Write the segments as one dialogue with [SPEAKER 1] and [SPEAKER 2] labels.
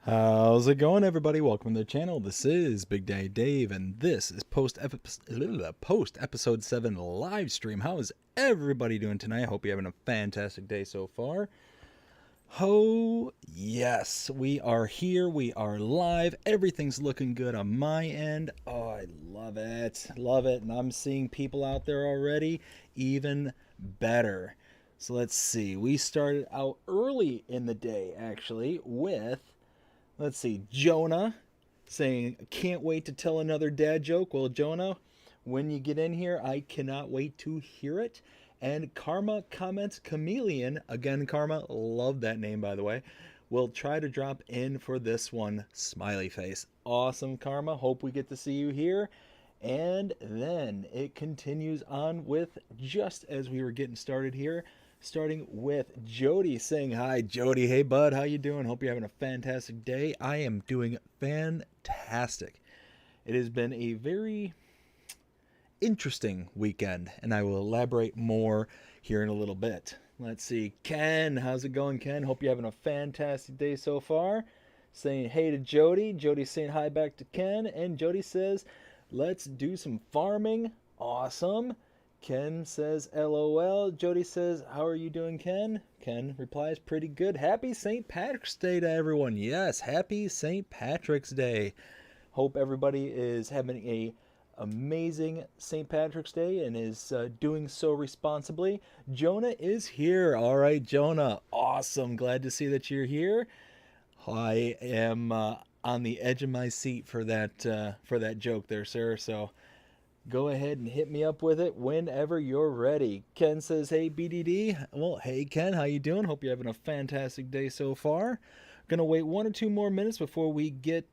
[SPEAKER 1] How's it going, everybody? Welcome to the channel. This is Big Daddy Dave, and this is post episode 7 live stream. How is everybody doing tonight? I hope you're having a fantastic day so far. Oh, yes, we are here. We are live. Everything's looking good on my end. Oh, I love it. Love it. And I'm seeing people out there already. Even better. So let's see. We started out early in the day, actually, with, let's see, Jonah saying, can't wait to tell another dad joke. Well, Jonah, when you get in here, I cannot wait to hear it. And Karma comments chameleon. Again, Karma, love that name, by the way. We'll try to drop in for this one. Smiley face. Awesome, Karma. Hope we get to see you here. And then it continues on with, just as we were getting started here, starting with Jody saying hi. Jody, hey bud, how you doing? Hope you're having a fantastic day. I am doing fantastic. It has been a very interesting weekend, and I will elaborate more here in a little bit. Let's see, Ken, how's it going, Ken? Hope you're having a fantastic day so far. Saying hey to Jody. Jody saying hi back to Ken, and Jody says, let's do some farming. Awesome. Ken says LOL. Jody says, how are you doing, Ken? Ken replies, pretty good. Happy St. Patrick's Day to everyone. Yes, happy St. Patrick's Day. Hope everybody is having a amazing St. Patrick's Day and is doing so responsibly. Jonah is here. All right, Jonah. Awesome. Glad to see that you're here. I am on the edge of my seat for that joke there, sir. So go ahead and hit me up with it whenever you're ready. Ken says, hey, BDD. Well, hey, Ken, how you doing? Hope you're having a fantastic day so far. Gonna wait 1 or 2 more minutes before we get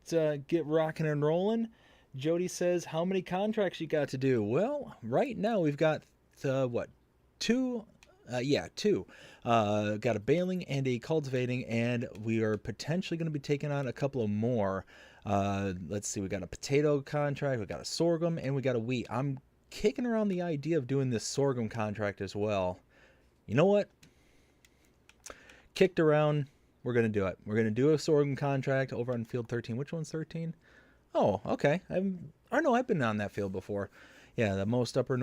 [SPEAKER 1] rocking and rolling. Jody says, how many contracts you got to do? Well, right now we've got, two? Two. Got a baling and a cultivating, and we are potentially going to be taking on a couple of more. Let's see, we got a potato contract, we got a sorghum, and we got a wheat. I'm kicking around the idea of doing this sorghum contract as well. You know what? Kicked around, we're going to do it. We're going to do a sorghum contract over on field 13. Which one's 13? Oh, okay. I've been on that field before. Yeah, the most upper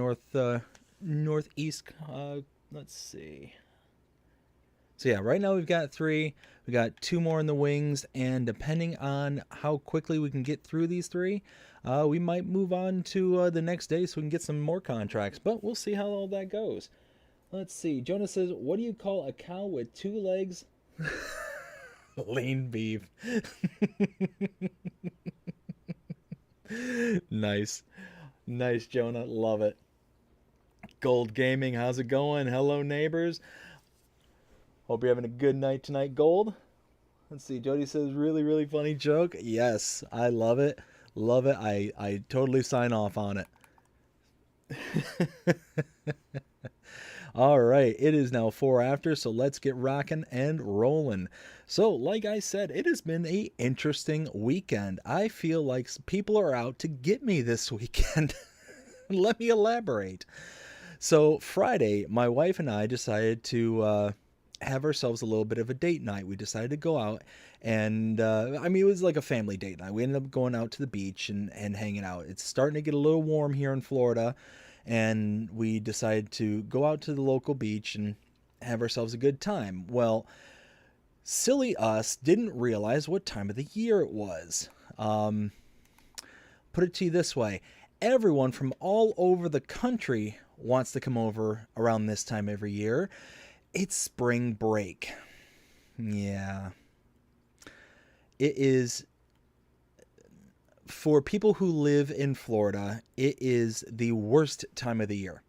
[SPEAKER 1] northeast. Let's see. So yeah, right now we've got 3. We got 2 more in the wings, and depending on how quickly we can get through these 3, we might move on to the next day so we can get some more contracts. But we'll see how all that goes. Let's see. Jonah says, "What do you call a cow with 2 legs?" Lean beef. Nice. Nice, Jonah. Love it. Gold Gaming, how's it going? Hello, neighbors. Hope you're having a good night tonight, Gold. Let's see. Jody says, really, really funny joke. Yes, I love it. Love it. I totally sign off on it. All right, it is now 4 after, so let's get rocking and rolling. So, like I said, it has been a interesting weekend. I feel like people are out to get me this weekend. Let me elaborate. So, Friday, my wife and I decided to have ourselves a little bit of a date night. We decided to go out, and it was like a family date night. We ended up going out to the beach and hanging out. It's starting to get a little warm here in Florida, and we decided to go out to the local beach and have ourselves a good time. Well, silly us didn't realize what time of the year it was. Put it to you this way. Everyone from all over the country wants to come over around this time every year. It's spring break. Yeah. It is, for people who live in Florida, it is the worst time of the year.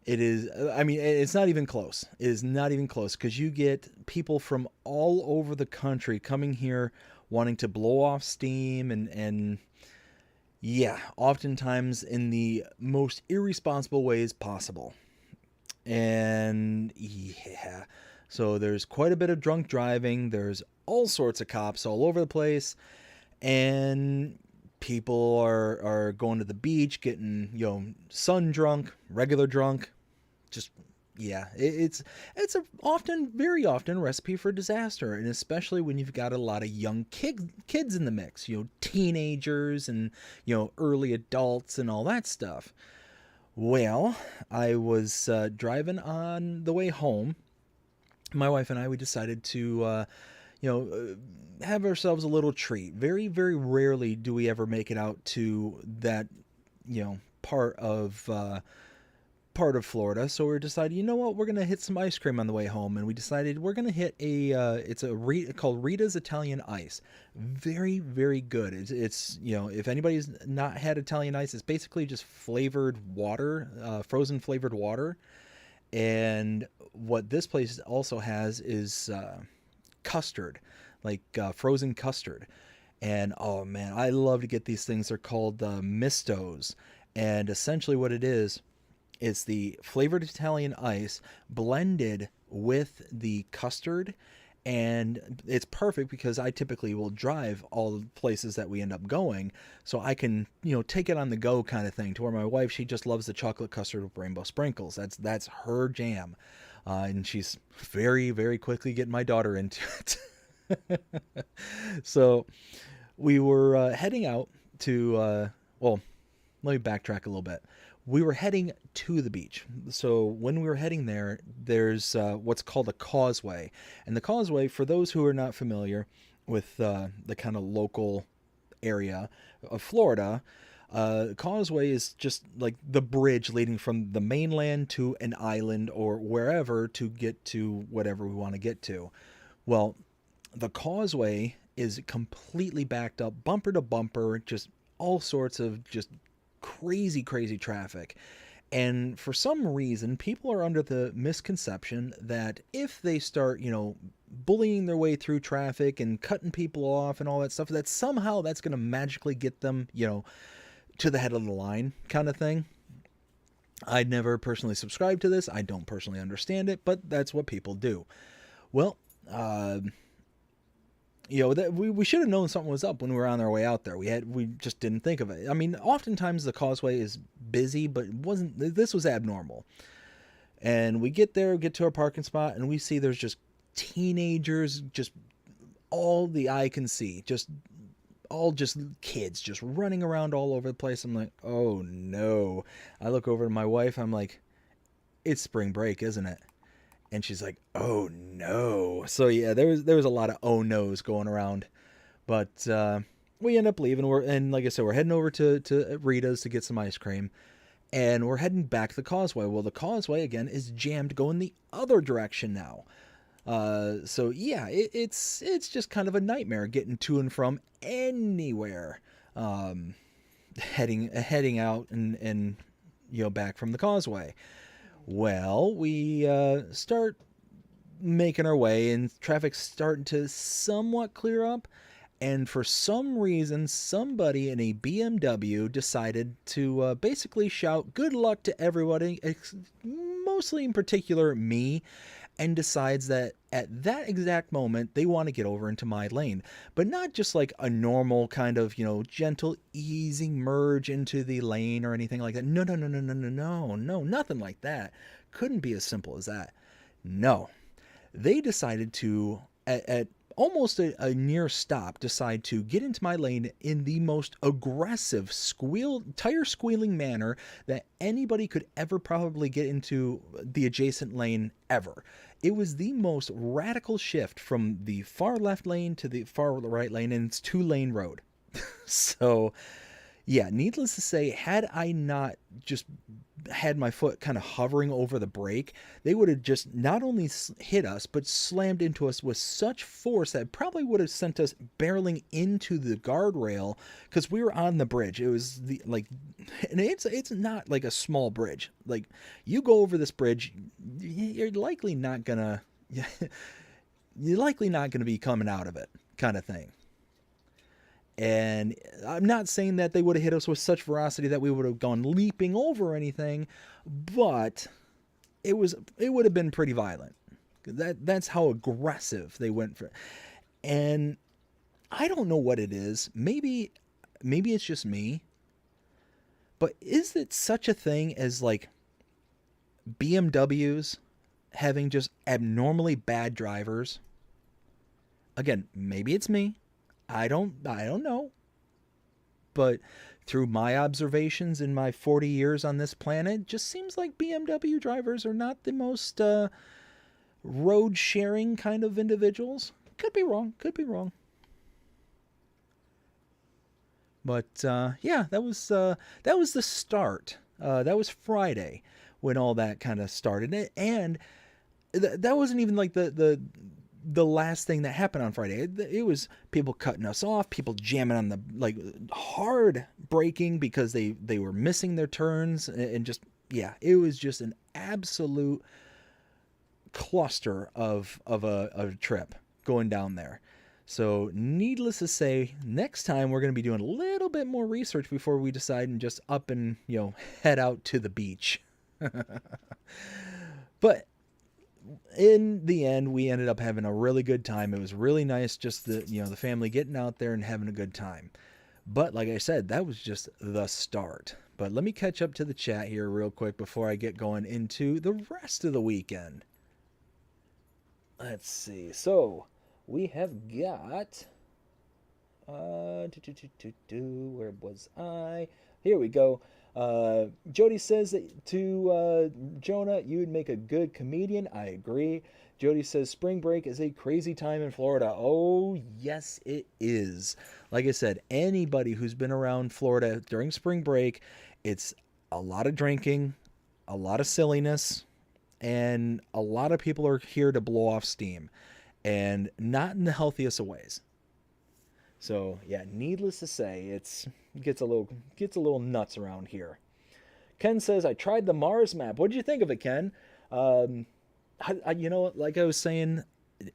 [SPEAKER 1] It is, it's not even close. It is not even close, because you get people from all over the country coming here wanting to blow off steam and yeah, oftentimes in the most irresponsible ways possible. And yeah, so there's quite a bit of drunk driving. There's all sorts of cops all over the place, and people are going to the beach, getting, sun drunk, regular drunk, just Yeah, it's a often, very often, recipe for disaster, and especially when you've got a lot of young kids in the mix, teenagers and early adults and all that stuff. Well, I was driving on the way home. My wife and I, we decided to have ourselves a little treat. Very, very rarely do we ever make it out to that part of Florida. So we decided, you know what, we're gonna hit some ice cream on the way home, and we decided we're gonna hit called Rita's Italian Ice. Very, very good. It's if anybody's not had Italian Ice, it's basically just flavored water, frozen flavored water. And what this place also has is custard, like frozen custard. And oh man, I love to get these things. They're called mistos, and essentially what it is, it's the flavored Italian ice blended with the custard. And it's perfect because I typically will drive all the places that we end up going, so I can take it on the go kind of thing. To where my wife, she just loves the chocolate custard with rainbow sprinkles. That's her jam, and she's very, very quickly getting my daughter into it. So we were heading out to well, let me backtrack a little bit. We were heading to the beach. So when we were heading there, there's what's called a causeway. And the causeway, for those who are not familiar with the kind of local area of Florida, causeway is just like the bridge leading from the mainland to an island or wherever to get to whatever we want to get to. Well, the causeway is completely backed up, bumper to bumper, just all sorts of just crazy, crazy traffic. And for some reason, people are under the misconception that if they start, bullying their way through traffic and cutting people off and all that stuff, that somehow that's going to magically get them, to the head of the line kind of thing. I'd never personally subscribed to this. I don't personally understand it, but that's what people do. Well, that we should have known something was up when we were on our way out there. We just didn't think of it. I mean, oftentimes the causeway is busy, but this was abnormal. And we get there, get to our parking spot, and we see there's just teenagers, just all the eye can see, just kids just running around all over the place. I'm like, oh no. I look over to my wife, I'm like, it's spring break, isn't it? And she's like, oh no. So yeah, there was a lot of oh no's going around. But we end up leaving. And like I said, we're heading over to Rita's to get some ice cream. And we're heading back the causeway. Well, the causeway, again, is jammed going the other direction now. So yeah, it's just kind of a nightmare getting to and from anywhere. Heading out and back from the causeway. Well, we start making our way, and traffic's starting to somewhat clear up. And for some reason, somebody in a BMW decided to basically shout good luck to everybody, mostly in particular me, and decides that at that exact moment they want to get over into my lane. But not just like a normal kind of, gentle, easy merge into the lane or anything like that. No, no, no, no, no, no, no, no, nothing like that. Couldn't be as simple as that. No. They decided to, at almost a near stop, decide to get into my lane in the most aggressive tire squealing manner that anybody could ever probably get into the adjacent lane ever. It was the most radical shift from the far left lane to the far right lane, and it's 2-lane road. So yeah, needless to say, had I not just had my foot kind of hovering over the brake, they would have just not only hit us, but slammed into us with such force that probably would have sent us barreling into the guardrail, because we were on the bridge. It was and it's not like a small bridge. Like, you go over this bridge, you're likely not gonna be coming out of it, kind of thing. And I'm not saying that they would have hit us with such ferocity that we would have gone leaping over or anything, but it would have been pretty violent. That's how aggressive they went for. And I don't know what it is. Maybe it's just me. But is it such a thing as like BMWs having just abnormally bad drivers. Again, maybe it's me. I don't know. But through my observations in my 40 years on this planet, just seems like BMW drivers are not the most road sharing kind of individuals. Could be wrong. Could be wrong. But yeah, that was the start. That was Friday when all that kind of started, and that wasn't even like the last thing that happened on Friday. It was people cutting us off, people jamming on the like hard braking because they were missing their turns, and just yeah, it was just an absolute cluster of a trip going down there. So needless to say, next time we're going to be doing a little bit more research before we decide and just up and, head out to the beach. But in the end, we ended up having a really good time. It was really nice, just the family getting out there and having a good time. But like I said, that was just the start. But let me catch up to the chat here real quick before I get going into the rest of the weekend. Let's see. So we have got where was I? Here we go. Jody says that to Jonah, you would make a good comedian. I agree. Jody says spring break is a crazy time in Florida. Oh, yes, it is. Like I said, anybody who's been around Florida during spring break, it's a lot of drinking, a lot of silliness, and a lot of people are here to blow off steam, and not in the healthiest of ways. So yeah, needless to say, it gets a little nuts around here. Ken says, I tried the Mars map. What did you think of it, Ken? Like I was saying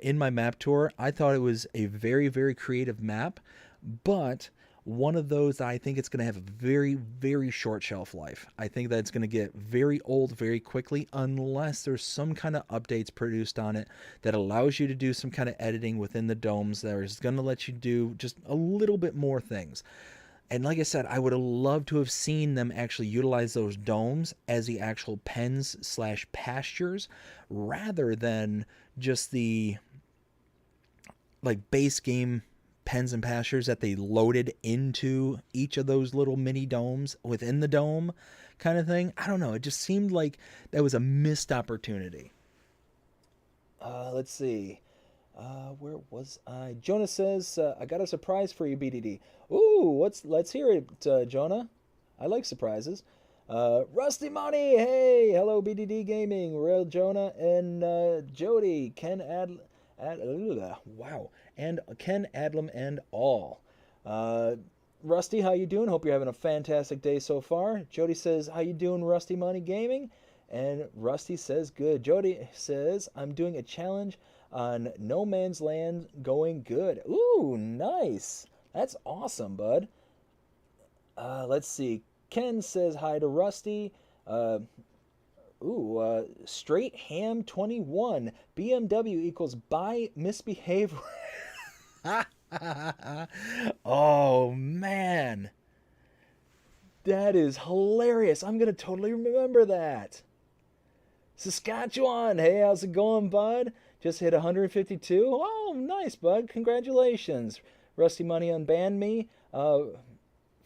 [SPEAKER 1] in my map tour, I thought it was a very, very creative map, but one of those that I think it's going to have a very, very short shelf life. I think that it's going to get very old very quickly unless there's some kind of updates produced on it that allows you to do some kind of editing within the domes that is going to let you do just a little bit more things. And like I said, I would have loved to have seen them actually utilize those domes as the actual pens/pastures rather than just the like base game pens and pastures that they loaded into each of those little mini domes within the dome kind of thing. I don't know. It just seemed like that was a missed opportunity. Let's see. Where was I? Jonah says, I got a surprise for you, BDD. Ooh, let's hear it, Jonah. I like surprises. Rusty Money, hey, hello BDD Gaming, Real Jonah, and Jody, Ken wow, and Ken Adlam and all. Rusty, how you doing? Hope you're having a fantastic day so far. Jody says, how you doing, Rusty Money Gaming? And Rusty says, good. Jody says, I'm doing a challenge on No Man's Land, going good. Ooh, nice. That's awesome, bud. Let's see. Ken says hi to Rusty. Straight Ham 21. BMW equals buy misbehavior. Oh, man. That is hilarious. I'm going to totally remember that. Saskatchewan. Hey, how's it going, bud? Just hit 152. Oh, nice, bud. Congratulations. Rusty Money unbanned me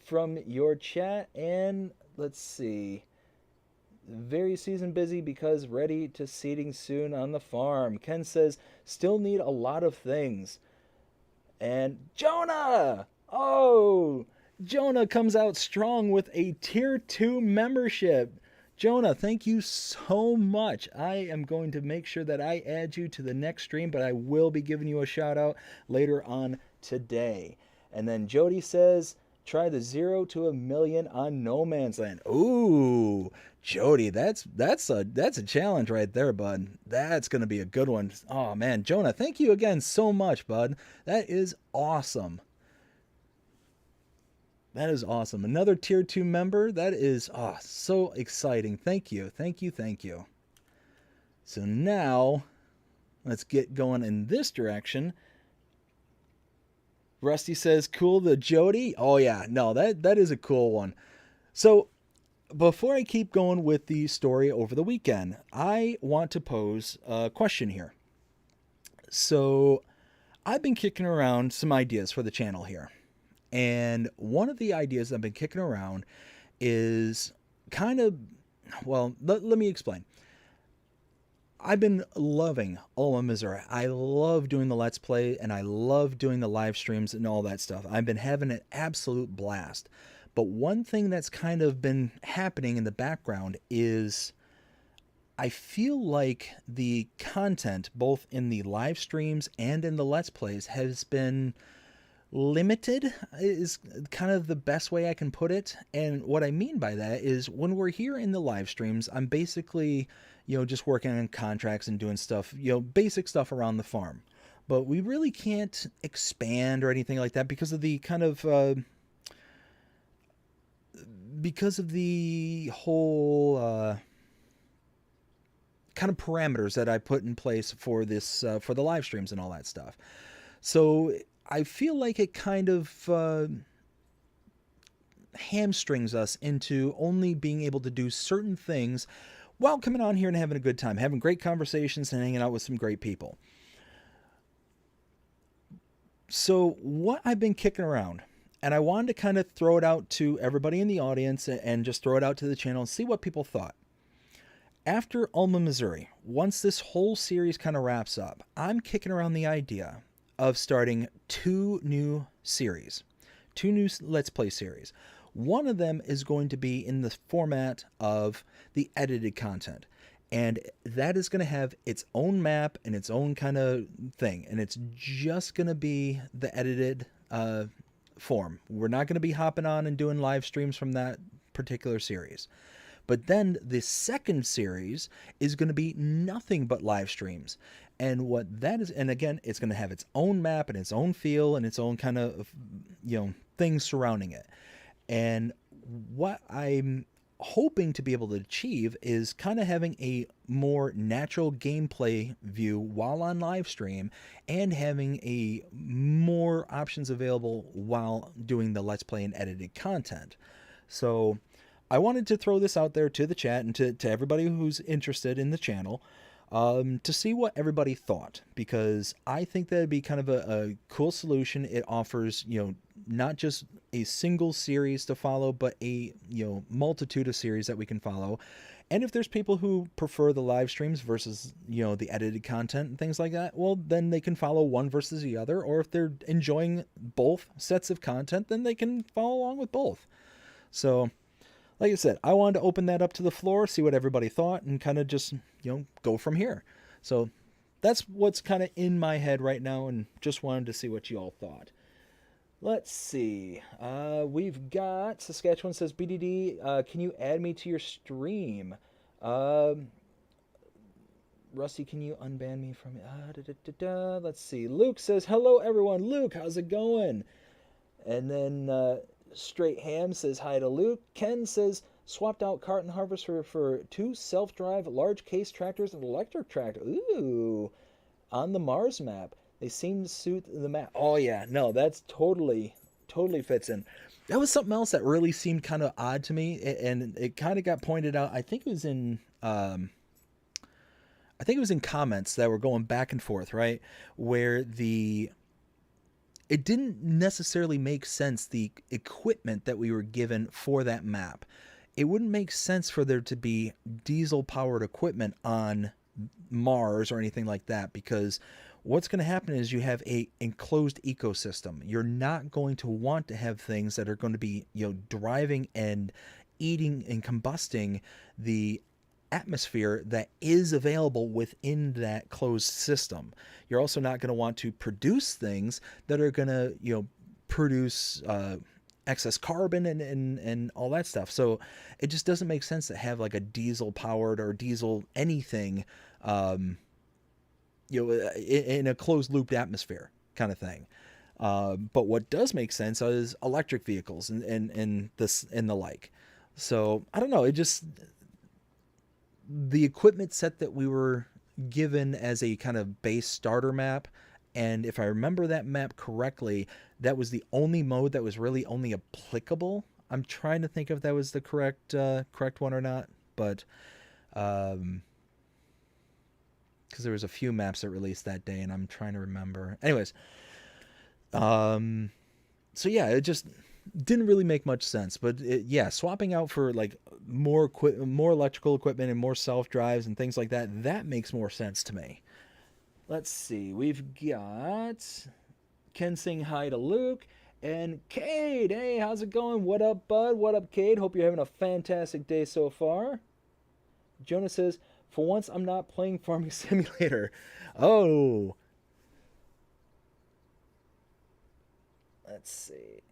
[SPEAKER 1] from your chat. And let's see. Very season busy because ready to seeding soon on the farm. Ken says, still need a lot of things. And Jonah! Oh, Jonah comes out strong with a tier 2 membership. Jonah, thank you so much. I am going to make sure that I add you to the next stream, but I will be giving you a shout out later on today. And then Jody says, try the 0 to a million on No Man's Land. Ooh, Jody, that's a challenge right there, bud. That's going to be a good one. Oh, man, Jonah, thank you again so much, bud. That is awesome. That is awesome. Another tier 2 member. That is so exciting. Thank you. Thank you. Thank you. So now let's get going in this direction. Rusty says, cool, the Jody. Oh, yeah. No, that is a cool one. So before I keep going with the story over the weekend, I want to pose a question here. So, I've been kicking around some ideas for the channel here. And one of the ideas I've been kicking around is kind of, well, let me explain. I've been loving Alma, Missouri. I love doing the Let's Play and I love doing the live streams and all that stuff. I've been having an absolute blast. But one thing that's kind of been happening in the background is I feel like the content, both in the live streams and in the Let's Plays, has been limited, is kind of the best way I can put it. And what I mean by that is when we're here in the live streams, I'm basically, just working on contracts and doing stuff, basic stuff around the farm. But we really can't expand or anything like that because of the kind of because of the whole kind of parameters that I put in place for this for the live streams and all that stuff. So I feel like it kind of hamstrings us into only being able to do certain things while coming on here and having a good time, having great conversations and hanging out with some great people. So what I've been kicking around, and I wanted to kind of throw it out to everybody in the audience and just throw it out to the channel and see what people thought. After Alma, Missouri, once this whole series kind of wraps up, I'm kicking around the idea of starting two new Let's Play series. One of them is going to be in the format of the edited content. And that is going to have its own map and its own kind of thing. And it's just going to be the edited form. We're not going to be hopping on and doing live streams from that particular series. But then the second series is going to be nothing but live streams. And what that is, and again, it's going to have its own map and its own feel and its own kind of, things surrounding it. And what I'm hoping to be able to achieve is kind of having a more natural gameplay view while on live stream and having a more options available while doing the Let's Play and edited content. So I wanted to throw this out there to the chat and to everybody who's interested in the channel to see what everybody thought, because I think that'd be kind of a cool solution. It offers, not just a single series to follow, but a, multitude of series that we can follow. And if there's people who prefer the live streams versus, the edited content and things like that, well, then they can follow one versus the other. Or if they're enjoying both sets of content, then they can follow along with both. So, like I said, I wanted to open that up to the floor, see what everybody thought, and kind of just, go from here. So that's what's kind of in my head right now, and just wanted to see what you all thought. Let's see. We've got Saskatchewan says, BDD, can you add me to your stream? Rusty, can you unban me from it? Let's see. Luke says, hello, everyone. Luke, how's it going? And then Straight Ham says hi to Luke. Ken says, swapped out cart and harvester for two self-drive large case tractors and electric tractor. Ooh, on the Mars map. They seem to suit the map. Oh, yeah. No, that's totally fits in. That was something else that really seemed kind of odd to me, and it kind of got pointed out. I think it was in comments that were going back and forth, right? Where it didn't necessarily make sense, the equipment that we were given for that map. It wouldn't make sense for there to be diesel-powered equipment on Mars or anything like that, because what's going to happen is you have a enclosed ecosystem. You're not going to want to have things that are going to be, driving and eating and combusting the atmosphere that is available within that closed system. You're also not going to want to produce things that are going to, produce excess carbon and all that stuff. So it just doesn't make sense to have like a diesel powered or diesel anything, in a closed looped atmosphere kind of thing. But what does make sense is electric vehicles and the like. So I don't know. The equipment set that we were given as a kind of base starter map, and if I remember that map correctly, that was the only mode that was really only applicable, I'm trying to think if that was the correct one or not, but because there was a few maps that released that day, and I'm trying to remember. Anyways, so yeah, it just didn't really make much sense. But yeah, swapping out for like more electrical equipment and more self drives and things like that, that makes more sense to me. Let's see, we've got Ken saying hi to Luke. And Cade, hey, how's it going? What up, bud? What up, Cade? Hope you're having a fantastic day so far. Jonah says, for once, I'm not playing Farming Simulator. Oh. Let's see.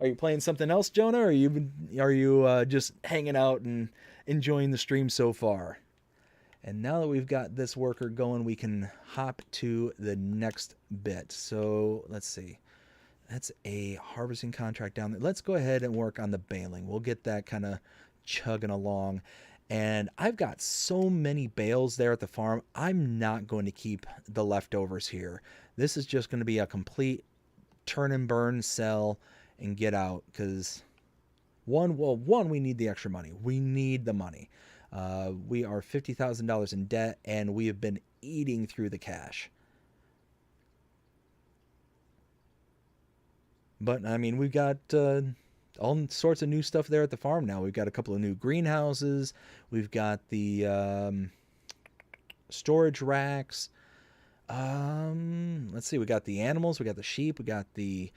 [SPEAKER 1] Are you playing something else, Jonah, or are you just hanging out and enjoying the stream so far? And now that we've got this worker going, we can hop to the next bit. So let's see. That's a harvesting contract down there. Let's go ahead and work on the baling. We'll get that kind of chugging along. And I've got so many bales there at the farm. I'm not going to keep the leftovers here. This is just going to be a complete turn and burn, sell, and get out. Because one, we need the extra money. We need the money. We are $50,000 in debt, and we have been eating through the cash. But, I mean, we've got all sorts of new stuff there at the farm now. We've got a couple of new greenhouses. We've got the storage racks. Let's see. We got the animals. We got the sheep. We got the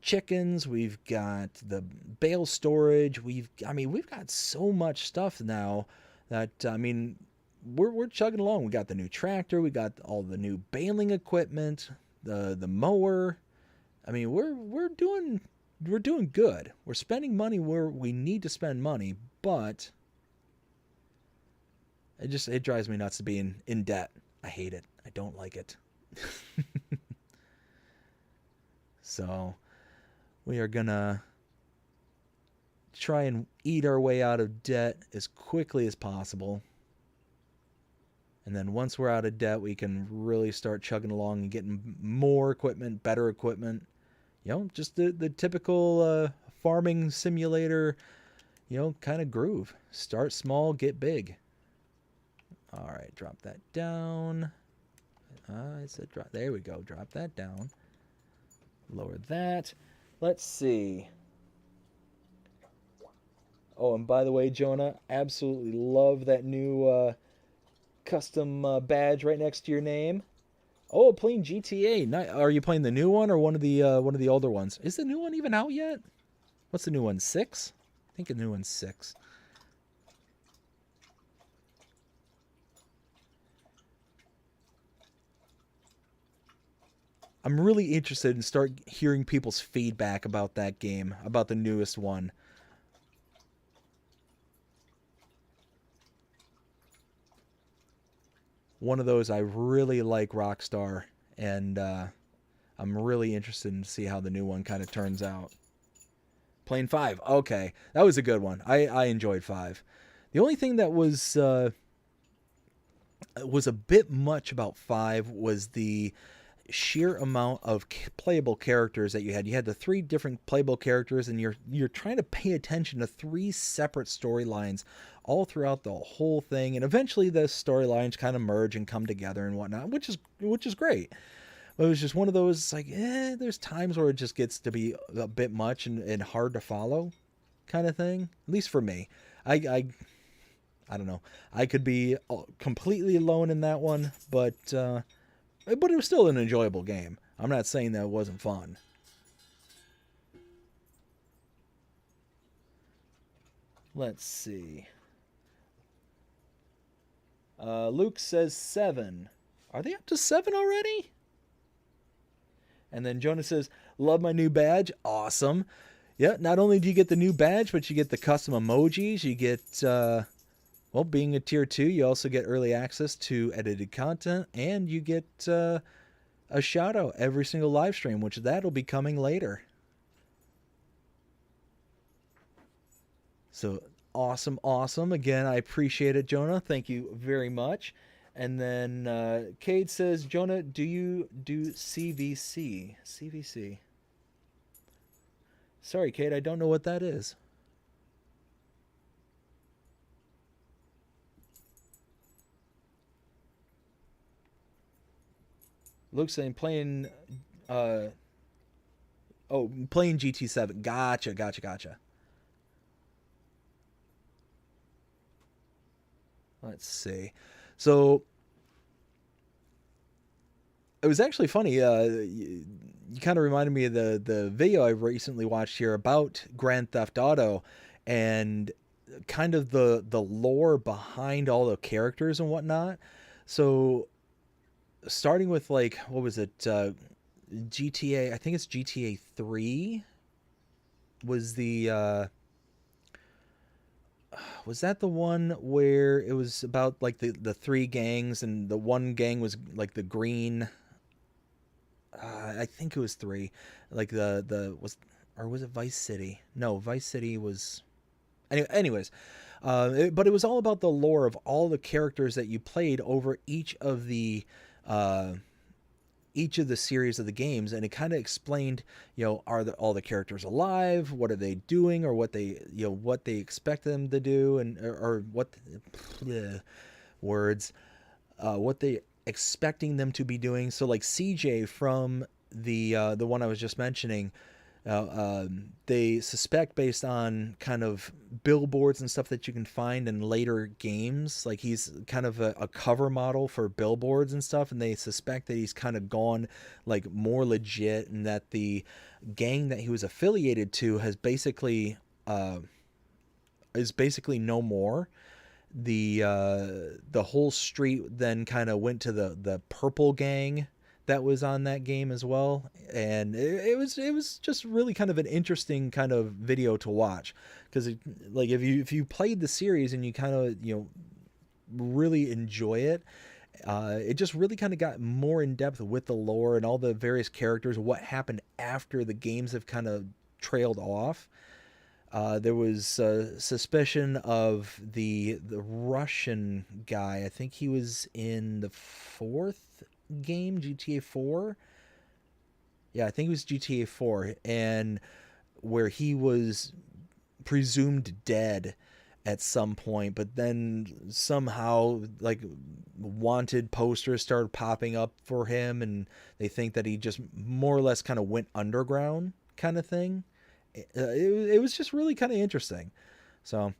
[SPEAKER 1] chickens. We've got the bale storage. We've got so much stuff now that, I mean, we're chugging along. We got the new tractor. We got all the new baling equipment, the mower. I mean, we're doing good. We're spending money where we need to spend money, but it drives me nuts to be in debt. I hate it. I don't like it. So we are gonna try and eat our way out of debt as quickly as possible. And then once we're out of debt, we can really start chugging along and getting more equipment, better equipment. You know, just the typical farming simulator, you know, kind of groove. Start small, get big. All right, drop that down. I said drop. There we go. Drop that down. Lower that. Let's see. Oh, and by the way, Jonah, absolutely love that new custom badge right next to your name. Oh, playing GTA. Are you playing the new one or one of the older ones? Is the new one even out yet? What's the new one? 6? I think the new one's 6. I'm really interested in start hearing people's feedback about that game, about the newest one. One of those I really like Rockstar, and I'm really interested in to see how the new one kind of turns out. Playing 5. Okay, that was a good one. I enjoyed 5. The only thing that was a bit much about 5 was the sheer amount of playable characters that you had. You had the 3 different playable characters, and you're trying to pay attention to 3 separate storylines all throughout the whole thing, and eventually the storylines kind of merge and come together and whatnot, which is great. But it was just one of those, like, there's times where it just gets to be a bit much and hard to follow kind of thing, at least for me. I don't know. I could be completely alone in that one, but it was still an enjoyable game. I'm not saying that it wasn't fun. Let's see. Luke says 7. Are they up to 7 already? And then Jonah says, love my new badge. Awesome. Yeah, not only do you get the new badge, but you get the custom emojis. You get, well, being a tier 2, you also get early access to edited content. And you get a shout out every single live stream, which that'll be coming later. So awesome, awesome. Again, I appreciate it, Jonah. Thank you very much. And then Cade says, Jonah, do you do CVC? CVC. Sorry, Kate, I don't know what that is. Looks like playing uh oh, playing GT7. Gotcha, gotcha, gotcha. Let's see. So it was actually funny. You kind of reminded me of the video I recently watched here about Grand Theft Auto, and kind of the lore behind all the characters and whatnot. So starting with, like, what was it? GTA. I think it's GTA 3 was the was that the one where it was about like the three gangs, and the one gang was like the green. I think it was three, like the was, or was it Vice City? No, Vice City was. Anyways, but it was all about the lore of all the characters that you played over uh, each of the series of the games, and it kind of explained, are all the characters alive? What are they doing, or what they expect them to do, and or what words, what they expecting them to be doing. So like CJ from the one I was just mentioning, they suspect, based on kind of billboards and stuff that you can find in later games, like he's kind of a cover model for billboards and stuff, and they suspect that he's kind of gone like more legit, and that the gang that he was affiliated to has basically is basically no more. The whole street then kind of went to the purple gang that was on that game as well, and it was just really kind of an interesting kind of video to watch, because like if you played the series and you kind of really enjoy it, it just really kind of got more in depth with the lore and all the various characters, what happened after the games have kind of trailed off. There was suspicion of the Russian guy. I think he was in the fourth game, GTA 4. Yeah, I think it was GTA 4, and where he was presumed dead at some point, but then somehow like wanted posters started popping up for him, and they think that he just more or less kind of went underground, kind of thing. It was just really kind of interesting. So,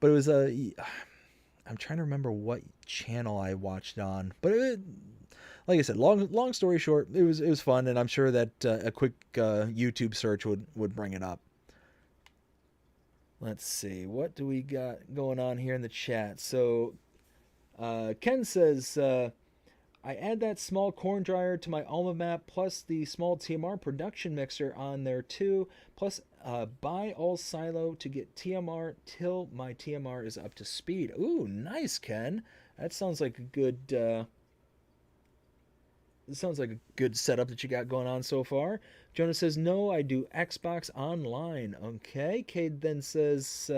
[SPEAKER 1] but it was I'm trying to remember what channel I watched on, but like I said, long story short, it was fun, and I'm sure that a quick YouTube search would bring it up. Let's see, what do we got going on here in the chat? So Ken says, I add that small corn dryer to my Alma map, plus the small TMR production mixer on there too, plus buy all silo to get TMR till my TMR is up to speed. Ooh, nice, Ken. That sounds like a good it sounds like a good setup that you got going on so far. Jonah says, no, I do Xbox Online. Okay. Cade then says,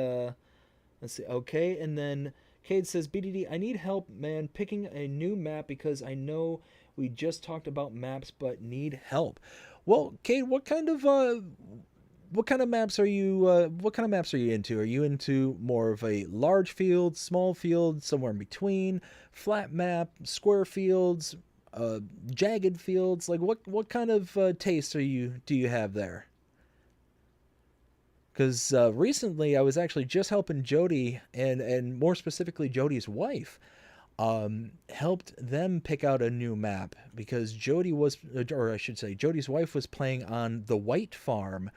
[SPEAKER 1] let's see, okay. And then Cade says, BDD, I need help, man, picking a new map because I know we just talked about maps but need help. Well, Cade, what kind of maps are you into? Are you into more of a large field, small field, somewhere in between, flat map, square fields, jagged fields? Like what kind of taste do you have there? Because recently I was actually just helping Jody, and more specifically Jody's wife, helped them pick out a new map, because Jody was, or I should say Jody's wife was playing on the White Farm,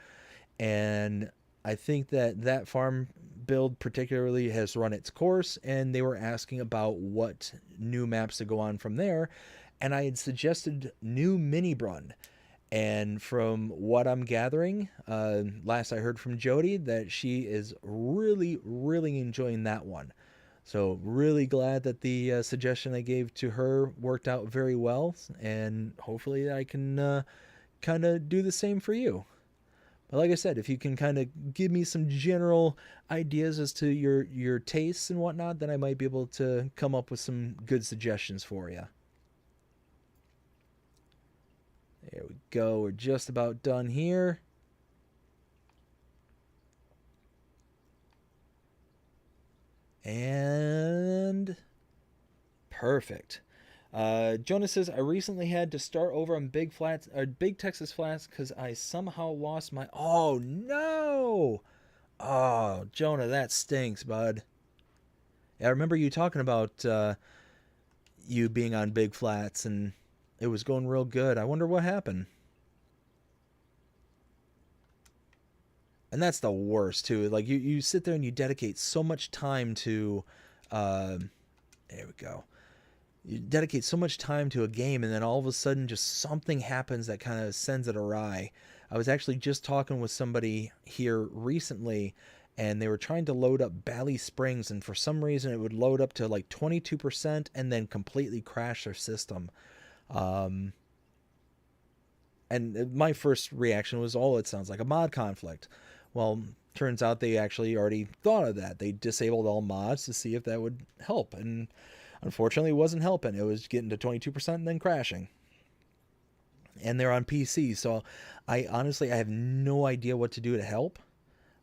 [SPEAKER 1] and I think that farm build particularly has run its course, and they were asking about what new maps to go on from there, and I had suggested New Minibrun. And from what I'm gathering, last I heard from Jody, that she is really, really enjoying that one. So really glad that the suggestion I gave to her worked out very well, and hopefully I can kind of do the same for you. But like I said, if you can kind of give me some general ideas as to your tastes and whatnot, then I might be able to come up with some good suggestions for you. There we go. We're just about done here. And perfect. Jonas says, I recently had to start over on Big Texas Flats because I somehow lost my. Oh no! Oh, Jonah, that stinks, bud. I remember you talking about you being on Big Flats and it was going real good. I wonder what happened. And that's the worst too. Like you sit there and you dedicate so much time to. There we go. You dedicate so much time to a game and then all of a sudden just something happens that kind of sends it awry. I was actually just talking with somebody here recently and they were trying to load up Bally Springs and for some reason it would load up to like 22% and then completely crash their system. And my first reaction was, oh, it sounds like a mod conflict. Well, turns out they actually already thought of that. They disabled all mods to see if that would help, and unfortunately, it wasn't helping. It was getting to 22% and then crashing. And they're on PC, so I honestly have no idea what to do to help.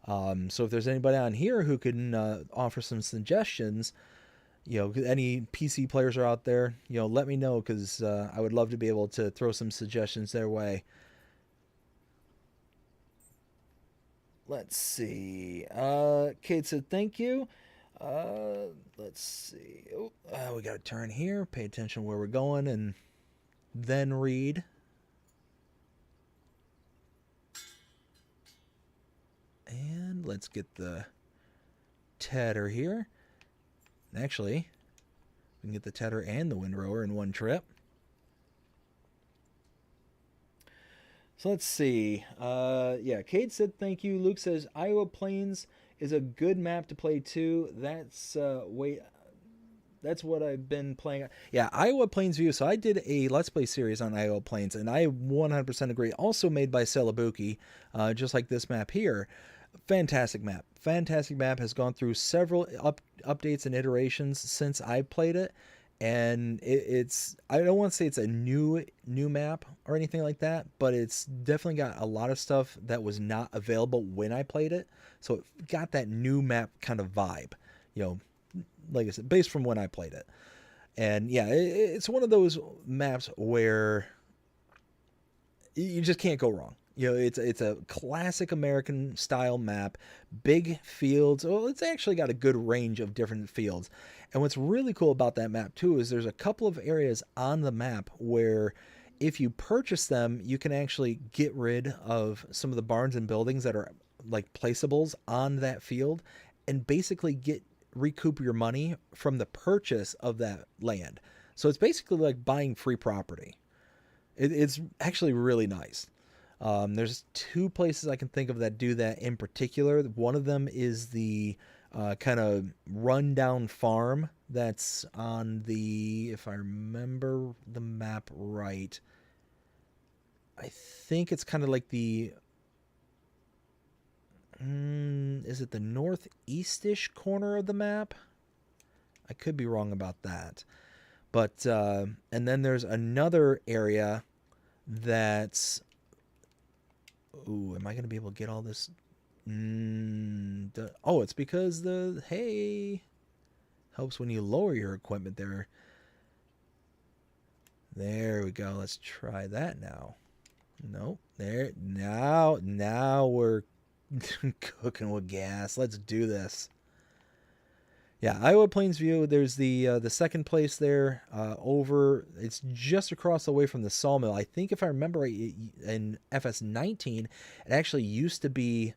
[SPEAKER 1] So if there's anybody on here who can offer some suggestions, any PC players are out there, let me know because I would love to be able to throw some suggestions their way. Let's see. Kate said thank you. Let's see. We got to turn here. Pay attention where we're going, and then read. And let's get the tether here. Actually, we can get the tether and the windrower in one trip. So let's see. Kate said thank you. Luke says Iowa Plains is a good map to play too. That's what I've been playing. Yeah, Iowa Plains View. So I did a Let's Play series on Iowa Plains, and I 100% agree. Also made by Celobuki, just like this map here. Fantastic map. Fantastic map. Has gone through several updates and iterations since I played it. And it's, I don't want to say it's a new map or anything like that, but it's definitely got a lot of stuff that was not available when I played it. So it got that new map kind of vibe, like I said, based from when I played it. And yeah, it's one of those maps where you just can't go wrong. It's a classic American style map, big fields. Well, it's actually got a good range of different fields. And what's really cool about that map too is there's a couple of areas on the map where if you purchase them, you can actually get rid of some of the barns and buildings that are like placeables on that field and basically recoup your money from the purchase of that land. So it's basically like buying free property. It's actually really nice. There's two places I can think of that do that in particular. One of them is the kind of rundown farm that's on the, if I remember the map right, I think it's kind of like the, is it the northeast-ish corner of the map? I could be wrong about that. But, and then there's another area that's, ooh, am I going to be able to get all this? Oh, it's because helps when you lower your equipment there. There we go. Let's try that now. Nope. There. Now we're cooking with gas. Let's do this. Yeah, Iowa Plains View. There's the second place there. It's just across the way from the sawmill. I think if I remember right, in FS19, it actually used to be.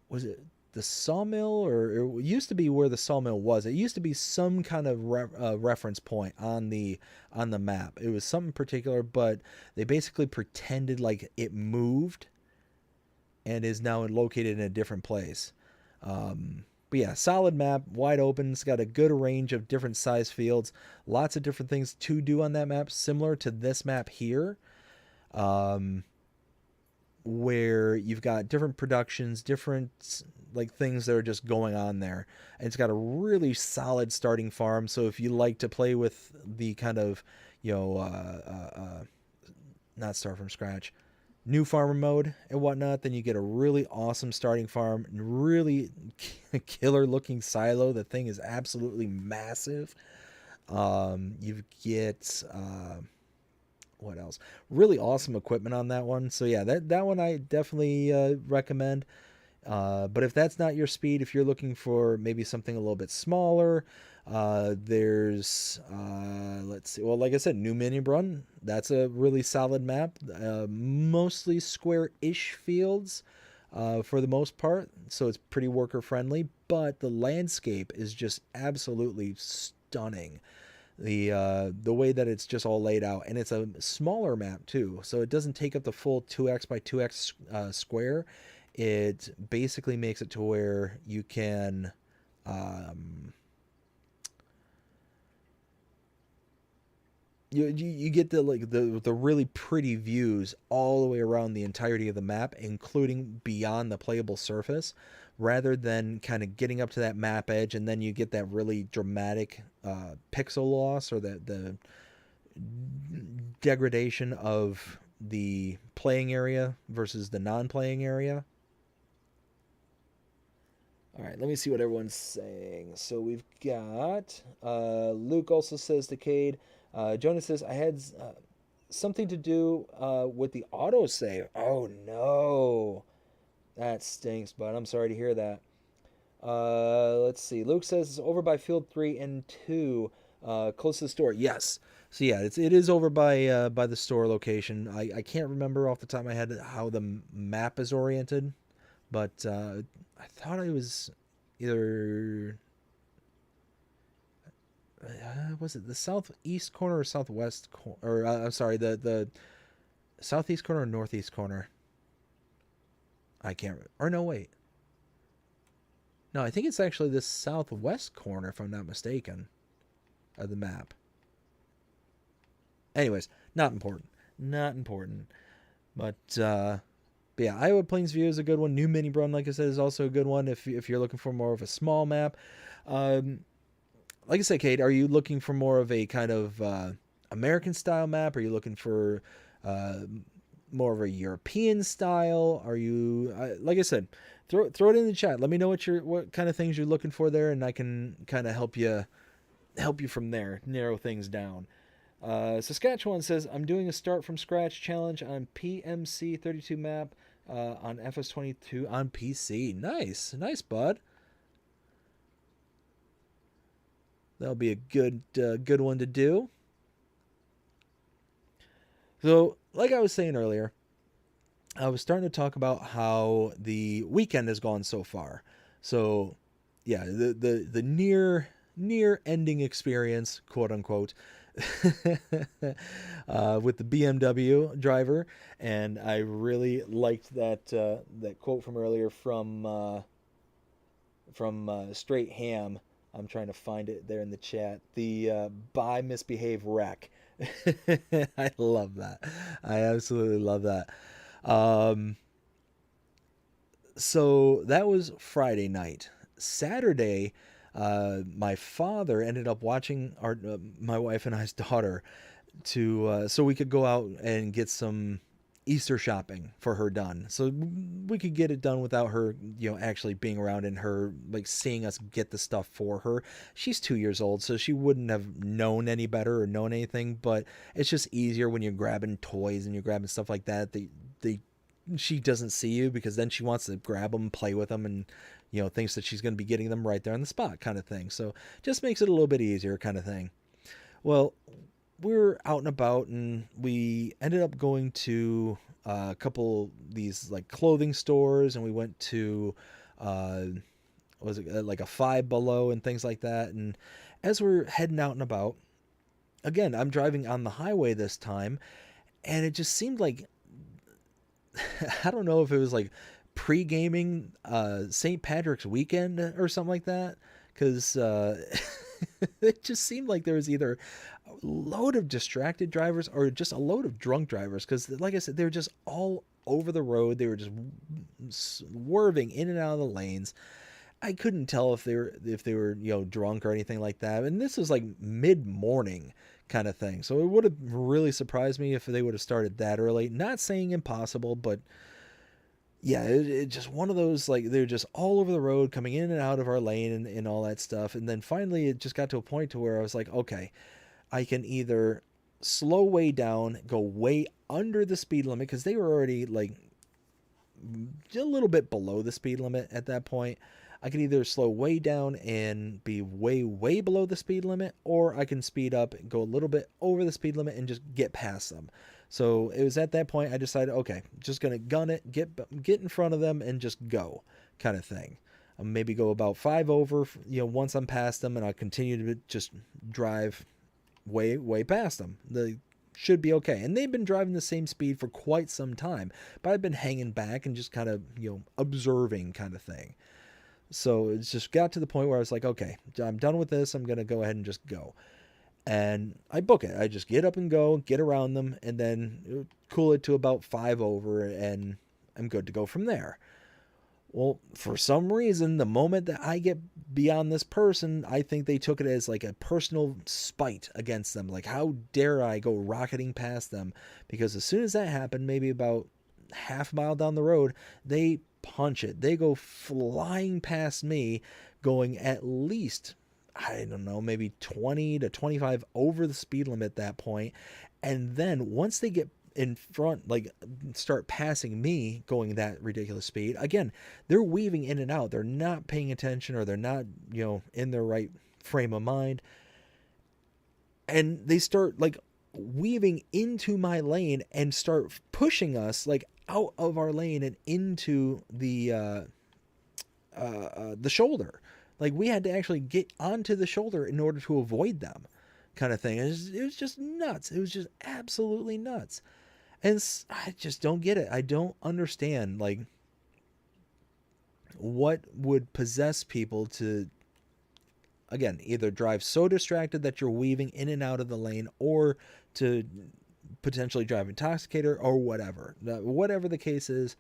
[SPEAKER 1] Was it the sawmill, or it used to be where the sawmill was? It used to be some kind of reference point on the map. It was something particular, but they basically pretended like it moved, and is now located in a different place. But yeah, solid map, wide open. It's got a good range of different size fields. Lots of different things to do on that map, similar to this map here, where you've got different productions, different like things that are just going on there. And it's got a really solid starting farm. So if you like to play with the kind of, not start from scratch, new farmer mode and whatnot, then you get a really awesome starting farm, really killer looking silo. The thing is absolutely massive. You get what else? Really awesome equipment on that one. So yeah, that one I definitely recommend. But if that's not your speed, if you're looking for maybe something a little bit smaller, there's let's see. Well, like I said, New Mini Run. That's a really solid map. Mostly square-ish fields for the most part, so it's pretty worker friendly. But the landscape is just absolutely stunning. The way that it's just all laid out, and it's a smaller map too, so it doesn't take up the full 2x by 2x square. It basically makes it to where you can you get the really pretty views all the way around the entirety of the map, including beyond the playable surface, rather than kind of getting up to that map edge and then you get that really dramatic pixel loss, or the degradation of the playing area versus the non-playing area. All right, let me see what everyone's saying. So we've got Luke also says to Cade. Jonas says, I had something to do with the autosave. Oh, no. That stinks, bud. I'm sorry to hear that. Let's see. Luke says it's over by field 3 and 2, close to the store. Yes. So yeah, it is over by the store location. I can't remember off the top of my head how the map is oriented, but I thought it was either was it the southeast corner or southwest corner, or I'm sorry, the southeast corner or northeast corner. I can't. Or no, wait. No, I think it's actually the southwest corner, if I'm not mistaken, of the map. Anyways, not important. Not important. But yeah, Iowa Plains View is a good one. New Mini Brun, like I said, is also a good one if you're looking for more of a small map. Like I said, Kate, are you looking for more of a kind of American style map? Are you looking for more of a European style? Are you like I said, throw it in the chat. Let me know what kind of things you're looking for there, and I can kind of help you from there, narrow things down. Saskatchewan says, I'm doing a start from scratch challenge on PMC 32 map on FS22 on PC. Nice, bud. That'll be a good one to do. So, like I was saying earlier, I was starting to talk about how the weekend has gone so far. So, yeah, the near ending experience, quote unquote, with the BMW driver, and I really liked that quote from earlier from Straight Ham. I'm trying to find it there in the chat. The "by misbehave wreck." I love that. I absolutely love that. So that was Friday night. Saturday, my father ended up watching my wife and I's daughter so we could go out and get some Easter shopping for her done. So we could get it done without her, actually being around and her like seeing us get the stuff for her. She's 2 years old, so she wouldn't have known any better or known anything, but it's just easier when you're grabbing toys and you're grabbing stuff like that. She doesn't see you, because then she wants to grab them, play with them, and thinks that she's going to be getting them right there on the spot kind of thing. So just makes it a little bit easier kind of thing. Well, we're out and about, and we ended up going to a couple these like clothing stores, and we went to was it like a Five Below and things like that. And as we're heading out and about, again, I'm driving on the highway this time, and it just seemed like I don't know if it was like pre-gaming St. Patrick's weekend or something like that, because it just seemed like there was either a load of distracted drivers or just a load of drunk drivers, because like I said, they were just all over the road. They were just swerving in and out of the lanes. I couldn't tell if they were drunk or anything like that. And this was like mid-morning, kind of thing. So it would have really surprised me if they would have started that early. Not saying impossible, but yeah, it just one of those, like, they're just all over the road coming in and out of our lane and all that stuff. And then finally it just got to a point to where I was like, okay, I can either slow way down, go way under the speed limit, because they were already like a little bit below the speed limit at that point. I can either slow way down and be way, way below the speed limit, or I can speed up and go a little bit over the speed limit and just get past them. So it was at that point I decided, okay, just going to gun it, get in front of them and just go, kind of thing. I'll maybe go about 5 over, once I'm past them, and I'll continue to just drive way, way past them. They should be okay. And they've been driving the same speed for quite some time, but I've been hanging back and just kind of, observing, kind of thing. So it's just got to the point where I was like, okay, I'm done with this. I'm going to go ahead and just go. And I book it. I just get up and go, get around them, and then cool it to about 5 over, and I'm good to go from there. Well, for some reason, the moment that I get beyond this person, I think they took it as like a personal spite against them. Like, how dare I go rocketing past them? Because as soon as that happened, maybe about half a mile down the road, they punch it. They go flying past me, going at least, I don't know, maybe 20 to 25 over the speed limit at that point. And then once they get in front, like start passing me going that ridiculous speed, again, they're weaving in and out. They're not paying attention, or they're not, in their right frame of mind. And they start like weaving into my lane and start pushing us like out of our lane and into the shoulder. Like, we had to actually get onto the shoulder in order to avoid them, kind of thing. It was just nuts. It was just absolutely nuts. And I just don't get it. I don't understand, like, what would possess people to, again, either drive so distracted that you're weaving in and out of the lane, or to potentially drive intoxicated, or whatever. Whatever the case is,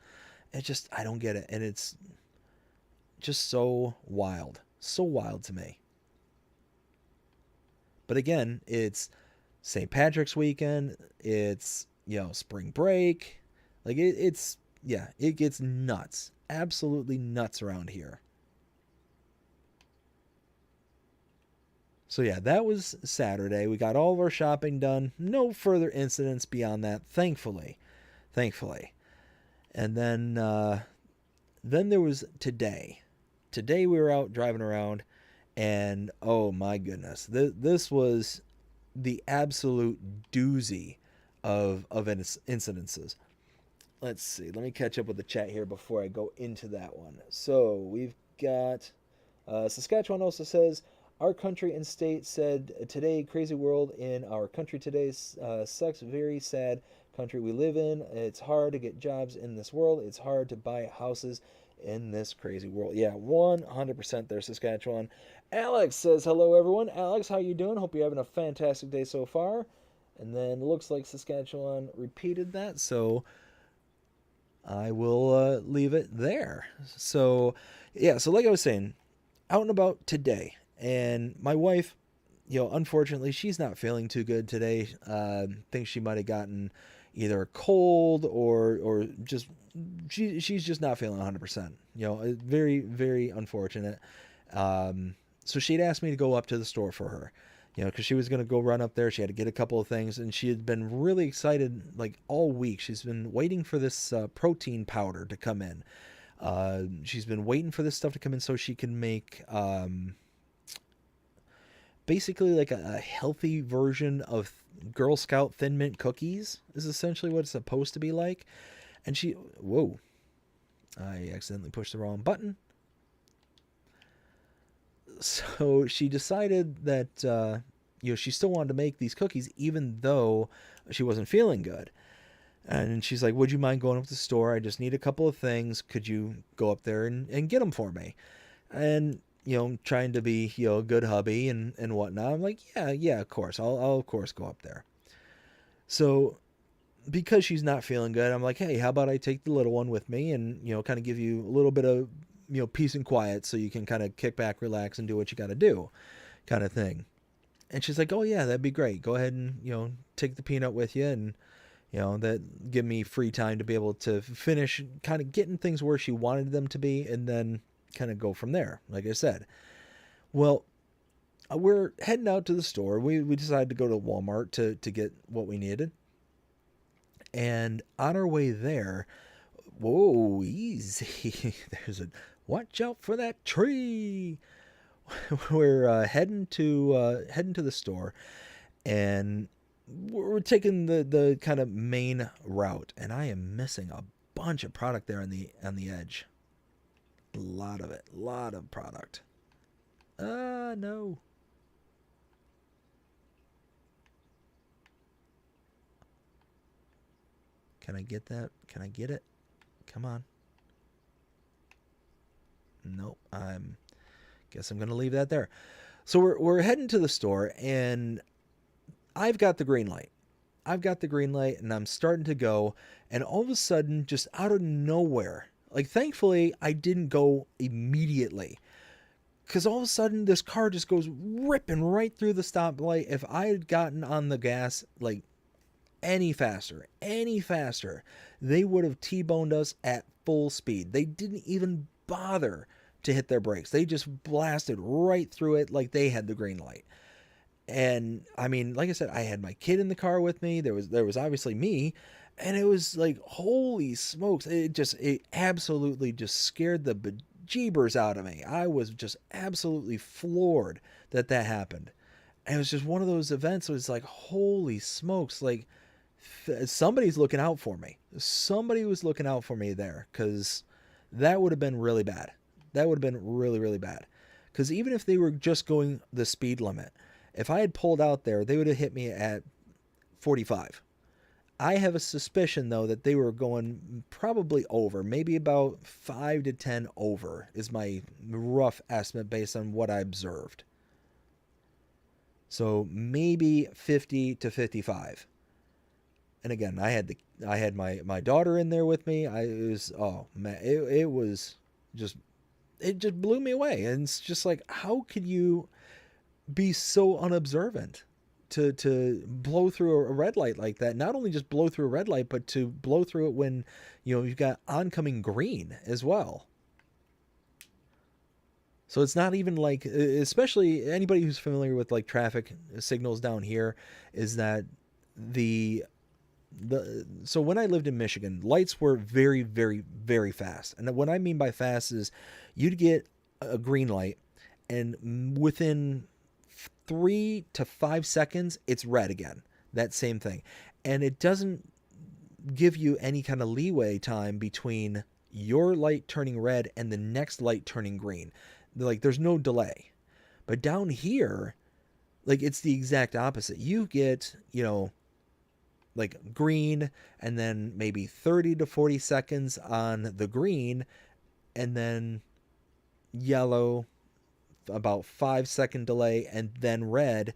[SPEAKER 1] I don't get it. And it's just so wild. So wild to me. But again, it's St. Patrick's weekend. It's, spring break. Like, it gets nuts. Absolutely nuts around here. So yeah, that was Saturday. We got all of our shopping done. No further incidents beyond that, thankfully. And then there was today. Today we were out driving around, and oh my goodness, this was the absolute doozy of incidences. Let's see. Let me catch up with the chat here before I go into that one. So we've got Saskatchewan also says, our country and state said today, crazy world in our country today. Sucks, very sad country we live in. It's hard to get jobs in this world. It's hard to buy houses in this crazy world. Yeah, 100% there, Saskatchewan. Alex says, hello everyone. Alex, how you doing? Hope you're having a fantastic day so far. And then looks like Saskatchewan repeated that, so I will leave it there. So yeah, so like I was saying, out and about today, and my wife, unfortunately, she's not feeling too good today. Think she might have gotten either a cold or just she's just not feeling 100%. Very, very unfortunate. So she'd asked me to go up to the store for her, because she was going to go run up there. She had to get a couple of things, and she had been really excited like all week. She's been waiting for this protein powder to come in. She's been waiting for this stuff to come in so she can make basically like a healthy version of Girl Scout Thin Mint cookies is essentially what it's supposed to be like. And I accidentally pushed the wrong button. So she decided that, she still wanted to make these cookies even though she wasn't feeling good. And she's like, would you mind going up to the store? I just need a couple of things. Could you go up there and get them for me? And, trying to be, a good hubby and whatnot. I'm like, yeah, of course. I'll of course go up there. So because she's not feeling good, I'm like, hey, how about I take the little one with me and, kind of give you a little bit of, peace and quiet so you can kind of kick back, relax, and do what you got to do, kind of thing. And she's like, oh yeah, that'd be great. Go ahead and, take the peanut with you, and, that give me free time to be able to finish kind of getting things where she wanted them to be, and then kind of go from there, like I said. Well, we're heading out to the store. We decided to go to Walmart to get what we needed. And on our way there, whoa, easy. Watch out for that tree. We're heading to the store, and we're taking the kind of main route, and I am missing a bunch of product there on the edge. A lot of it, a lot of product. No. Can I get that? Can I get it? Come on. Nope. Guess I'm gonna leave that there. So we're heading to the store, and I've got the green light. I've got the green light, and I'm starting to go, and all of a sudden, just out of nowhere, like thankfully I didn't go immediately, because all of a sudden this car just goes ripping right through the stoplight. If I had gotten on the gas like any faster, they would have T-boned us at full speed. They didn't even bother to hit their brakes. They just blasted right through it like they had the green light. And I mean, like I said, I had my kid in the car with me. There was obviously me, and it was like, holy smokes. It absolutely just scared the bejeebers out of me. I was just absolutely floored that happened. And it was just one of those events. It was like, holy smokes. Like, somebody's looking out for me. Somebody was looking out for me there, because that would have been really bad. That would have been really, really bad. Because even if they were just going the speed limit, if I had pulled out there, they would have hit me at 45. I have a suspicion, though, that they were going probably over, maybe about 5 to 10 over is my rough estimate based on what I observed. So maybe 50 to 55. And again, I had my daughter in there with me. Oh man, it was just, it just blew me away. And it's just like, how could you be so unobservant to blow through a red light like that? Not only just blow through a red light, but to blow through it when you've got oncoming green as well. So it's not even like, especially anybody who's familiar with like traffic signals down here, is that so when I lived in Michigan, lights were very, very, very fast. And what I mean by fast is you'd get a green light, and within 3 to 5 seconds, it's red again. That same thing. And it doesn't give you any kind of leeway time between your light turning red and the next light turning green. Like, there's no delay. But down here, like, it's the exact opposite. You get, like green, and then maybe 30 to 40 seconds on the green, and then yellow, about 5-second delay, and then red,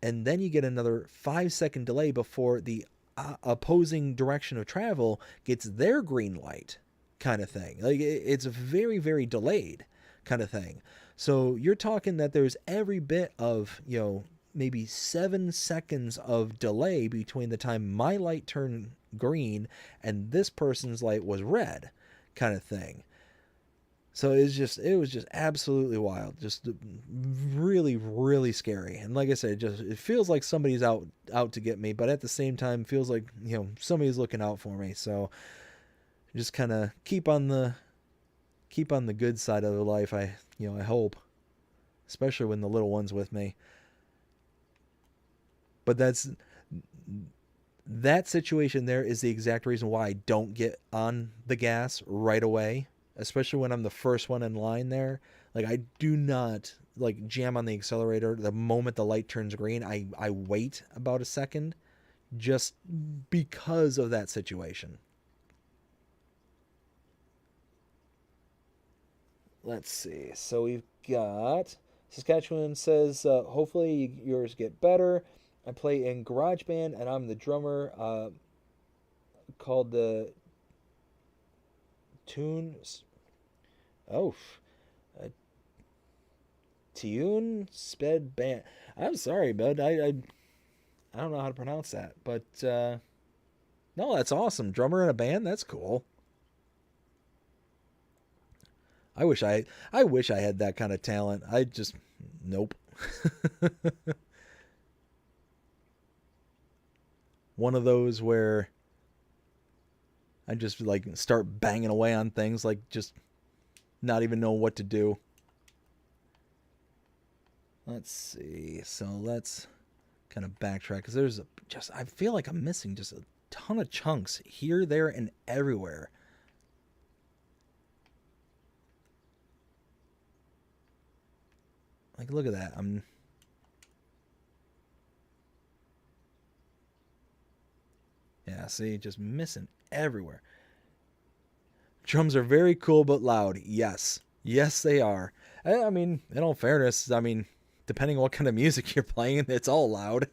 [SPEAKER 1] and then you get another 5-second delay before the opposing direction of travel gets their green light, kind of thing. Like, it's very, very delayed kind of thing. So you're talking that there's every bit of, maybe 7 seconds of delay between the time my light turned green and this person's light was red, kind of thing. So it was just absolutely wild, just really, really scary. And like I said, it feels like somebody's out to get me, but at the same time feels like, somebody's looking out for me. So just kind of keep on the good side of the life. I hope, especially when the little one's with me. But that situation there is the exact reason why I don't get on the gas right away, especially when I'm the first one in line there. Like, I do not like jam on the accelerator the moment the light turns green. I wait about a second just because of that situation. Let's see. So we've got Saskatchewan says, hopefully yours get better. I play in GarageBand, and I'm the drummer, called the Tunes. Oh, Tune Sped Band. I'm sorry, bud. I don't know how to pronounce that, but no, that's awesome. Drummer in a band. That's cool. I wish I had that kind of talent. I just nope. One of those where I just like start banging away on things, like just not even know what to do. Let's see. So let's kind of backtrack because there's just I feel like I'm missing just a ton of chunks here, there, and everywhere. Like, look at that. Yeah, see, just missing everywhere. Drums are very cool but loud. Yes. Yes, they are. I mean, in all fairness, I mean, depending on what kind of music you're playing, it's all loud.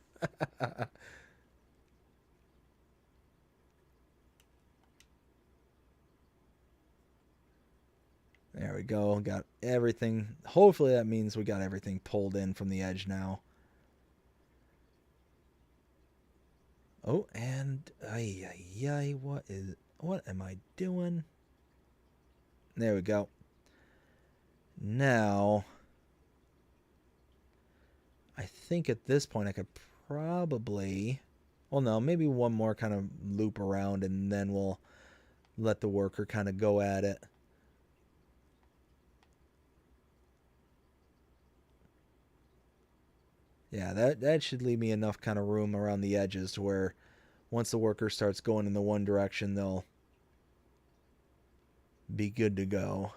[SPEAKER 1] There we go. Got everything. Hopefully that means we got everything pulled in from the edge now. Oh, and what am I doing? There we go. Now, I think at this point I could probably, well, no, maybe one more kind of loop around and then we'll let the worker kind of go at it. Yeah, that should leave me enough kind of room around the edges to where once the worker starts going in the one direction, they'll be good to go.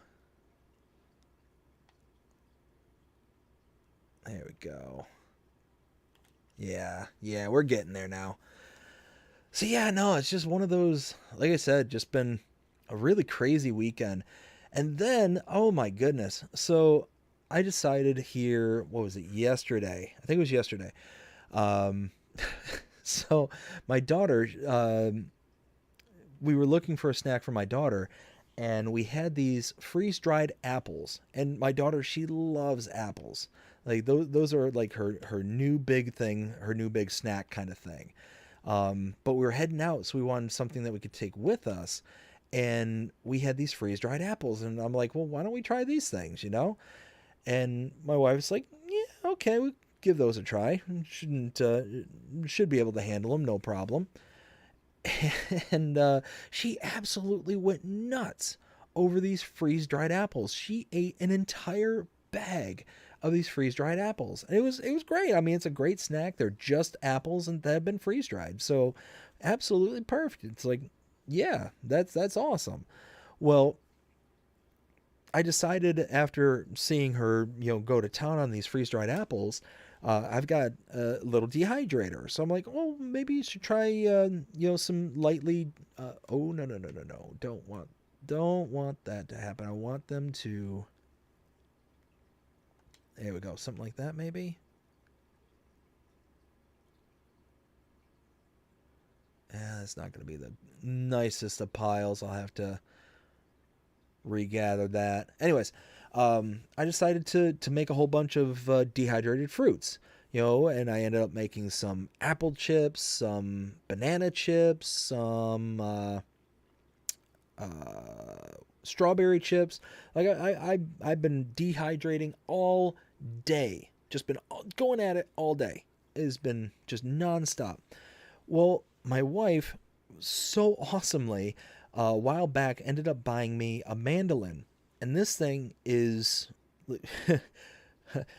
[SPEAKER 1] There we go. Yeah, we're getting there now. So yeah, no, it's just one of those, like I said, just been a really crazy weekend. And then, oh my goodness. So I decided here, what was it, yesterday? I think it was yesterday. Um, so my daughter, we were looking for a snack for my daughter, and we had these freeze-dried apples. And my daughter, she loves apples. Like those are like her new big thing, her new big snack kind of thing. But we were heading out, so we wanted something that we could take with us. And we had these freeze-dried apples, and I'm like, well, why don't we try these things, you know? And my wife's like, yeah, okay, we give those a try. Should be able to handle them, no problem. And she absolutely went nuts over these freeze-dried apples. She ate an entire bag of these freeze-dried apples. And it was great. I mean, it's a great snack. They're just apples and that have been freeze-dried. So absolutely perfect. It's like, yeah, that's awesome. Well, I decided after seeing her, go to town on these freeze-dried apples, I've got a little dehydrator. So I'm like, oh, maybe you should try, some lightly. Oh, no, no, no, no, no. Don't want that to happen. I want them to. There we go. Something like that, maybe. Yeah, that's not going to be the nicest of piles. I'll have to regather that. Anyways, I decided to make a whole bunch of dehydrated fruits, and I ended up making some apple chips, some banana chips, some strawberry chips. Like I've been dehydrating all day, just been going at it all day. It has been just nonstop. Well, my wife so awesomely a while back ended up buying me a mandolin, and this thing is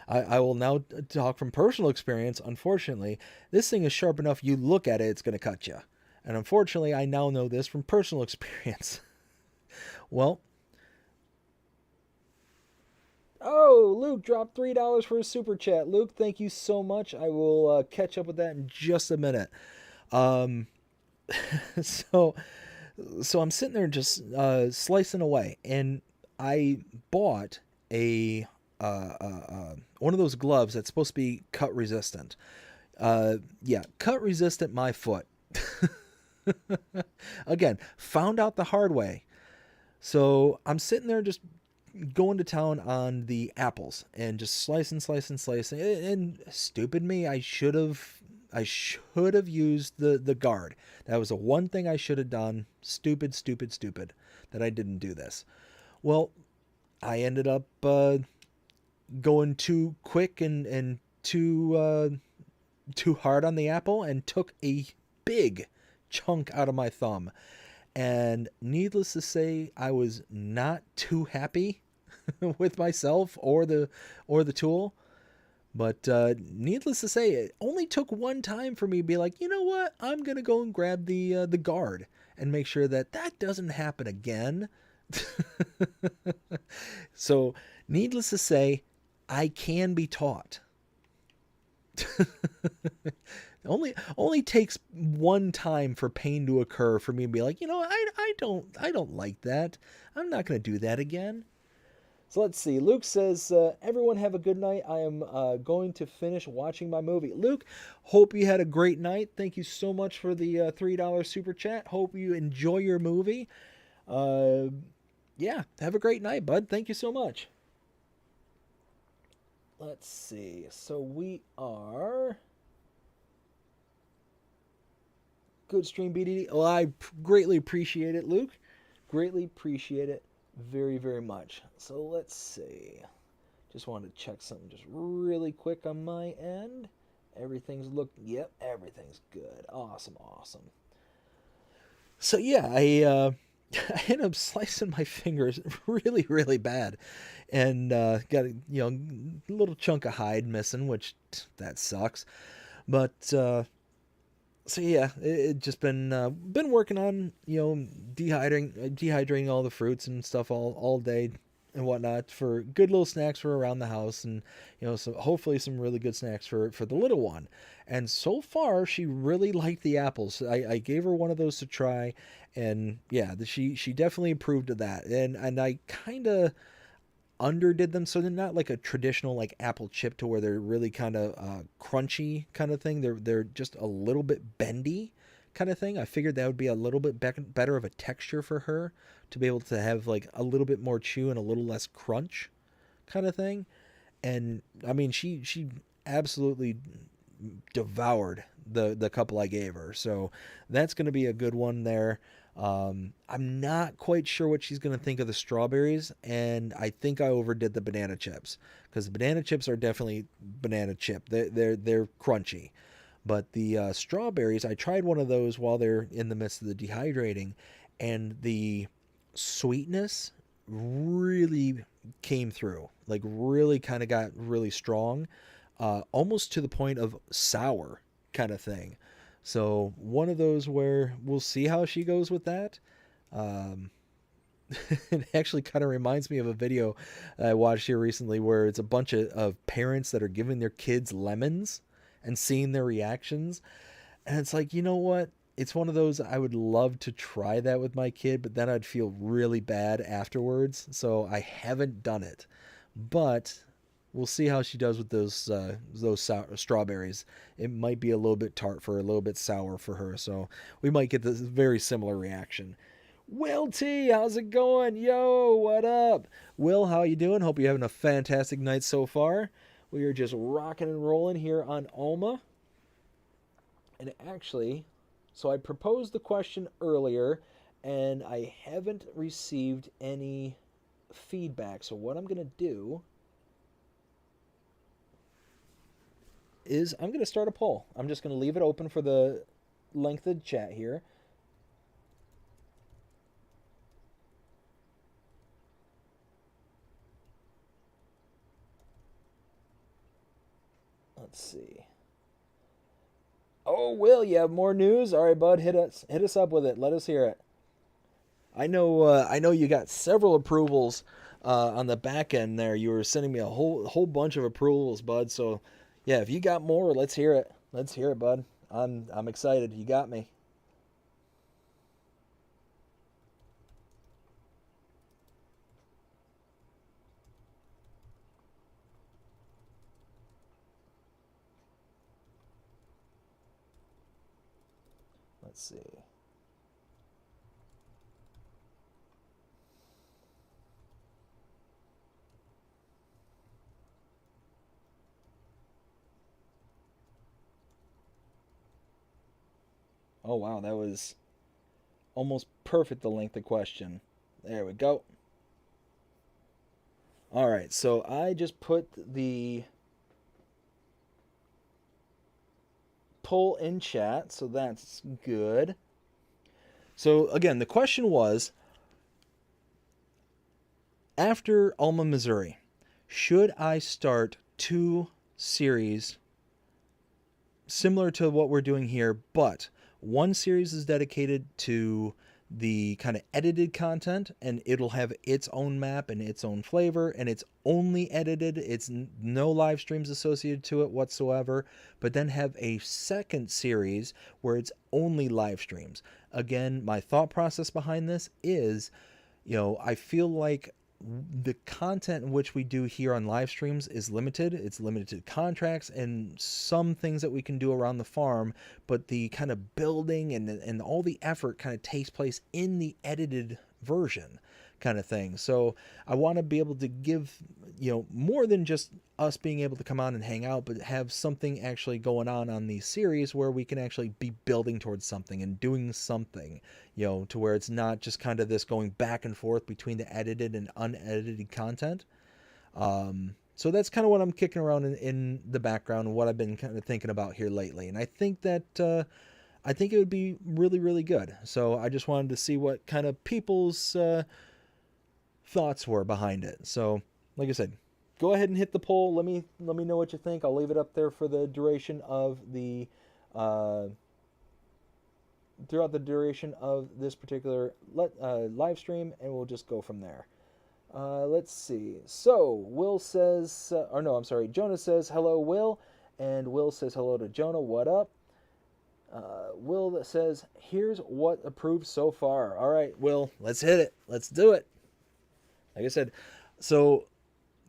[SPEAKER 1] I will now talk from personal experience. Unfortunately, this thing is sharp enough, you look at it, it's going to cut you. And unfortunately, I now know this from personal experience. Well, oh, Luke dropped $3 for a super chat. Luke, thank you so much. I will catch up with that in just a minute. So I'm sitting there just slicing away, and I bought a one of those gloves that's supposed to be cut resistant. Yeah, cut resistant my foot. Again, found out the hard way. So I'm sitting there just going to town on the apples and just slicing, and stupid me, I should have used the guard. That was the one thing I should have done. Stupid that I didn't do this. Well, I ended up going too quick and too hard on the apple and took a big chunk out of my thumb. And needless to say, I was not too happy with myself or the tool. But needless to say, it only took one time for me to be like, you know what? I'm gonna go and grab the guard and make sure that that doesn't happen again. So, needless to say, I can be taught. Only takes one time for pain to occur for me to be like, you know, I don't like that. I'm not gonna do that again. So let's see. Luke says, everyone have a good night. I am going to finish watching my movie. Luke, hope you had a great night. Thank you so much for the $3 super chat. Hope you enjoy your movie. Yeah, have a great night, bud. Thank you so much. Let's see. So we are... Good stream, BDD. Well, I greatly appreciate it, Luke. Greatly appreciate it. Very, very much. So let's see. Just wanted to check something just really quick on my end. Yep, everything's good. Awesome. So yeah, I ended up slicing my fingers really, really bad. And got a little chunk of hide missing, which that sucks. But so yeah, it just been working on dehydrating all the fruits and stuff all day and whatnot for good little snacks for around the house, and so hopefully some really good snacks for the little one. And so far she really liked the apples. I gave her one of those to try, and yeah, she definitely approved of that. And I kind of underdid them, so they're not like a traditional like apple chip to where they're really kind of crunchy kind of thing. They're just a little bit bendy kind of thing. I figured that would be a little bit better of a texture for her to be able to have like a little bit more chew and a little less crunch kind of thing. And I mean, she absolutely devoured the couple I gave her, so that's going to be a good one there. I'm not quite sure what she's going to think of the strawberries, and I think I overdid the banana chips, because the banana chips are definitely banana chip. They're crunchy, but the strawberries, I tried one of those while they're in the midst of the dehydrating, and the sweetness really came through, like really kind of got really strong, almost to the point of sour kind of thing. So one of those where we'll see how she goes with that. It actually kind of reminds me of a video I watched here recently where it's a bunch of parents that are giving their kids lemons and seeing their reactions. And it's like, you know what? It's one of those, I would love to try that with my kid, but then I'd feel really bad afterwards. So I haven't done it. But we'll see how she does with those strawberries. It might be a little bit tart for her, a little bit sour for her, so we might get this very similar reaction. Will T, how's it going? Yo, what up? Will, how you doing? Hope you're having a fantastic night so far. We are just rocking and rolling here on Alma. And actually, so I proposed the question earlier, and I haven't received any feedback. So what I'm going to do is I'm going to start a poll. I'm just going to leave it open for the length of the chat here. Let's see. Oh, Will, you have more news? All right, bud, hit us up with it. Let us hear it. I know you got several approvals on the back end there. You were sending me a whole bunch of approvals, bud. So yeah, if you got more, let's hear it. Let's hear it, bud. I'm excited. You got me. Let's see. Oh, wow, that was almost perfect, the length of question. There we go. All right, so I just put the poll in chat, so that's good. So again, the question was, after Alma, Missouri, should I start 2 series similar to what we're doing here, but one series is dedicated to the kind of edited content, and it'll have its own map and its own flavor, and it's only edited, it's no live streams associated to it whatsoever, but then have a second series where it's only live streams. Again, my thought process behind this is, I feel like the content in which we do here on live streams is limited. It's limited to contracts and some things that we can do around the farm, but the kind of building and all the effort kind of takes place in the edited version kind of thing. So I want to be able to give, more than just us being able to come on and hang out, but have something actually going on these series where we can actually be building towards something and doing something, to where it's not just kind of this going back and forth between the edited and unedited content. So that's kind of what I'm kicking around in the background, what I've been kind of thinking about here lately. And I think that, I think it would be really, really good. So I just wanted to see what kind of people's thoughts were behind it. So, like I said, go ahead and hit the poll. Let me know what you think. I'll leave it up there for the duration of the throughout the duration of this particular live stream, and we'll just go from there. Let's see. So Will says, Jonah says hello, Will, and Will says hello to Jonah. What up? Will says, here's what approved so far. All right, Will, let's hit it. Let's do it. Like I said, so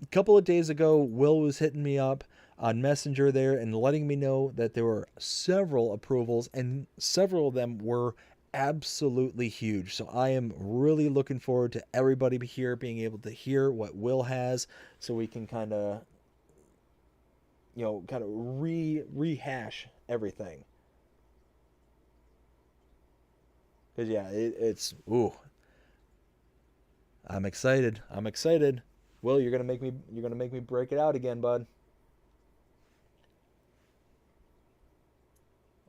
[SPEAKER 1] a couple of days ago, Will was hitting me up on Messenger there and letting me know that there were several approvals, and several of them were absolutely huge. So I am really looking forward to everybody here being able to hear what Will has, so we can kind of, rehash everything. Because yeah, it's ooh. I'm excited. I'm excited. Will, you're gonna make me break it out again, bud.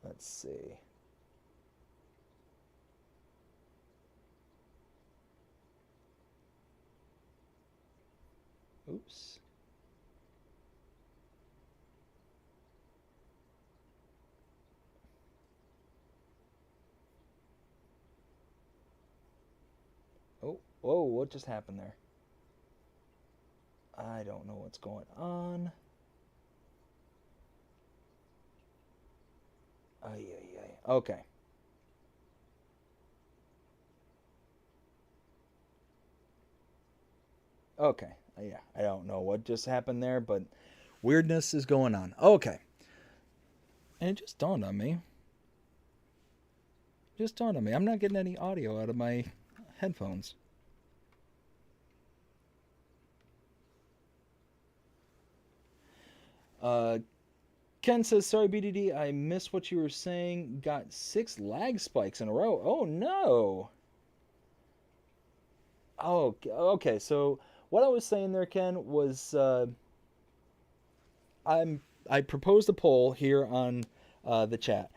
[SPEAKER 1] Let's see. Oops. Oh, whoa, what just happened there? I don't know what's going on. Ay, ay, ay. Okay. Okay. Yeah, I don't know what just happened there, but weirdness is going on. Okay. And it just dawned on me. I'm not getting any audio out of my headphones. Ken says, sorry, BDD, I missed what you were saying. Got 6 lag spikes in a row. Oh, no. Oh, okay. So what I was saying there, Ken, was I proposed a poll here on the chat,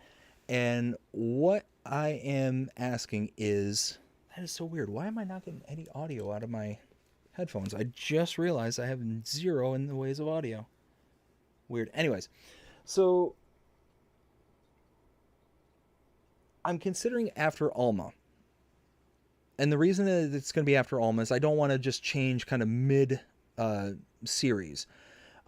[SPEAKER 1] and what I am asking is, that is so weird. Why am I not getting any audio out of my headphones? I just realized I have 0 in the ways of audio. Weird. Anyways, so I'm considering after Alma. And the reason that it's going to be after Alma is I don't want to just change kind of mid series.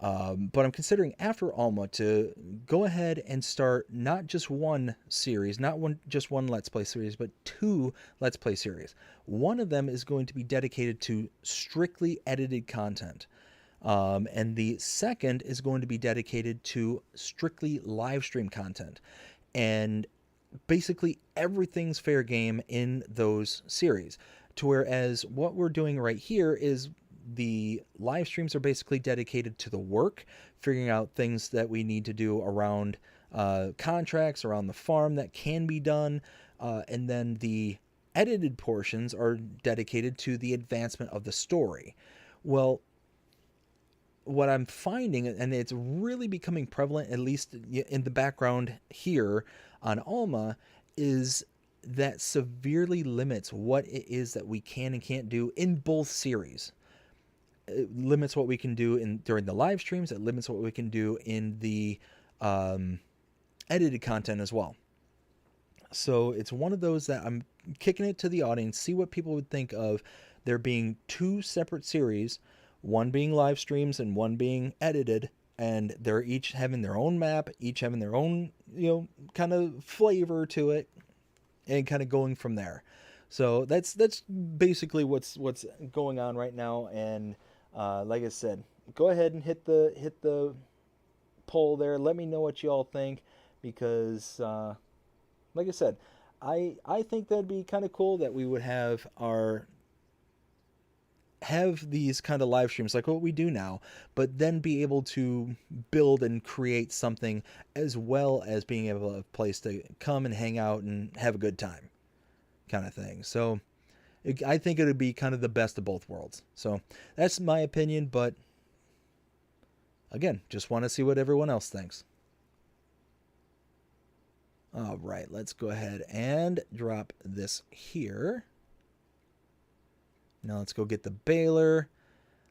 [SPEAKER 1] But I'm considering after Alma to go ahead and start not just one series, not just one Let's Play series, but 2 Let's Play series. One of them is going to be dedicated to strictly edited content. And the second is going to be dedicated to strictly live stream content. And basically everything's fair game in those series. To whereas what we're doing right here is the live streams are basically dedicated to the work, figuring out things that we need to do around contracts around the farm that can be done, and then the edited portions are dedicated to the advancement of the story. Well, what I'm finding, and it's really becoming prevalent, at least in the background here on Alma, is that severely limits what it is that we can and can't do in both series. It limits what we can do during the live streams. It limits what we can do in the edited content as well. So it's one of those that I'm kicking it to the audience, see what people would think of there being two separate series, one being live streams and one being edited, and they're each having their own map, each having their own, kind of flavor to it, and kind of going from there. So that's basically what's going on right now. And like I said, go ahead and hit the poll there. Let me know what you all think, because like I said, I think that'd be kind of cool that we would have these kind of live streams like what we do now, but then be able to build and create something, as well as being able to have a place to come and hang out and have a good time kind of thing. So I think it would be kind of the best of both worlds. So that's my opinion, but again, just want to see what everyone else thinks. All right, let's go ahead and drop this here. Now let's go get the baler.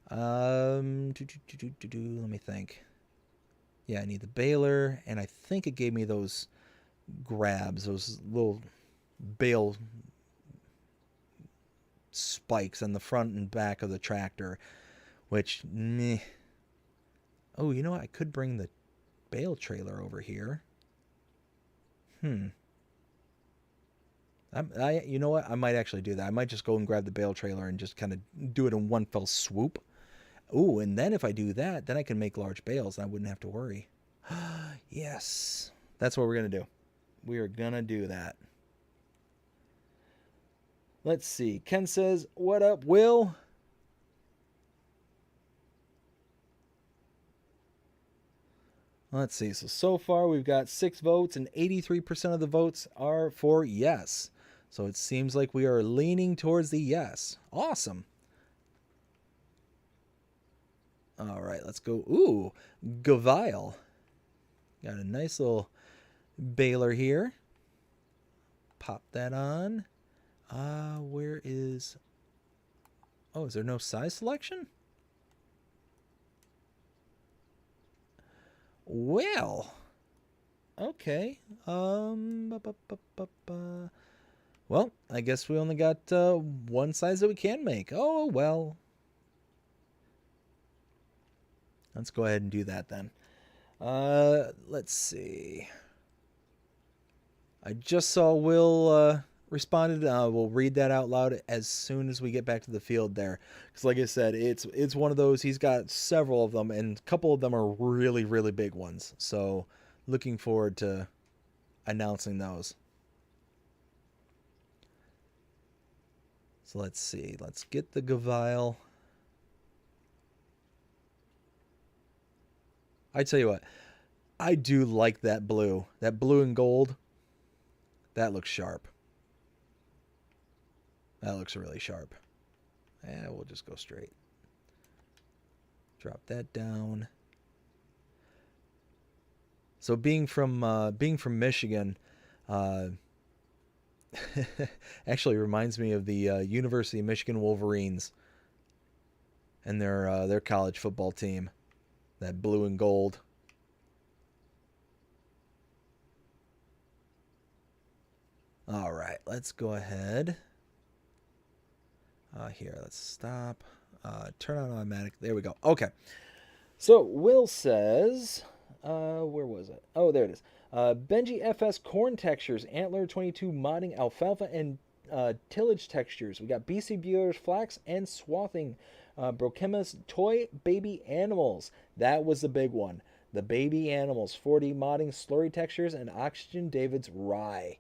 [SPEAKER 1] Let me think. Yeah, I need the baler, and I think it gave me those grabs, those little bale spikes on the front and back of the tractor, which, meh. Oh, you know what? I could bring the bale trailer over here. You know what? I might actually do that. I might just go and grab the bale trailer and just kind of do it in one fell swoop. Ooh, and then if I do that, then I can make large bales and I wouldn't have to worry. Yes. That's what we're going to do. We are going to do that. Let's see. Ken says, what up, Will? Let's see. So far we've got 6 votes, and 83% of the votes are for yes. So it seems like we are leaning towards the yes. Awesome. All right, let's go. Ooh, Gavile. Got a nice little baler here. Pop that on. Where is... Oh, is there no size selection? Well, okay. Well, I guess we only got one size that we can make. Oh, well. Let's go ahead and do that then. Let's see. I just saw Will responded. We'll read that out loud as soon as we get back to the field there. Because like I said, it's one of those, he's got several of them, and a couple of them are really, really big ones. So looking forward to announcing those. So let's see. Let's get the Gavile. I tell you what, I do like that blue. That blue and gold. That looks sharp. That looks really sharp. And we'll just go straight. Drop that down. So being from Michigan, actually reminds me of the University of Michigan Wolverines and their college football team. That blue and gold. All right, let's go ahead. Here, let's stop. Turn on automatic. There we go. Okay. So Will says, where was it? Oh, there it is. Benji FS corn textures, Antler 22 modding alfalfa and tillage textures. We got BC Bueller's flax and swathing. Brokema's toy baby animals. That was the big one. The baby animals. 4D modding slurry textures and Oxygen David's rye.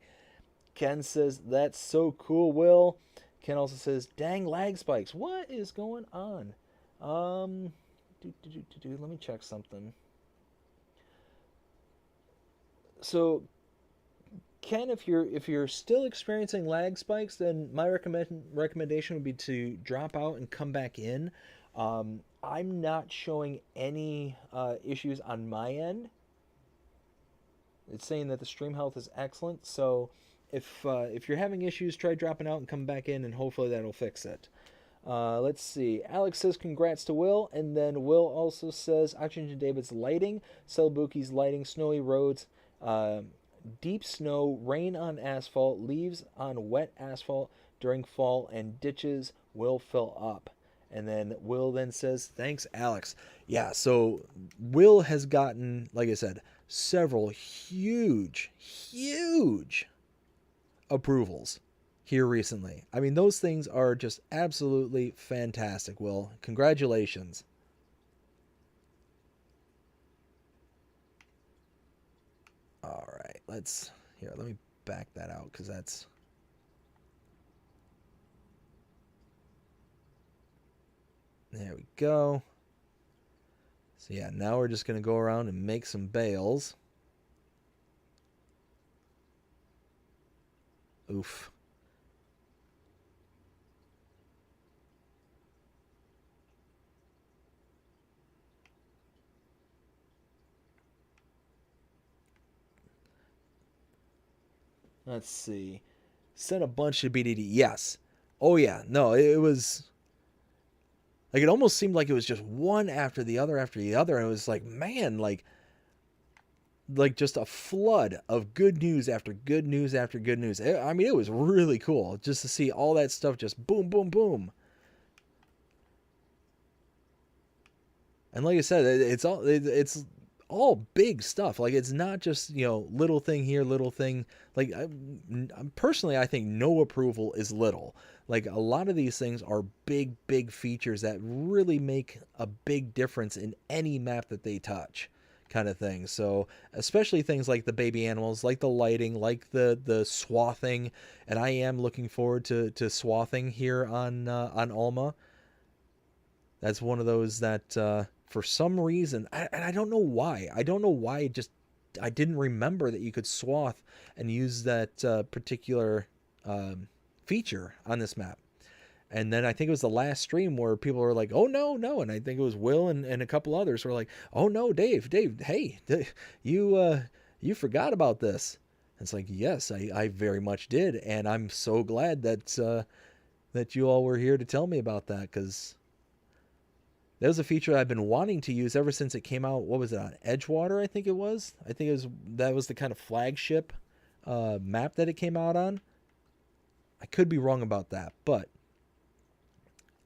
[SPEAKER 1] Ken says, that's so cool, Will. Ken also says, dang lag spikes. What is going on? Let me check something. So Ken, if you're still experiencing lag spikes, then my recommendation would be to drop out and come back in. I'm not showing any issues on my end. It's saying that the stream health is excellent. So if you're having issues, try dropping out and come back in, and hopefully that'll fix it. Let's see. Alex says congrats to Will, and then Will also says Oxygen David's lighting, celebuki's lighting, snowy roads, uh, deep snow, rain on asphalt, leaves on wet asphalt during fall, and ditches will fill up. And then Will then says, thanks, Alex. Yeah, so Will has gotten, like I said, several huge approvals here recently. I mean, those things are just absolutely fantastic, Will. Congratulations. All right, let me back that out because that's, there we go. So yeah, now we're just going to go around and make some bales. Oof. Let's see. Sent a bunch of BDD. Yes. Oh yeah. No, it was like it almost seemed like it was just one after the other after the other. And it was like, man, like just a flood of good news after good news after good news. I mean, it was really cool just to see all that stuff just boom, boom, boom. And like I said, it's all big stuff. Like it's not just little thing here, little thing. Like personally, I think no approval is little. Like a lot of these things are big features that really make a big difference in any map that they touch, kind of thing. So especially things like the baby animals, like the lighting, like the swathing, and I am looking forward to swathing here on Alma. That's one of those that for some reason, and I don't know why. I don't know why. I didn't remember that you could swath and use that particular feature on this map. And then I think it was the last stream where people were like, "Oh no, no!" And I think it was Will and a couple others were like, "Oh no, Dave, hey, you forgot about this." And it's like, yes, I very much did, and I'm so glad that you all were here to tell me about that because that was a feature I've been wanting to use ever since it came out. What was it on Edgewater? I think it was. That was the kind of flagship map that it came out on. I could be wrong about that, but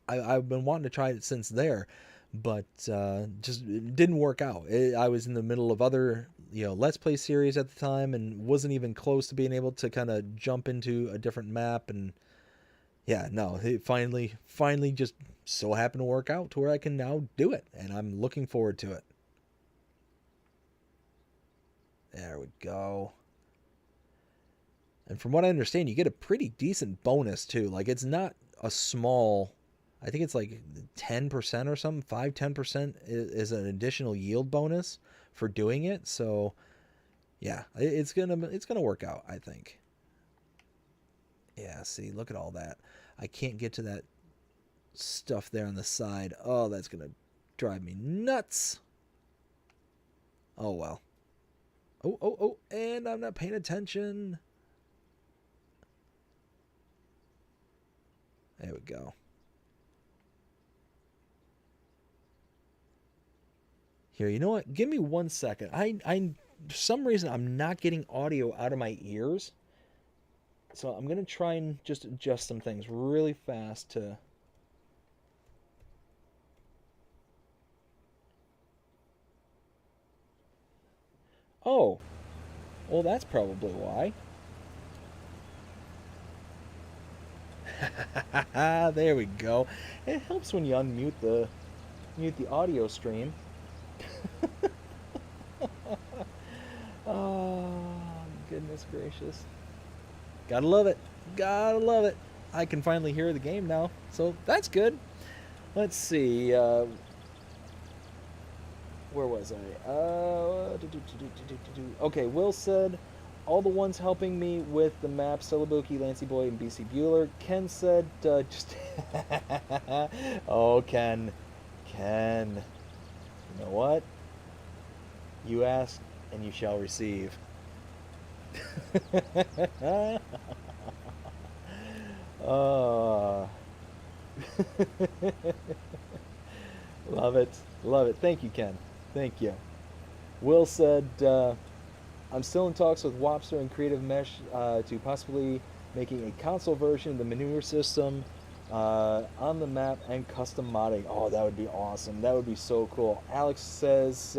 [SPEAKER 1] I've been wanting to try it since there, but just it didn't work out. I was in the middle of other Let's Play series at the time and wasn't even close to being able to kind of jump into a different map. And yeah, no, it finally just so happened to work out to where I can now do it, and I'm looking forward to it. There we go. And from what I understand, you get a pretty decent bonus too. Like it's not a small, I think it's like 10% or something, 5-10% is an additional yield bonus for doing it. So yeah, it's gonna work out, I think. Yeah, see, look at all that. I can't get to that stuff there on the side. Oh, that's gonna drive me nuts. Oh well. Oh, and I'm not paying attention. There we go. Here, you know what? Give me 1 second. For some reason I'm not getting audio out of my ears. So I'm going to try and just adjust some things really fast to... Oh, well that's probably why. There we go. It helps when you mute the audio stream. Oh, goodness gracious. Gotta love it. Gotta love it. I can finally hear the game now, so that's good. Let's see. where was I? Okay, Will said, all the ones helping me with the map, Celobuki, Lancy Boy, and BC Bueller. Ken said, just... Oh, Ken. Ken. You know what? You ask, and you shall receive. Oh. Love it. Love it. Thank you, Ken. Thank you. Will said, I'm still in talks with Wopster and Creative Mesh to possibly making a console version of the maneuver system on the map and custom modding. Oh, that would be awesome. That would be so cool. Alex says,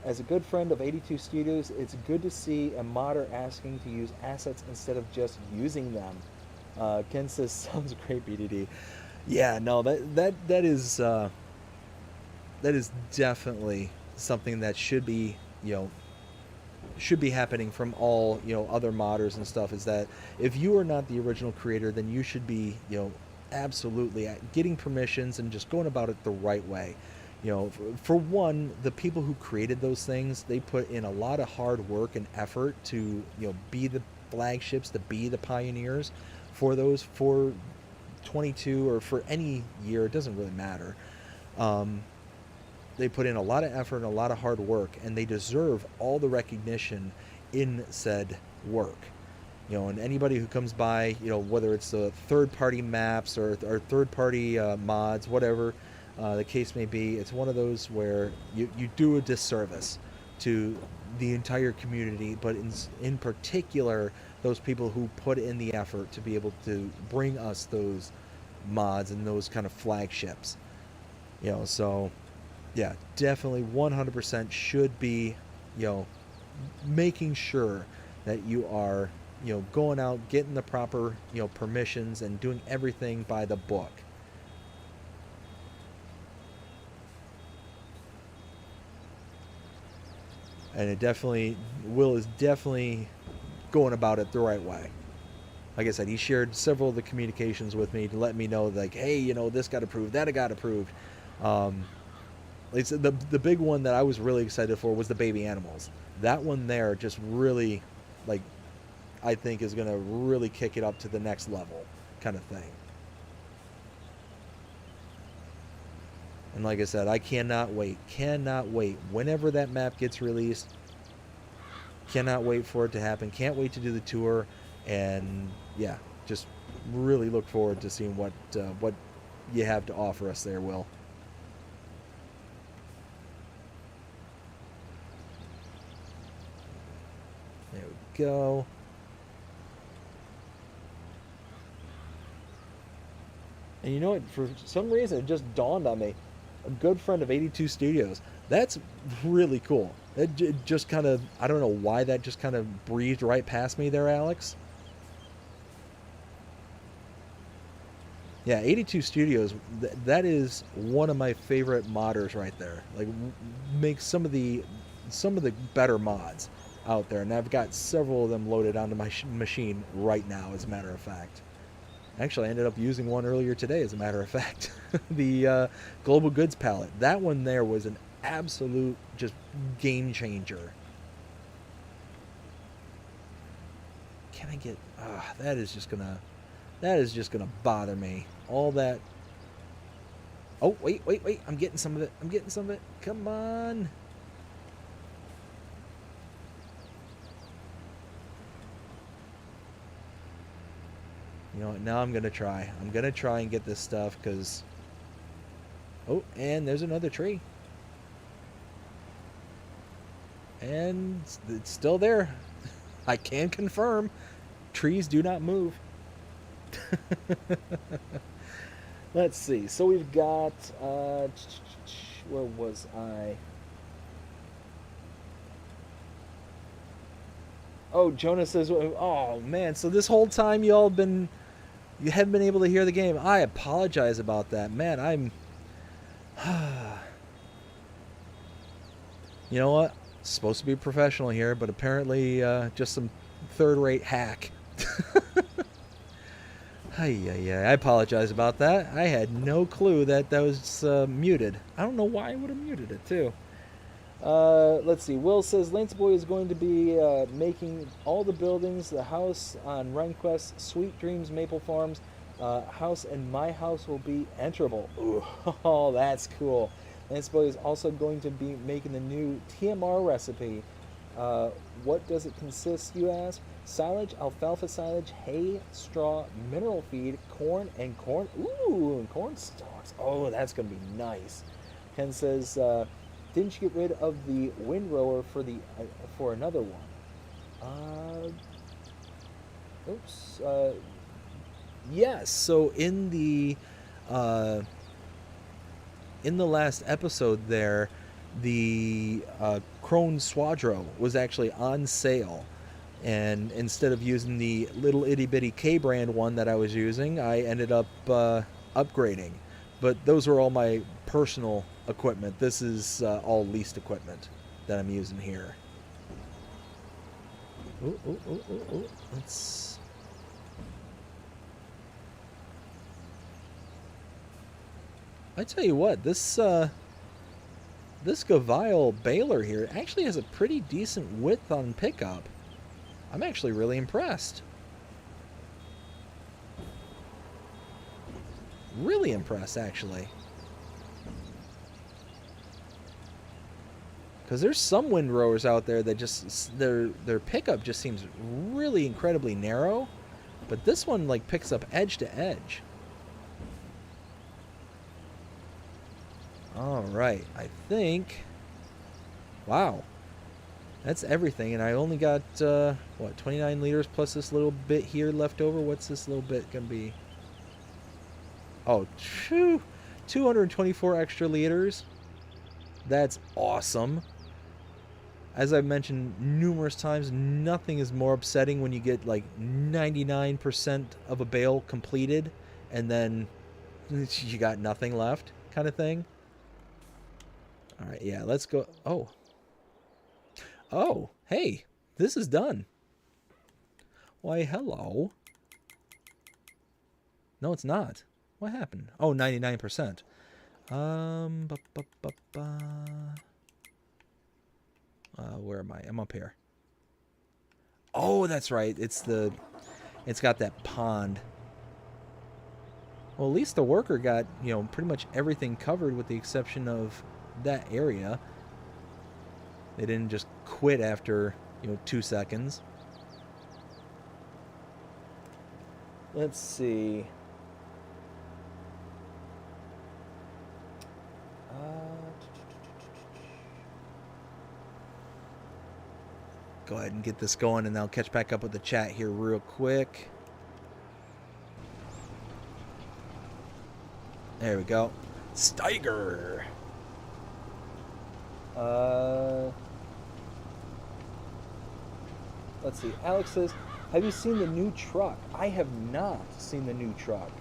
[SPEAKER 1] as a good friend of 82 Studios, it's good to see a modder asking to use assets instead of just using them. Ken says, sounds great, BDD. Yeah, no, that is definitely something that should be, should be happening from all, other modders and stuff, is that if you are not the original creator, then you should be, absolutely getting permissions and just going about it the right way. For one, the people who created those things, they put in a lot of hard work and effort to, be the flagships, to be the pioneers for those, for 22 or for any year, it doesn't really matter. They put in a lot of effort and a lot of hard work, and they deserve all the recognition in said work. And anybody who comes by, whether it's the third-party maps or third-party mods, whatever the case may be, it's one of those where you do a disservice to the entire community, but in particular, those people who put in the effort to be able to bring us those mods and those kind of flagships. So yeah, definitely 100% should be, making sure that you are, going out, getting the proper, permissions and doing everything by the book. And it definitely, Will is definitely going about it the right way. Like I said, he shared several of the communications with me to let me know, like, hey, this got approved, that got approved. Like the big one that I was really excited for was the baby animals. That one there just really, like, I think is going to really kick it up to the next level kind of thing. And like I said, I cannot wait. Whenever that map gets released, cannot wait for it to happen. Can't wait to do the tour. And yeah, just really look forward to seeing what you have to offer us there, Will. There we go. And you know what? For some reason, it just dawned on me. A good friend of 82 Studios. That's really cool. That just kind of, I don't know why that just kind of breezed right past me there, Alex. Yeah, 82 Studios, that is one of my favorite modders right there. Like, makes some of the better mods out there. And I've got several of them loaded onto my machine right now, as a matter of fact. Actually, I ended up using one earlier today, as a matter of fact. The Global Goods palette. That one there was an absolute just game changer. Can I get... that is just gonna bother me. All that... Oh, wait. I'm getting some of it. Come on. You know what? Now I'm going to try. I'm going to try and get this stuff because... Oh, and there's another tree. And it's still there. I can confirm. Trees do not move. Let's see. So we've got... where was I? Oh, Jonah says... Oh, man. So this whole time you haven't been able to hear the game. I apologize about that. Man, I'm... You know what? Supposed to be professional here, but apparently just some third-rate hack. I apologize about that. I had no clue that was muted. I don't know why I would have muted it, too. Let's see. Will says Lance Boy is going to be making all the buildings, the house on RenQuest, Sweet Dreams, Maple Farms, house, and my house will be enterable. Ooh, oh, that's cool. Lance Boy is also going to be making the new TMR recipe. What does it consist, you ask? Silage, alfalfa silage, hay, straw, mineral feed, corn, and corn. Ooh, and corn stalks. Oh, that's going to be nice. Ken says, didn't you get rid of the windrower for another one? Oops. Yes. So in the last episode there, the Krone Swadro was actually on sale. And instead of using the little itty bitty K brand one that I was using, I ended up upgrading. But those were all my personal equipment. This is all leased equipment that I'm using here. Let's... I tell you what, this Gavile baler here actually has a pretty decent width on pickup. I'm actually really impressed. Really impressed, actually. Because there's some windrowers out there that just their pickup just seems really incredibly narrow, but this one like picks up edge to edge. All right, I think. Wow. That's everything, and I only got, what, 29 liters plus this little bit here left over? What's this little bit going to be? Oh, 224 extra liters. That's awesome. As I've mentioned numerous times, nothing is more upsetting when you get, like, 99% of a bale completed, and then you got nothing left, kind of thing. All right, yeah, let's go. Oh, hey, this is done. Why, hello. No, it's not. What happened? Oh, 99%. Where am I? I'm up here. Oh, that's right. It's got that pond. Well, at least the worker got, pretty much everything covered with the exception of that area. They didn't just quit after, 2 seconds. Let's see. Go ahead and get this going, and I'll catch back up with the chat here real quick. There we go. Steiger. Let's see. Alex says, have you seen the new truck? I have not seen the new truck.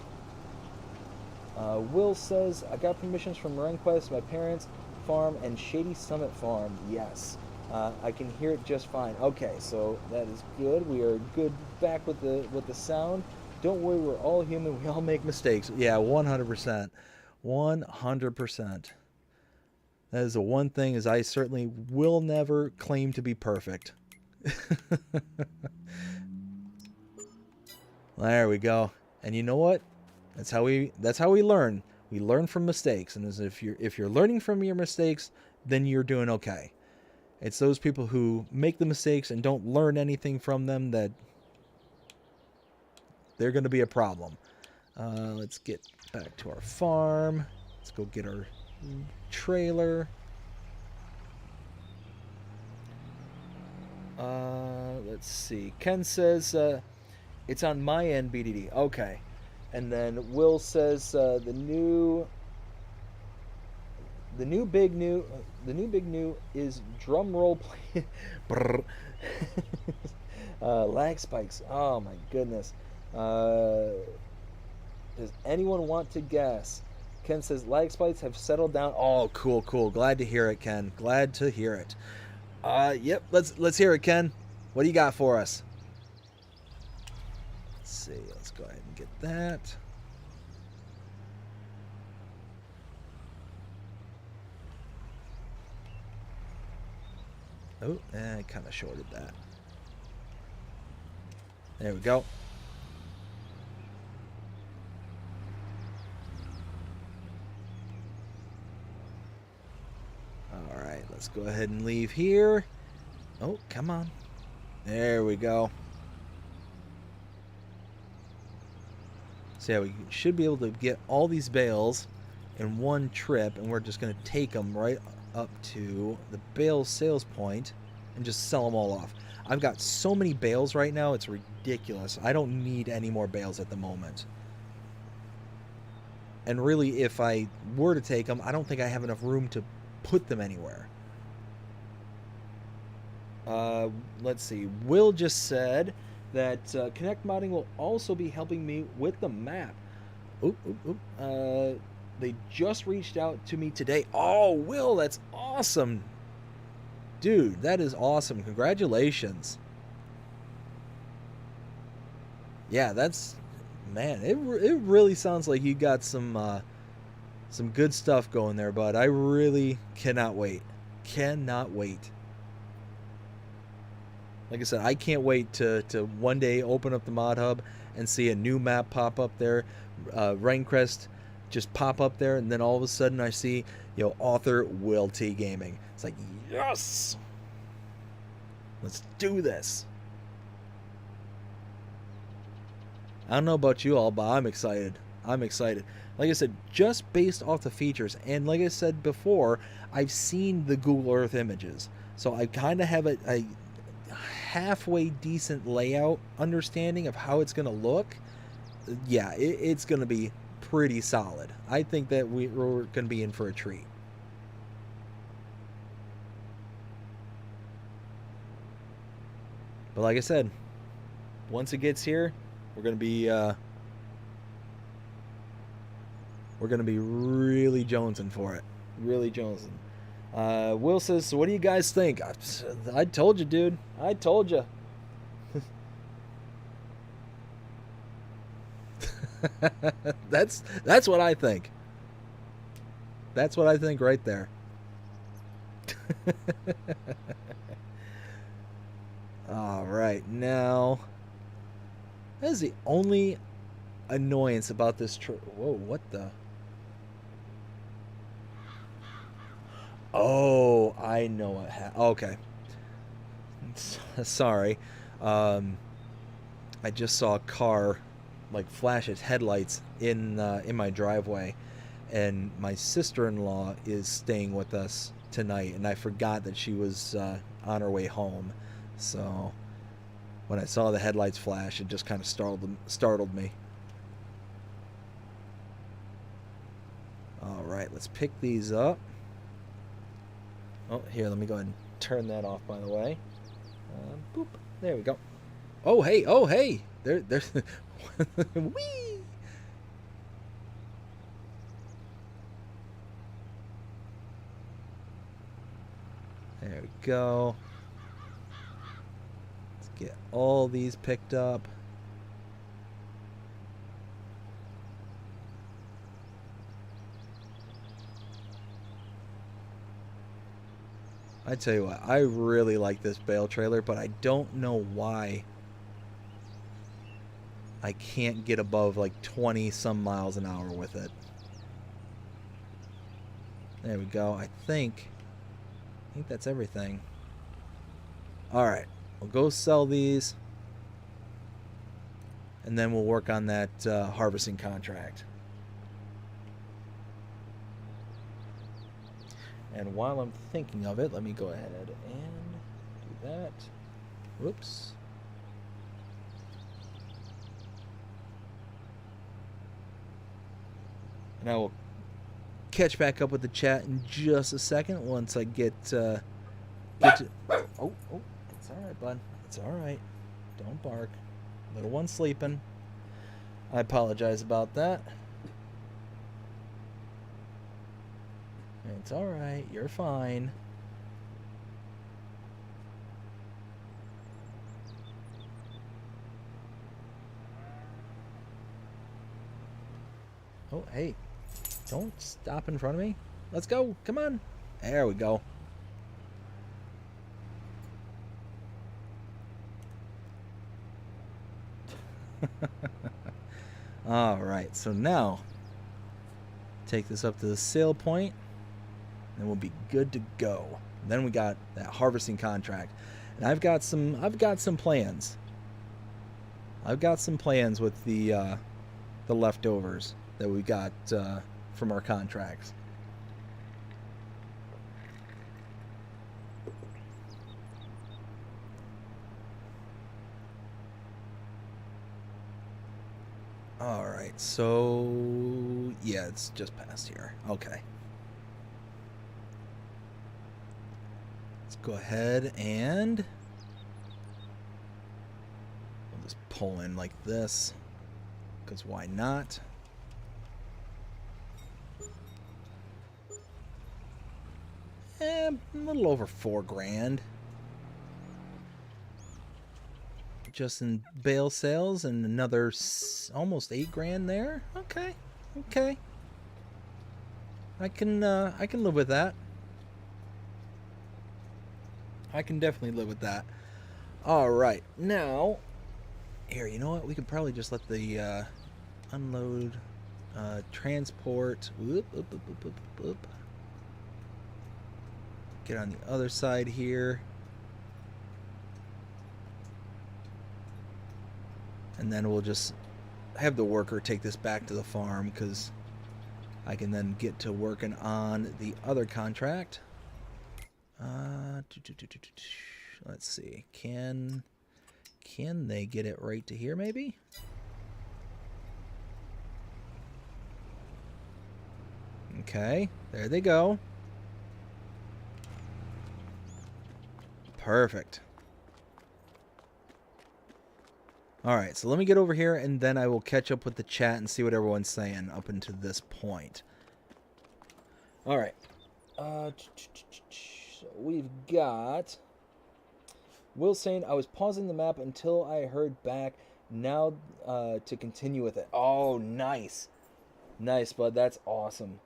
[SPEAKER 1] Will says, I got permissions from RenQuest, my parents' farm, and Shady Summit Farm. Yes. I can hear it just fine. Okay, so that is good. We are good back with the sound. Don't worry, we're all human. We all make mistakes. Yeah, 100%. 100%. That is the one thing, is I certainly will never claim to be perfect. There we go. And you know what? That's how we learn. We learn from mistakes. And as if you're learning from your mistakes, then you're doing okay. It's those people who make the mistakes and don't learn anything from them that they're going to be a problem. Let's get back to our farm. Let's go get our trailer. Let's see. Ken says it's on my end, BDD. Okay. And then Will says the new big new is drum roll play. Lag spikes. Oh my goodness. Does anyone want to guess? Ken says lag spikes have settled down. Oh, cool. Glad to hear it, Ken. Glad to hear it. Yep. Let's hear it, Ken. What do you got for us? Let's see. Let's go ahead and get that. Oh, I kind of shorted that. There we go. Alright, let's go ahead and leave here. Oh, come on. There we go. So yeah, we should be able to get all these bales in one trip, and we're just going to take them right up to the bale sales point and just sell them all off. I've got so many bales right now, it's ridiculous. I don't need any more bales at the moment. And really, if I were to take them, I don't think I have enough room to put them anywhere. Let's see. Will just said that Connect Modding will also be helping me with the map. They just reached out to me today. Oh, Will, that's awesome. Dude, that is awesome. Congratulations. Yeah, that's... Man, it really sounds like you got some good stuff going there, bud. I really cannot wait. Cannot wait. Like I said, I can't wait to one day open up the mod hub and see a new map pop up there. Raincrest just pop up there, and then all of a sudden I see, you know, author Will T Gaming. It's like, yes! Let's do this. I don't know about you all, but I'm excited. I'm excited. Like I said, just based off the features, and like I said before, I've seen the Google Earth images. So I kind of have a halfway decent layout understanding of how it's going to look. Yeah, it's going to be pretty solid. I think that we're going to be in for a treat. But like I said, once it gets here, we're going to be really jonesing for it. Really jonesing. Will says, so what do you guys think? I told you, dude. I told you. That's what I think. That's what I think right there. All right, now that is the only annoyance about this trip. Whoa, what the? Oh, I know what happened. Okay. Sorry. I just saw a car like flash its headlights in my driveway, and my sister-in-law is staying with us tonight, and I forgot that she was on her way home. So when I saw the headlights flash, it just kind of startled me. All right, let's pick these up. Oh, here, let me go ahead and turn that off, by the way. Boop. There we go. Oh, hey. Oh, hey. There's... Whee! There we go. Let's get all these picked up. I tell you what, I really like this bale trailer, but I don't know why I can't get above like 20 some miles an hour with it. There we go. I think that's everything. All right, we'll go sell these, and then we'll work on that harvesting contract. And while I'm thinking of it, let me go ahead and do that. Whoops. And I will catch back up with the chat in just a second once I get to... Oh, it's all right, bud. It's all right. Don't bark. Little one sleeping. I apologize about that. It's all right. You're fine. Oh, hey. Don't stop in front of me. Let's go. Come on. There we go. Alright, so now take this up to the sale point, and we'll be good to go. Then we got that harvesting contract. And I've got some plans. I've got some plans with the leftovers that we got from our contracts. Alright, so yeah, it's just past here. Okay. Let's go ahead and we'll just pull in like this, because why not? A little over $4,000. Just in bale sales, and another almost $8,000 there. Okay, okay. I can live with that. I can definitely live with that. All right, now here. You know what? We could probably just let the unload, transport. Whoop, whoop, whoop, whoop, whoop, whoop. Get on the other side here. And then we'll just have the worker take this back to the farm, because I can then get to working on the other contract. Let's see. Can they get it right to here, maybe? Okay, there they go. Perfect. Alright, so let me get over here, and then I will catch up with the chat and see what everyone's saying up until this point. Alright. We've got Will saying, I was pausing the map until I heard back. Now to continue with it. Oh, nice. Nice, bud. That's awesome.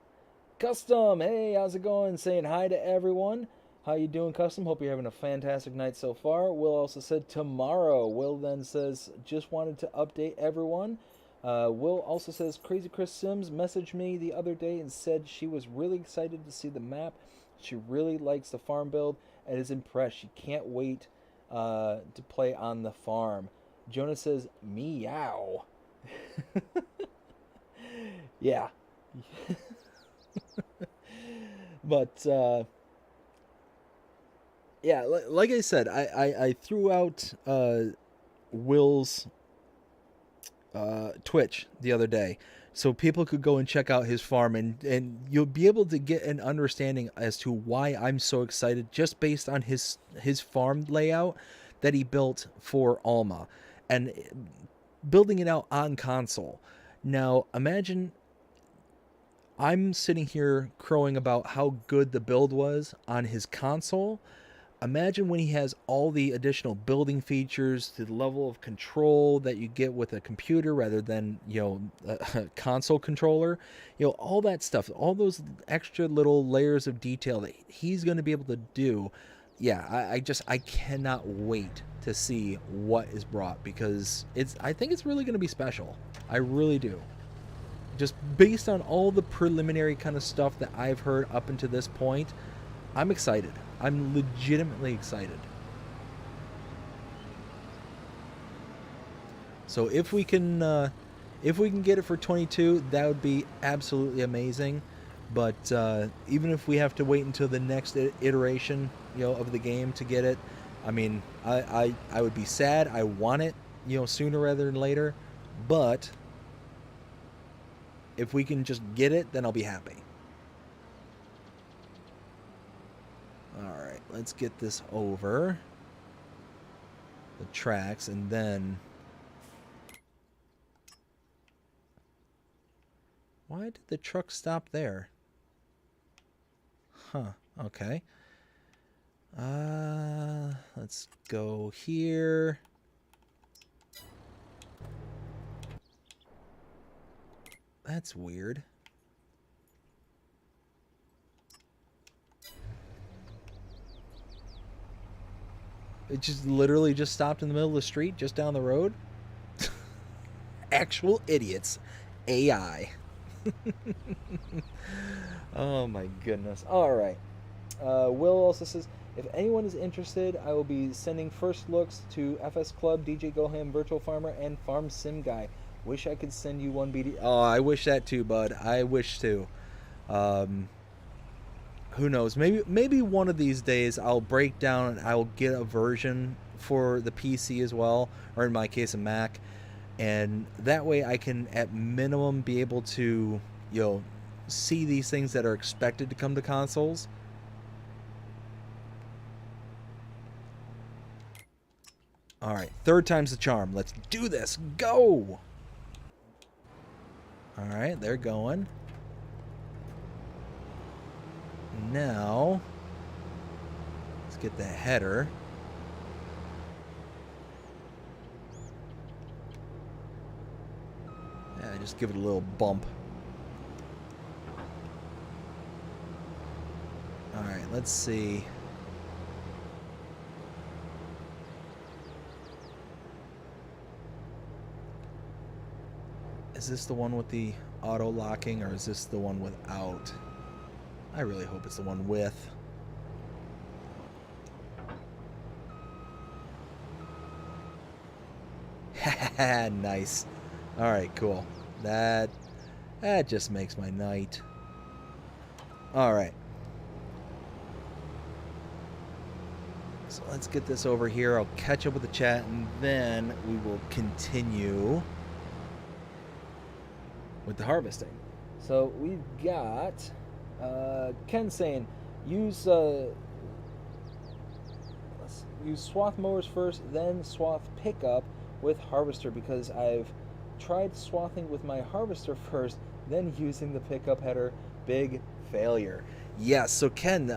[SPEAKER 1] Custom, hey, how's it going? Saying hi to everyone. How you doing, Custom? Hope you're having a fantastic night so far. Will also said tomorrow. Will then says, just wanted to update everyone. Will also says, Crazy Chris Sims messaged me the other day and said she was really excited to see the map. She really likes the farm build and is impressed. She can't wait to play on the farm. Jonah says, meow. Yeah. But, yeah, like I said, I threw out Will's Twitch the other day, so people could go and check out his farm, and you'll be able to get an understanding as to why I'm so excited, just based on his farm layout that he built for Alma, and building it out on console. Now, imagine I'm sitting here crowing about how good the build was on his console. Imagine when he has all the additional building features, the level of control that you get with a computer rather than, a console controller, all that stuff, all those extra little layers of detail that he's going to be able to do. Yeah, I cannot wait to see what is brought, because I think it's really going to be special. I really do. Just based on all the preliminary kind of stuff that I've heard up until this point, I'm excited. I'm legitimately excited. So if we can get it for 22, that would be absolutely amazing. But even if we have to wait until the next iteration, of the game to get it, I mean, I would be sad. I want it, sooner rather than later. But if we can just get it, then I'll be happy. Alright, let's get this over the tracks, and then... Why did the truck stop there? Huh, okay. Let's go here. That's weird. It just literally just stopped in the middle of the street, just down the road. actual idiots. AI. Oh my goodness. Alright. Will also says, if anyone is interested, I will be sending first looks to FS Club, DJ Goham, Virtual Farmer, and Farm Sim Guy. Wish I could send you one BD. Oh, I wish that too, bud. I wish too. Who knows? Maybe one of these days I'll break down and I'll get a version for the PC as well, or in my case a Mac, and that way I can at minimum be able to, see these things that are expected to come to consoles. Alright, third time's the charm. Let's do this. Go! Alright, they're going. Now, let's get the header. Yeah, just give it a little bump. Alright, let's see. Is this the one with the auto locking, or is this the one without? I really hope it's the one with. Haha, nice. Alright, cool. That just makes my night. Alright. So let's get this over here. I'll catch up with the chat, and then we will continue with the harvesting. So we've got Ken saying use swath mowers first, then swath pickup with harvester, because I've tried swathing with my harvester first, then using the pickup header. Big failure. Yes, so Ken,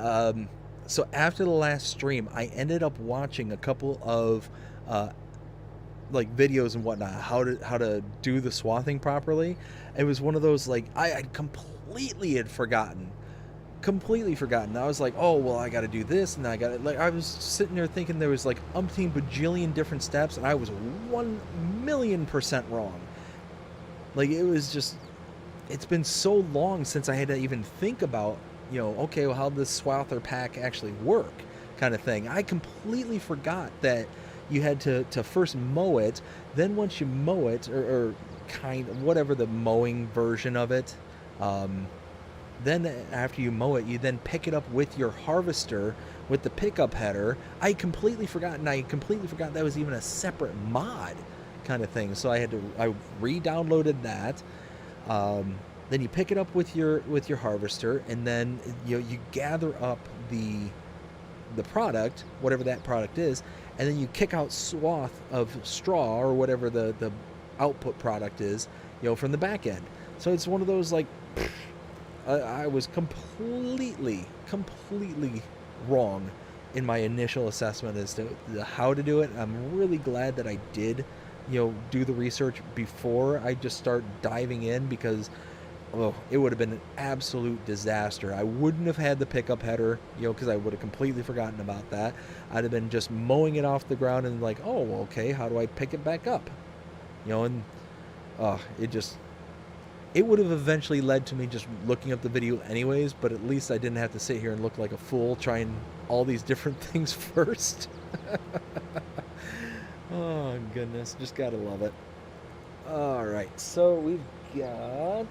[SPEAKER 1] so after the last stream, I ended up watching a couple of like videos and whatnot, how to do the swathing properly. It was one of those, like, I completely had forgotten. I was like, oh, well, I got to do this, and I got to, like, I was sitting there thinking there was like umpteen bajillion different steps, and I was 1,000,000% wrong. Like, it was just, it's been so long since I had to even think about, okay, well, how does swather pack actually work, kind of thing. I completely forgot that you had to first mow it, then once you mow it, or kind of whatever the mowing version of it, then after you mow it, you then pick it up with your harvester with the pickup header. I completely forgot that was even a separate mod kind of thing. So I re-downloaded that. Then you pick it up with your harvester, and then you gather up the product, whatever that product is, and then you kick out swath of straw or whatever the output product is, from the back end. So it's one of those, like, I was completely wrong in my initial assessment as to how to do it. I'm really glad that I did, do the research before I just start diving in, because it would have been an absolute disaster. I wouldn't have had the pickup header, because I would have completely forgotten about that. I'd have been just mowing it off the ground and like, oh, well, okay, how do I pick it back up? And it would have eventually led to me just looking up the video anyways, but at least I didn't have to sit here and look like a fool trying all these different things first. Oh, goodness. Just gotta love it. Alright, so we've got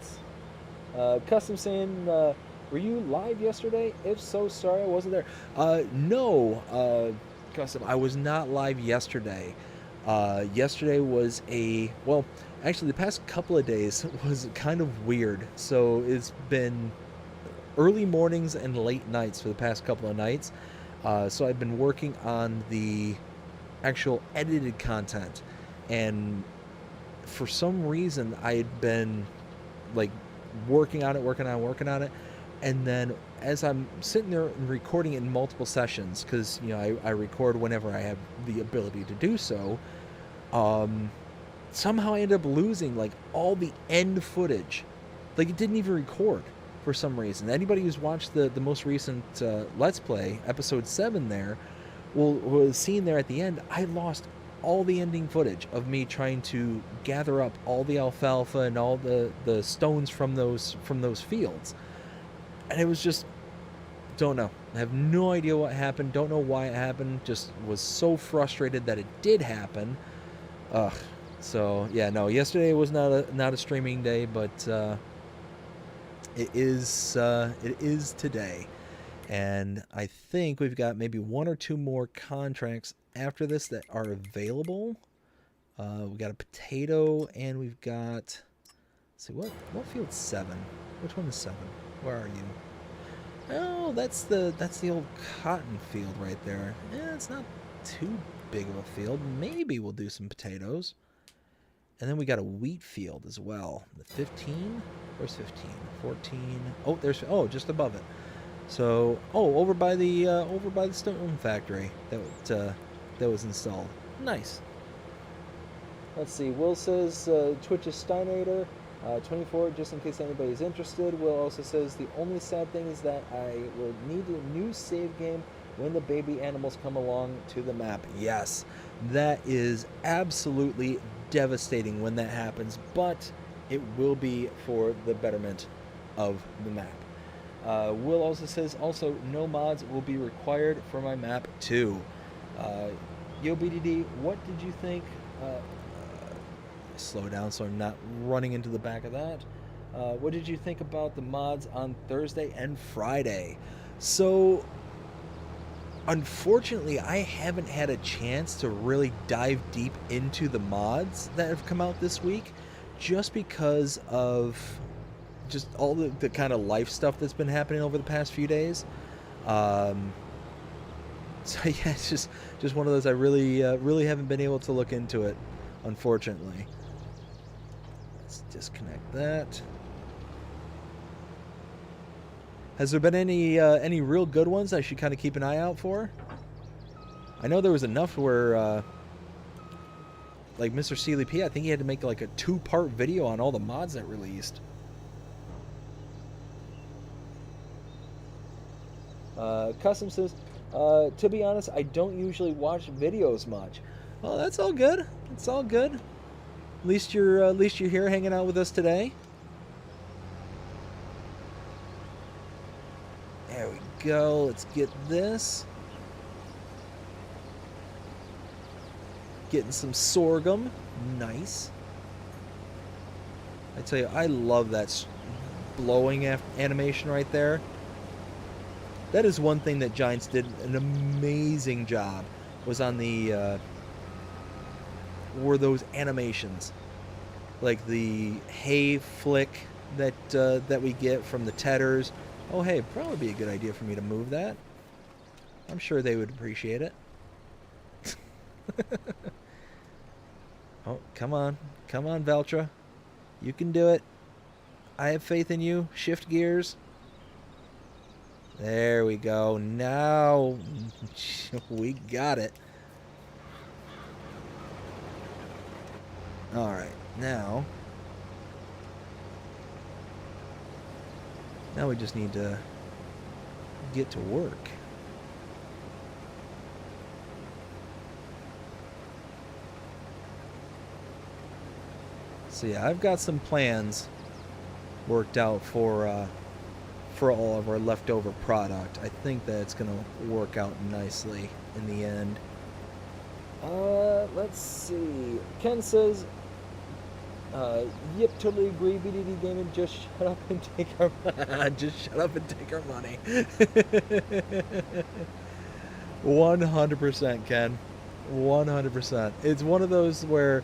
[SPEAKER 1] Custom saying, were you live yesterday? If so, sorry I wasn't there. No, Custom, I was not live yesterday. Yesterday was actually the past couple of days was kind of weird. So it's been early mornings and late nights for the past couple of nights. So I've been working on the actual edited content, and for some reason I had been like working on it, and then as I'm sitting there and recording it in multiple sessions, because I record whenever I have the ability to do so, somehow I ended up losing like all the end footage. Like, it didn't even record for some reason. Anybody who's watched the most recent Let's Play, episode 7 there, will see there at the end, I lost all the ending footage of me trying to gather up all the alfalfa and all the stones from those fields. And it was just, don't know. I have no idea what happened. Don't know why it happened. Just was so frustrated that it did happen. Ugh. So yeah, no. Yesterday was not a streaming day, but it is today, and I think we've got maybe 1 or 2 more contracts after this that are available. We got a potato, and we've got. Let's see what field's 7. Which one is 7? Where are you? Oh, that's the old cotton field right there. Yeah, it's not too big of a field. Maybe we'll do some potatoes. And then we got a wheat field as well. The 15? Where's 15? 14. Oh, there's just above it. So, over by the stone factory that was installed. Nice. Let's see. Will says Twitch is Steinator. 24, just in case anybody's interested. Will also says the only sad thing is that I will need a new save game when the baby animals come along to the map. Yes, that is absolutely devastating when that happens, but it will be for the betterment of the map. Will also says no mods will be required for my map too. Yo BDD, what did you think? Slow down so I'm not running into the back of that. What did you think about the mods on Thursday and Friday? So, unfortunately, I haven't had a chance to really dive deep into the mods that have come out this week, just because of just all the kind of life stuff that's been happening over the past few days. So yeah, it's just one of those. I really haven't been able to look into it, unfortunately. Let's disconnect that. Has there been any real good ones I should kind of keep an eye out for? I know there was enough where, like Mr. Sealy P, I think he had to make like a 2-part video on all the mods that released. Custom says, to be honest, I don't usually watch videos much. Well, that's all good. It's all good. At least you're here hanging out with us today. There we go. Let's get this. Getting some sorghum. Nice. I tell you, I love that blowing animation right there. That is one thing that Giants did an amazing job, was on the were those animations, like the hay flick that we get from the tedders. Oh hey, probably be a good idea for me to move that. I'm sure they would appreciate it. Oh, come on, Valtra, you can do it. I have faith in you. Shift gears. There we go. Now we got it. All right, now we just need to get to work. So yeah, I've got some plans worked out for all of our leftover product. I think that it's going to work out nicely in the end. Let's see. Ken says, yep, totally agree. BDD Gaming, just shut up and take our just shut up and take our money. 100%, Ken. 100%. It's one of those where,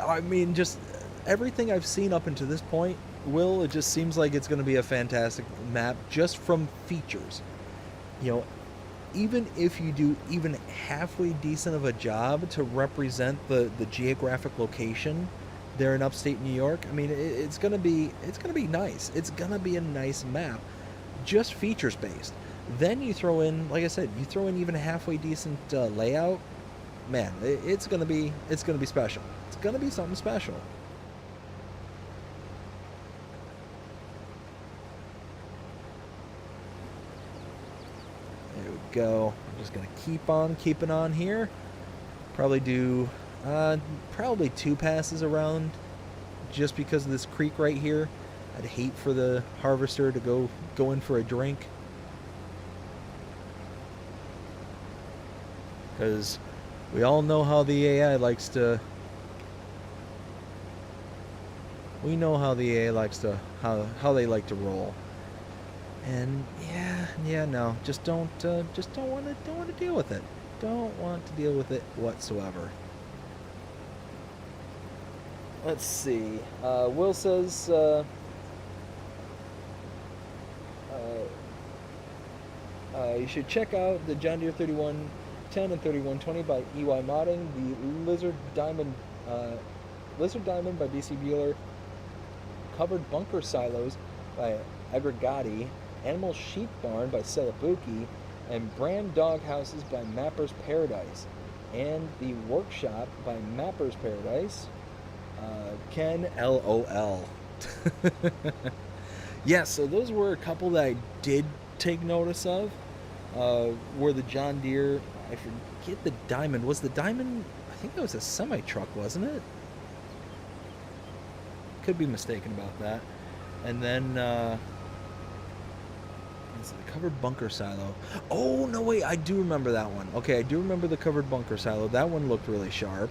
[SPEAKER 1] I mean, just everything I've seen up until this point, Will, it just seems like it's going to be a fantastic map just from features. You know, even if you do even halfway decent of a job to represent the geographic location there in upstate New York, I mean, it's going to be nice. It's going to be a nice map, just features based. Then you throw in, like I said, you throw in even a halfway decent layout. Man, it's going to be special. It's going to be something special. There we go. I'm just going to keep on keeping on here. Probably do probably 2 passes around, just because of this creek right here. I'd hate for the harvester to go in for a drink, because we all know how the AI likes to. We know how the AI likes to how they like to roll. And yeah, no, just don't want to deal with it. Don't want to deal with it whatsoever. Let's see. Will says you should check out the John Deere 3110 and 3120 by EY Modding, the Lizard Diamond by BC Bueller, Covered Bunker Silos by Aggregati, Animal Sheep Barn by celobuki, and Brand Dog Houses by Mapper's Paradise, and the Workshop by Mapper's Paradise. Ken LOL. Yeah, so those were a couple that I did take notice of. Were the John Deere, I forget the Diamond. Was the Diamond, I think that was a semi-truck, wasn't it? Could be mistaken about that. And then, it's the Covered Bunker Silo. Oh, no, wait, I do remember that one. Okay, I do remember the Covered Bunker Silo. That one looked really sharp.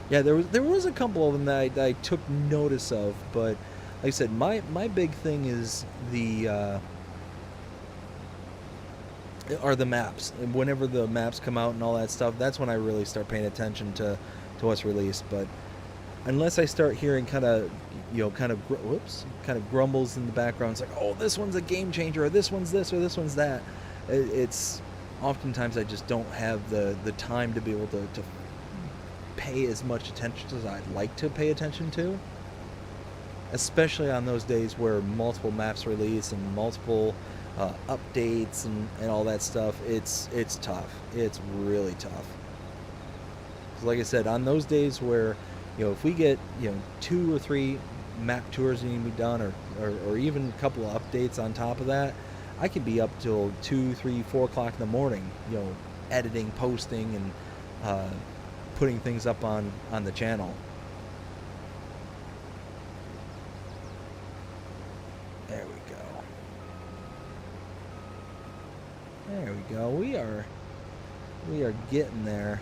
[SPEAKER 1] Yeah, there was a couple of them that I took notice of, but like I said, my big thing is the are the maps. And whenever the maps come out and all that stuff, that's when I really start paying attention to what's released. But unless I start hearing kind of grumbles in the background, it's like, oh, this one's a game changer, or this one's this, or this one's that. It's oftentimes I just don't have the time to be able to pay as much attention as I'd like to pay attention to, especially on those days where multiple maps release and multiple updates and all that stuff. It's tough. It's really tough. So like I said, on those days where, if we get 2 or 3 map tours that need to be done, or even a couple of updates on top of that, I could be up till 2, 3, 4 o'clock in the morning, editing, posting, and putting things up on the channel. There we go. There we go. We are getting there.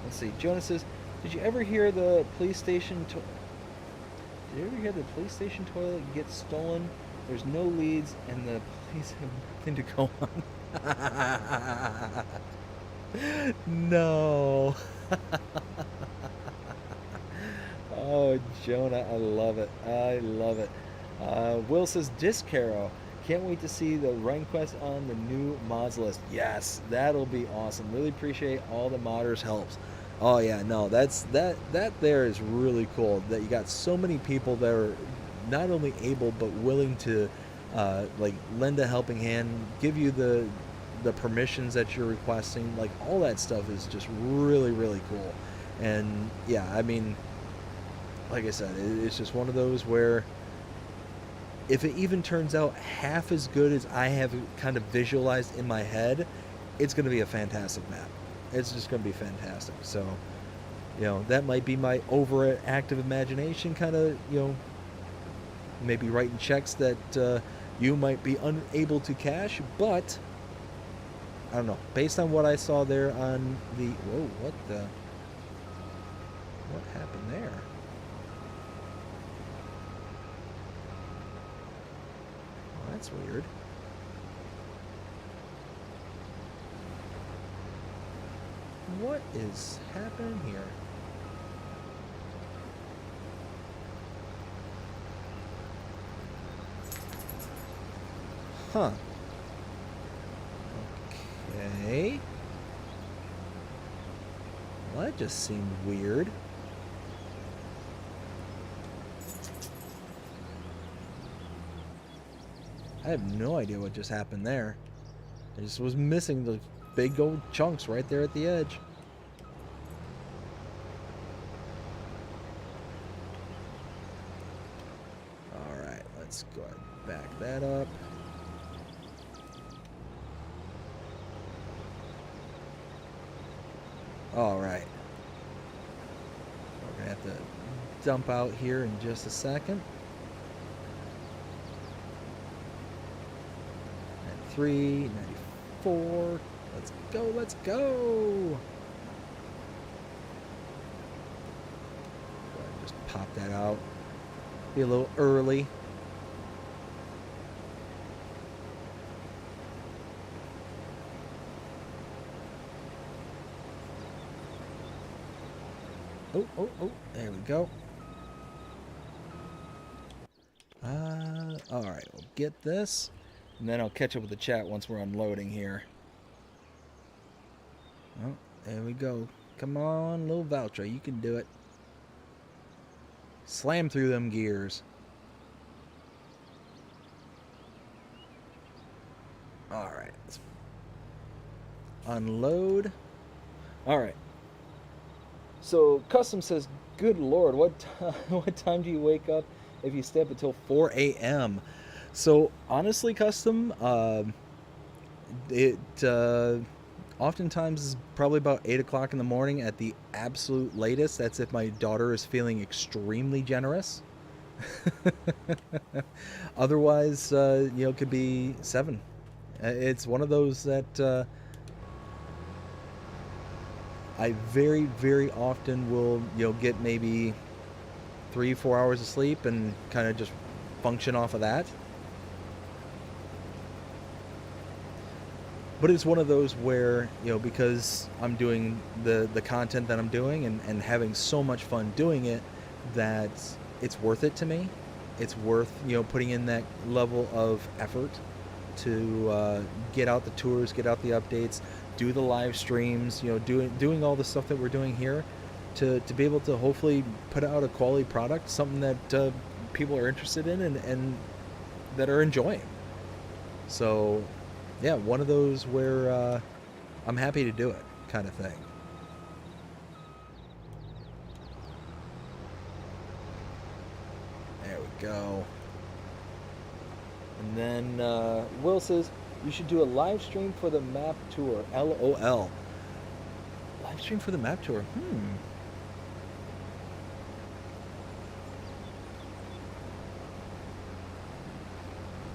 [SPEAKER 1] Let's see. Jonas says, "Did you ever hear the police station? Did you ever hear the police station toilet gets stolen? There's no leads, and the police have nothing to go on." No. Oh, Jonah, I love it. I love it. Will says, "Disc Hero. Can't wait to see the rank quest on the new mods list." Yes, that'll be awesome. Really appreciate all the modders' helps. Oh yeah, no, that there is really cool that you got so many people that are not only able but willing to lend a helping hand, give you the permissions that you're requesting. Like, all that stuff is just really, really cool. And yeah, I mean, like I said, it's just one of those where if it even turns out half as good as I have kind of visualized in my head, it's going to be a fantastic map. It's just going to be fantastic. So, that might be my overactive imagination kind of, maybe writing checks that you might be unable to cash, but I don't know. Based on what I saw there on the... Whoa, what happened there? Well, that's weird. What is happening here? Huh. Okay. Well, that just seemed weird. I have no idea what just happened there. I just was missing the big old chunks right there at the edge. that up. All right. We're going to have to dump out here in just a second. 93, 94. Let's go, let's go. Go ahead and just pop that out. Be a little early. Oh, there we go. All right, we'll get this, and then I'll catch up with the chat once we're unloading here. Oh, there we go. Come on, little Valtra, you can do it. Slam through them gears. All right, let's unload. All right. So Custom says, "Good Lord, what time do you wake up if you stay up until 4 a.m.?" So honestly, Custom, it oftentimes is probably about 8 o'clock in the morning at the absolute latest. That's if my daughter is feeling extremely generous. Otherwise, it could be 7. It's one of those that I very, very often will, get maybe 3-4 hours of sleep and kind of just function off of that. But it's one of those where, because I'm doing the content that I'm doing and having so much fun doing it, that it's worth it to me. It's worth, putting in that level of effort to get out the tours, get out the updates, do the live streams, doing all the stuff that we're doing here to be able to hopefully put out a quality product, something that people are interested in and that are enjoying. So, yeah, one of those where I'm happy to do it kind of thing. There we go. And then Will says, "You should do a live stream for the map tour. LOL." Live stream for the map tour.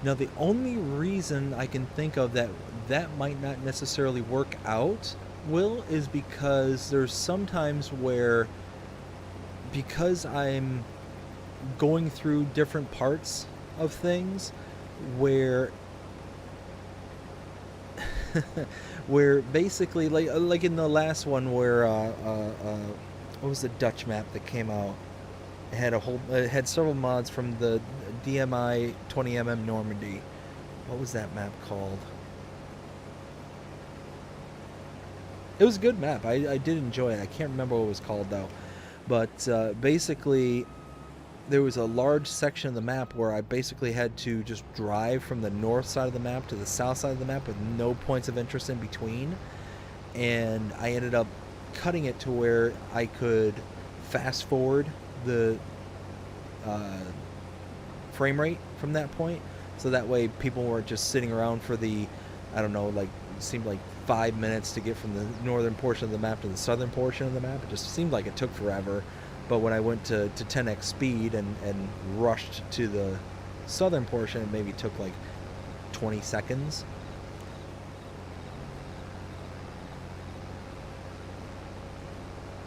[SPEAKER 1] Now, the only reason I can think of that might not necessarily work out, Will, is because there's sometimes where, because I'm going through different parts of things, where where basically, like in the last one where what was the Dutch map that came out? It had several mods from the DMI 20mm Normandy. What was that map called? It was a good map. I did enjoy it. I can't remember what it was called though. But basically, there was a large section of the map where I basically had to just drive from the north side of the map to the south side of the map with no points of interest in between. And I ended up cutting it to where I could fast forward the frame rate from that point, so that way people weren't just sitting around for the, I don't know, like it seemed like 5 minutes to get from the northern portion of the map to the southern portion of the map. It just seemed like it took forever. But when I went to 10x speed and rushed to the southern portion, it maybe took like 20 seconds.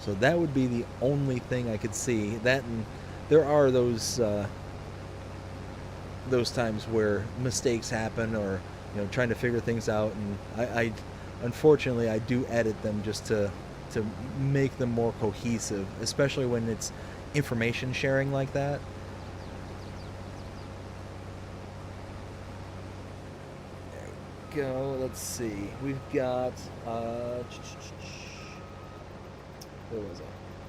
[SPEAKER 1] So that would be the only thing I could see. That, and there are those times where mistakes happen, or trying to figure things out, and I unfortunately I do edit them just to make them more cohesive, especially when it's information sharing like that. There we go. Let's see. We've got where was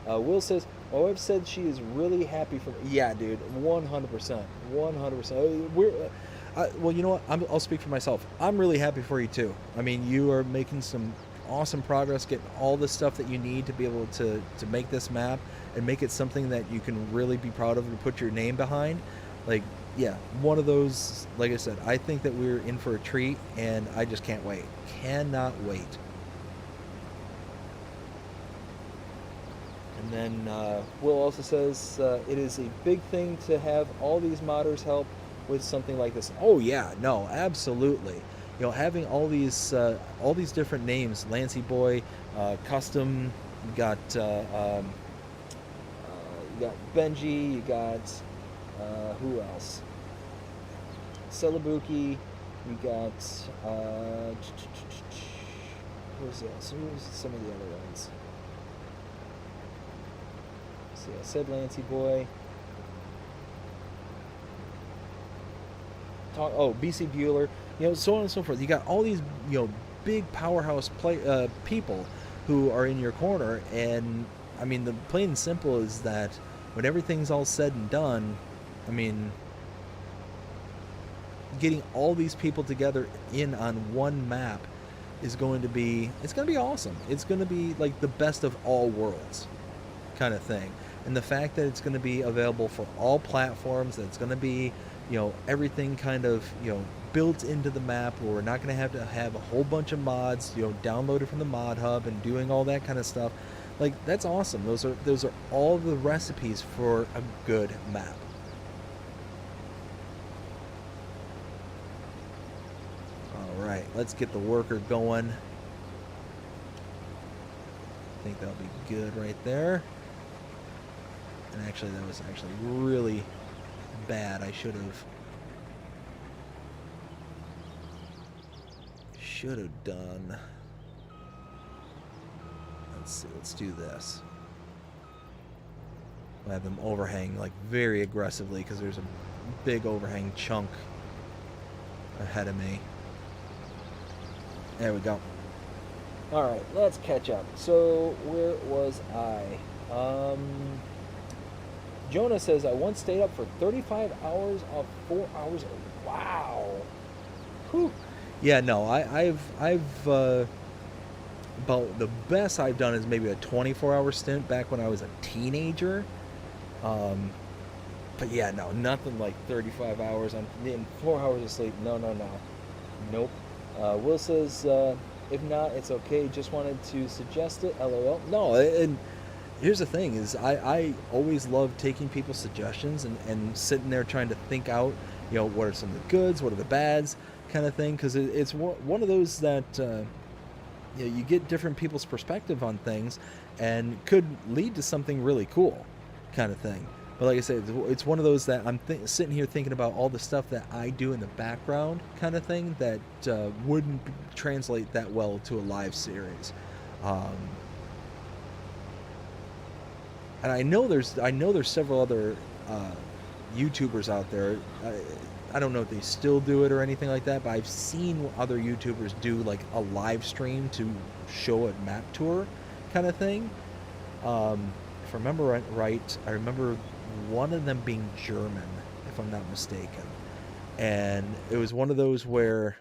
[SPEAKER 1] I? Will says, "My wife said she is really happy for me." Yeah, dude, 100%, 100%. Well, you know what? I'll speak for myself. I'm really happy for you too. I mean, you are making some awesome progress, getting all the stuff that you need to be able to make this map and make it something that you can really be proud of and put your name behind. Like, yeah, one of those, like I said, I think that we're in for a treat, and I just can't wait. Cannot wait. And then Will also says it is a big thing to have all these modders help with something like this. Oh yeah, no, absolutely. You know, having all these different names, Lancy Boy, Custom, you got you got Benji, you got who else? Celobuki, you got who's else? Who's some of the other ones? So yeah, I said Lancy Boy. BC Bueller, you know, so on and so forth. You got all these, you know, big powerhouse people who are in your corner, and I mean, the plain and simple is that when everything's all said and done, I mean, getting all these people together in on one map is going to be, it's going to be awesome. It's going to be like the best of all worlds kind of thing. And the fact that it's going to be available for all platforms, that it's going to be, you know, everything kind of, you know, built into the map, where we're not going to have a whole bunch of mods, you know, downloaded from the mod hub and doing all that kind of stuff. Like, that's awesome. Those are all the recipes for a good map. All right, let's get the worker going. I think that'll be good right there. And actually, that was actually really bad. I should have done. Let's see. Let's do this. I'll have them overhang like very aggressively, because there's a big overhang chunk ahead of me. There we go. All right, let's catch up. So where was I? Jonah says, I once stayed up for 35 hours of 4 hours. Wow. Whew. Yeah, no, I've about the best I've done is maybe a 24-hour stint back when I was a teenager. But yeah, no, nothing like 35 hours on 4 hours of sleep. No. Nope. Will says, if not, it's okay. Just wanted to suggest it. LOL. No, and here's the thing is I always love taking people's suggestions and sitting there trying to think out, you know, what are some of the goods, what are the bads kind of thing, because it's one of those that you know, you get different people's perspective on things and could lead to something really cool kind of thing. But like I said, it's one of those that I'm sitting here thinking about all the stuff that I do in the background kind of thing that wouldn't translate that well to a live series. And I know there's several other YouTubers out there. I don't know if they still do it or anything like that, but I've seen other YouTubers do like a live stream to show a map tour kind of thing. If I remember right, I remember one of them being German, if I'm not mistaken. And it was one of those where,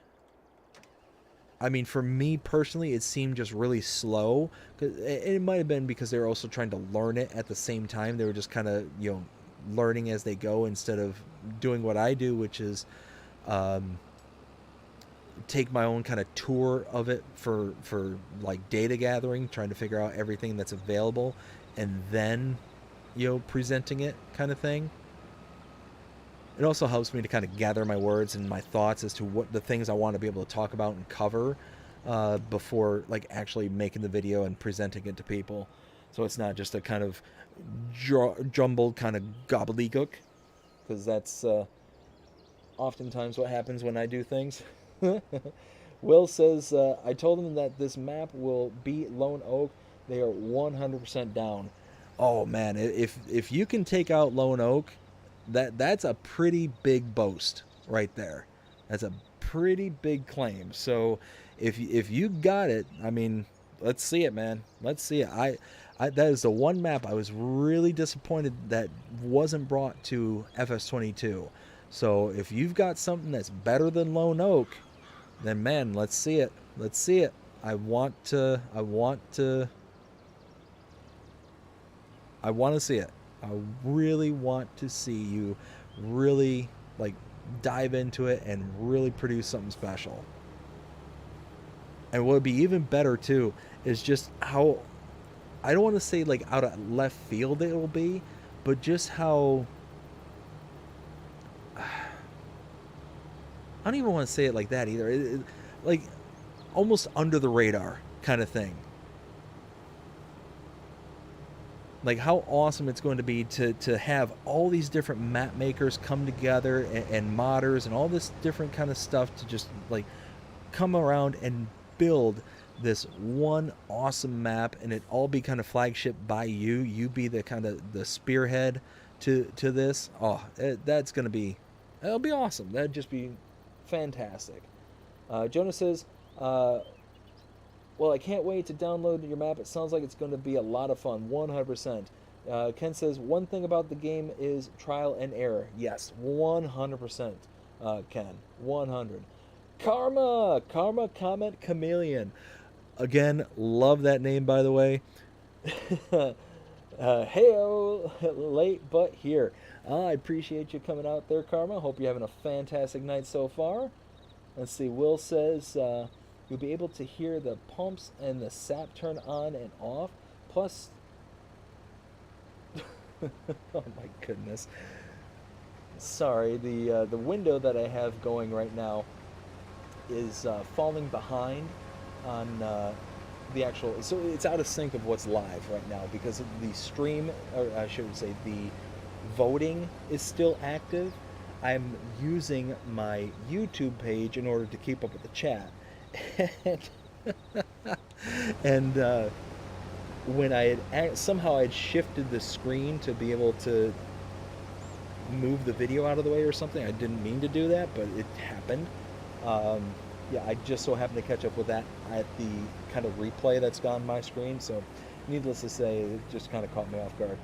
[SPEAKER 1] I mean, for me personally, it seemed just really slow. It might have been because they were also trying to learn it at the same time. They were just kind of, you know, learning as they go instead of doing what I do, which is take my own kind of tour of it for like data gathering, trying to figure out everything that's available, and then, you know, presenting it kind of thing. It also helps me to kind of gather my words and my thoughts as to what the things I want to be able to talk about and cover before like actually making the video and presenting it to people. So it's not just a kind of jumbled kind of gobbledygook, because that's oftentimes what happens when I do things. Will says, I told them that this map will beat Lone Oak. They are 100% down. Oh man, if you can take out Lone Oak, that's a pretty big boast right there. That's a pretty big claim. So if you got it, I mean, let's see it, man. Let's see it. I that is the one map I was really disappointed that wasn't brought to FS22. So if you've got something that's better than Lone Oak, then man, let's see it. Let's see it. I want to see it. I really want to see you really like dive into it and really produce something special. And what would be even better too is just how, I don't want to say like out of left field it will be, but just how, I don't even want to say it like that either. Like almost under the radar kind of thing. Like how awesome it's going to be to have all these different map makers come together, and modders and all this different kind of stuff to just like come around and build this one awesome map, and it all be kind of flagship by you. You be the kind of the spearhead to this. Oh, that's going to be, it'll be awesome. That'd just be fantastic. Jonah says, well, I can't wait to download your map. It sounds like it's going to be a lot of fun. 100%. Ken says, one thing about the game is trial and error. Yes, 100%, Ken. 100. Karma Comment Chameleon. Again, love that name, by the way. Hey-o, late but here. I appreciate you coming out there, Karma. Hope you're having a fantastic night so far. Let's see, Will says, you'll be able to hear the pumps and the sap turn on and off. Plus, oh my goodness. Sorry, the window that I have going right now is falling behind on the actual, so it's out of sync of what's live right now because the stream, or I should say the voting is still active. I'm using my YouTube page in order to keep up with the chat. And when I had somehow I'd shifted the screen to be able to move the video out of the way or something. I didn't mean to do that, but it happened. Yeah, I just so happened to catch up with that at the kind of replay that's on my screen. So, needless to say, it just kind of caught me off guard.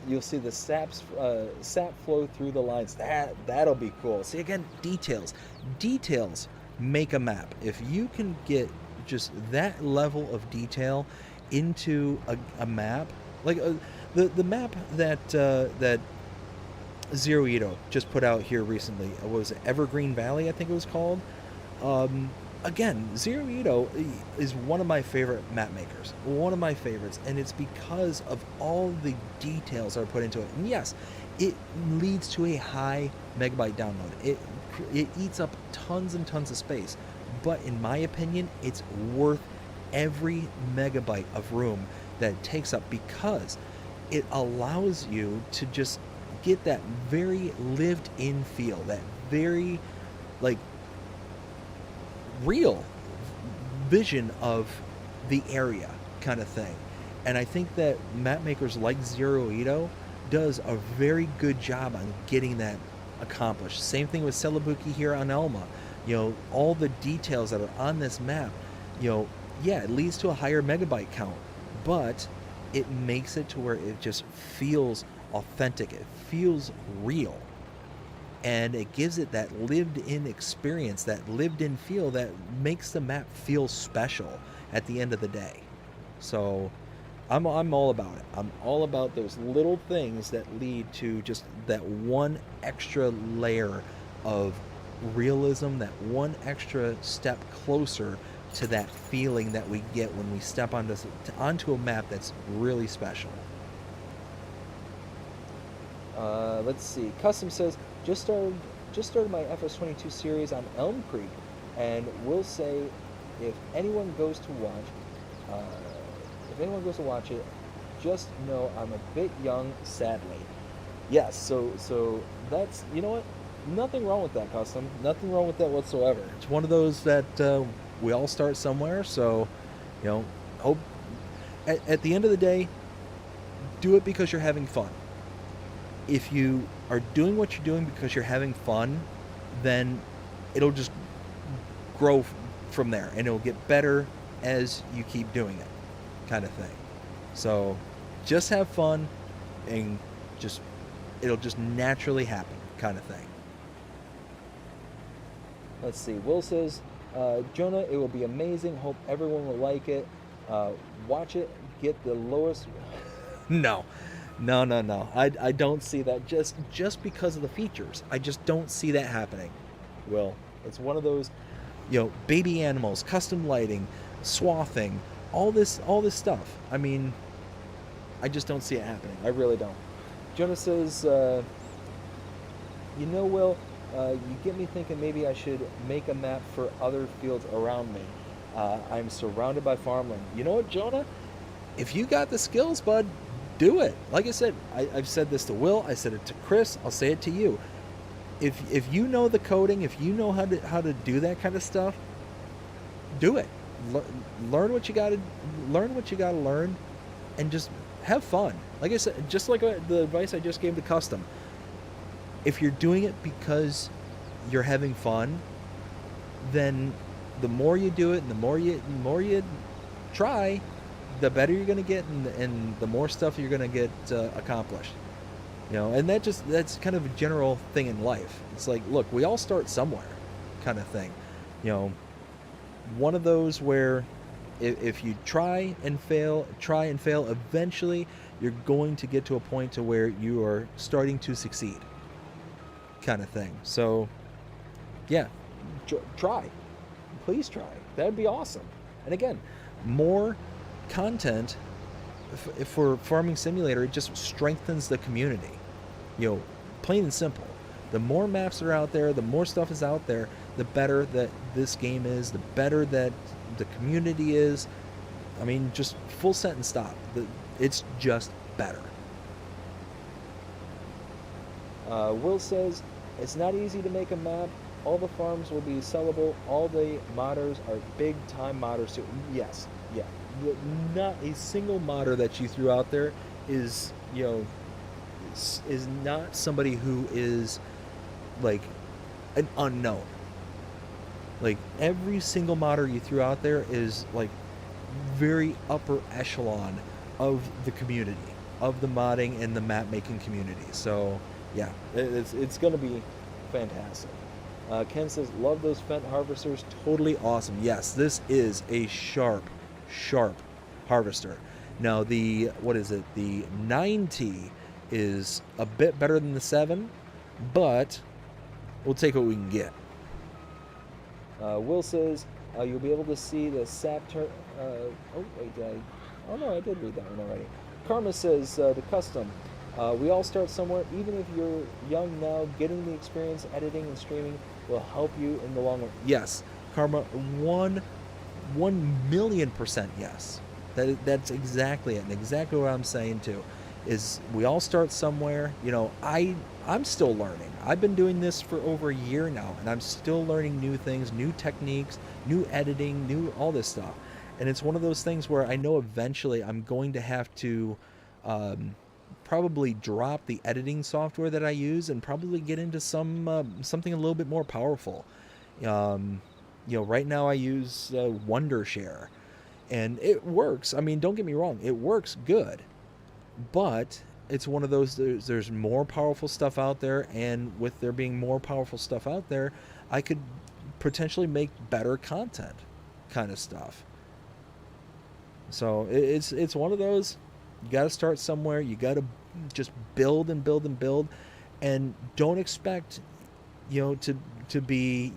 [SPEAKER 1] You'll see the sap flow through the lines. That'll be cool. See, again, details make a map. If you can get just that level of detail into a map, like the map that Zero Ito just put out here recently, what was it, Evergreen Valley, I think it was called. Again, Zero Ito is one of my favorite map makers, one of my favorites, and it's because of all the details that are put into it. And yes, it leads to a high megabyte download. It eats up tons and tons of space, but in my opinion, it's worth every megabyte of room that it takes up because it allows you to just get that very lived-in feel, that very like real vision of the area kind of thing. And I think that map makers like Zero Ito does a very good job on getting that accomplished. Same thing with celobuki here on Alma. You know, all the details that are on this map, you know, yeah, it leads to a higher megabyte count, but it makes it to where it just feels authentic. It feels real. And it gives it that lived-in experience, that lived-in feel that makes the map feel special at the end of the day. So I'm all about it. I'm all about those little things that lead to just that one extra layer of realism, that one extra step closer to that feeling that we get when we step onto a map that's really special. Let's see. Custom says, just started my FS22 series on Elm Creek, and will say if anyone goes to watch it, just know I'm a bit young, sadly. Yes, so that's, you know what? Nothing wrong with that, Custom. Nothing wrong with that whatsoever. It's one of those that we all start somewhere, so, you know, hope at the end of the day, do it because you're having fun. If you are doing what you're doing because you're having fun, then it'll just grow from there, and it'll get better as you keep doing it, kind of thing. So just have fun, and it'll just naturally happen, kind of thing. Let's see. Will says, Jonah, it will be amazing. Hope everyone will like it. Watch it. Get the lowest. No. No, no, no. I don't see that just because of the features. I just don't see that happening. Will, it's one of those, baby animals, custom lighting, swathing, all this stuff. I mean, I just don't see it happening. I really don't. Jonah says, Will, you get me thinking maybe I should make a map for other fields around me. I'm surrounded by farmland. You know what, Jonah? If you got the skills, bud, do it. Like I said, I've said this to Will. I said it to Chris. I'll say it to you. If you know the coding, if you know how to do that kind of stuff, do it. Learn what you got to learn, and just have fun. Like I said, just like the advice I just gave to custom. If you're doing it because you're having fun, then the more you do it and the more you try, the better you're going to get, and the more stuff you're going to get accomplished. And that's kind of a general thing in life. It's like, look, we all start somewhere, kind of thing. One of those where if you try and fail, eventually you're going to get to a point to where you are starting to succeed, kind of thing. So, yeah, try. Please try. That'd be awesome. And again, more content for Farming Simulator, it just strengthens the community. Plain and simple. The more maps are out there, the more stuff is out there, the better that this game is, the better that the community is. I mean, just full sentence stop. It's just better. Will says, it's not easy to make a map. All the farms will be sellable. All the modders are big-time modders too. Yes, yeah. Not a single modder that you threw out there is not somebody who is like an unknown. Like, every single modder you threw out there is like very upper echelon of the community, of the modding and the map making community. So yeah, it's gonna be fantastic. Ken says, love those Fent harvesters. Totally awesome. Yes, this is a sharp harvester. Now the 9T is a bit better than the 7, but we'll take what we can get. Will says, you'll be able to see the sap turn. I did read that one already. Karma says, the custom. We all start somewhere. Even if you're young now, getting the experience editing and streaming will help you in the long run. Yes, Karma, 1,000,000% yes. That's exactly it, and exactly what I'm saying too. Is we all start somewhere. I'm still learning. I've been doing this for over a year now, and I'm still learning new things, new techniques, new editing, new all this stuff. And it's one of those things where I know eventually I'm going to have to probably drop the editing software that I use and probably get into something a little bit more powerful. Right now I use Wondershare, and it works. I mean, don't get me wrong, it works good, but it's one of those, there's more powerful stuff out there, and with there being more powerful stuff out there, I could potentially make better content kind of stuff. So it's one of those, you got to start somewhere. You got to just build and build and build, and don't expect to be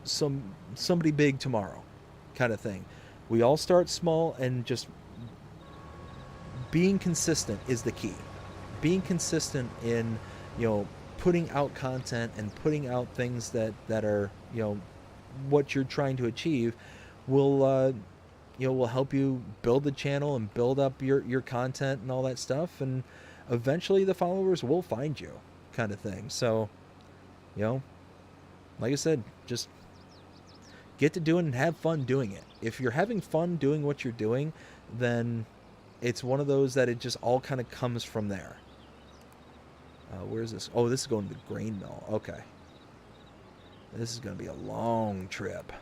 [SPEAKER 1] somebody big tomorrow kind of thing. We all start small, and just being consistent is the key. Being consistent in putting out content and putting out things that are what you're trying to achieve will help you build the channel and build up your content and all that stuff, and eventually the followers will find you, kind of thing. So like I said, just get to doing and have fun doing it. If you're having fun doing what you're doing, then it's one of those that it just all kind of comes from there. Where's this? Oh, this is going to the grain mill. Okay. This is going to be a long trip.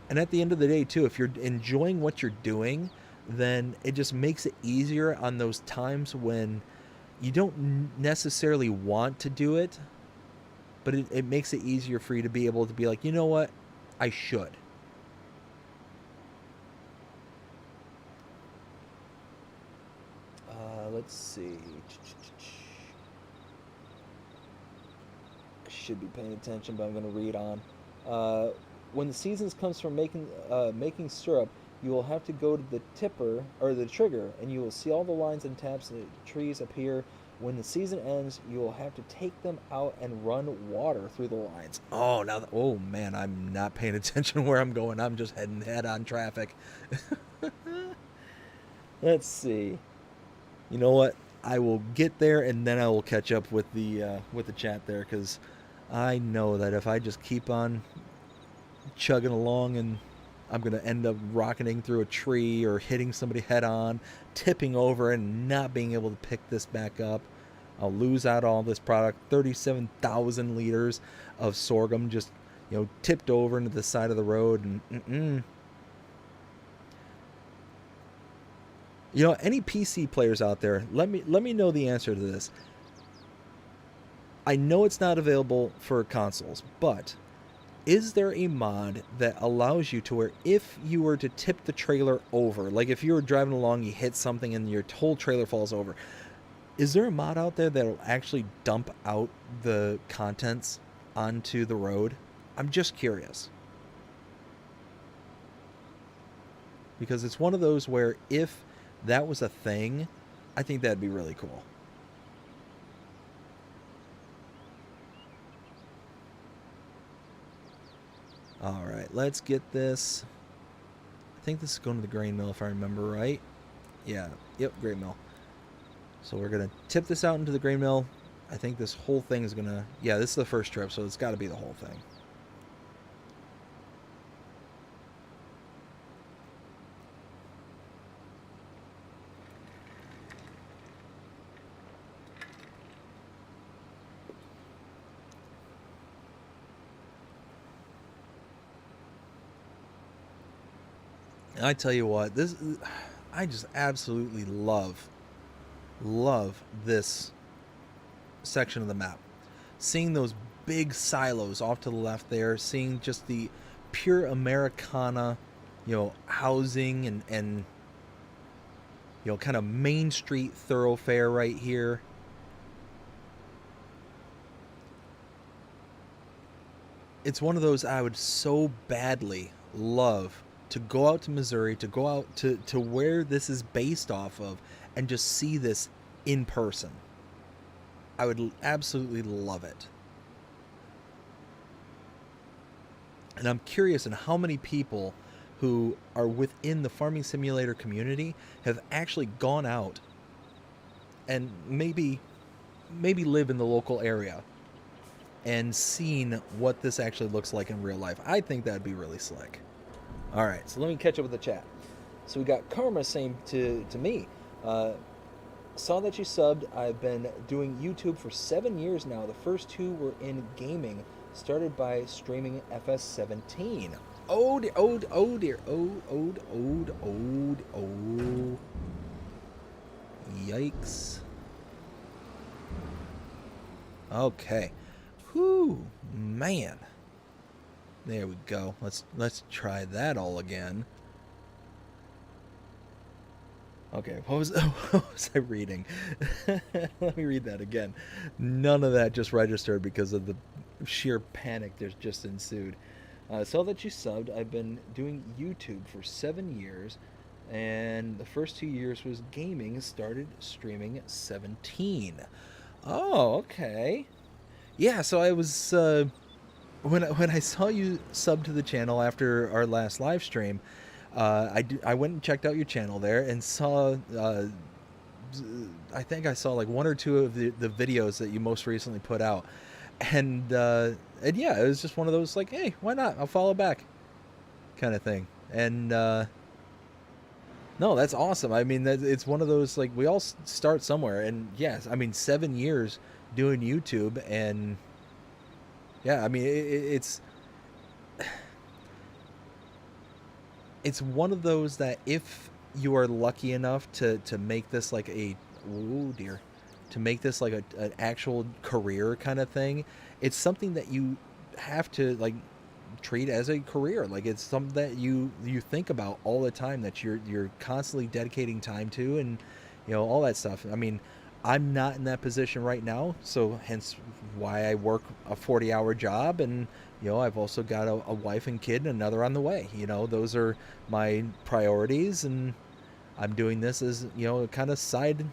[SPEAKER 1] And at the end of the day, too, if you're enjoying what you're doing, then it just makes it easier on those times when you don't necessarily want to do it, but it makes it easier for you to be able to be like, you know what, I should. let's see. I should be paying attention, but I'm going to read on. When the seasons comes from making syrup, you will have to go to the tipper or the trigger, and you will see all the lines and taps and the trees appear. When the season ends, you will have to take them out and run water through the lines. Oh, oh man, I'm not paying attention where I'm going. I'm just heading head-on traffic. Let's see. You know what? I will get there, and then I will catch up with the chat there, because I know that if I just keep on chugging along, and I'm going to end up rocketing through a tree or hitting somebody head on, tipping over and not being able to pick this back up. I'll lose out all this product. 37,000 liters of sorghum just, tipped over into the side of the road. And any PC players out there, let me know the answer to this. I know it's not available for consoles, but is there a mod that allows you to where if you were to tip the trailer over, like if you were driving along, you hit something and your whole trailer falls over, is there a mod out there that will actually dump out the contents onto the road? I'm just curious. Because it's one of those where if that was a thing, I think that'd be really cool. All right, let's get this. I think this is going to the grain mill if I remember right. Yeah, yep, grain mill. So we're going to tip this out into the grain mill. I think this whole thing is going to... Yeah, this is the first trip, so it's got to be the whole thing. And I tell you what, I just absolutely love this section of the map. Seeing those big silos off to the left there, seeing just the pure Americana, housing and kind of Main Street thoroughfare right here. It's one of those I would so badly love to go out to Missouri, to go out to where this is based off of, and just see this in person. I would absolutely love it. And I'm curious in how many people who are within the farming simulator community have actually gone out and maybe live in the local area and seen what this actually looks like in real life. I think that'd be really slick. All right, so let me catch up with the chat. So we got Karma saying to me, saw that you subbed. I've been doing YouTube for 7 years now. The first 2 were in gaming. Started by streaming FS17. Oh dear, oh dear, oh. Yikes. Okay. Whew, man. There we go. Let's try that all again. Okay, what was I reading? Let me read that again. None of that just registered because of the sheer panic that just ensued. Saw that you subbed. I've been doing YouTube for 7 years, and the first 2 years was gaming. Started streaming at 17. Oh, okay. Yeah, so I was when I saw you sub to the channel after our last live stream, I went and checked out your channel there and saw I think I saw like 1 or 2 of the videos that you most recently put out, and yeah, it was just one of those like, hey, why not? I'll follow back, kind of thing. And no, that's awesome. I mean, it's one of those like we all start somewhere, and yes, I mean 7 years doing YouTube, and yeah, I mean it's one of those that if you are lucky enough to make this like an actual career kind of thing, it's something that you have to like treat as a career. Like it's something that you think about all the time, that you're constantly dedicating time to, and all that stuff. I mean, I'm not in that position right now, so hence why I work a 40-hour job, and I've also got a wife and kid and another on the way. Those are my priorities, and I'm doing this as a kind of side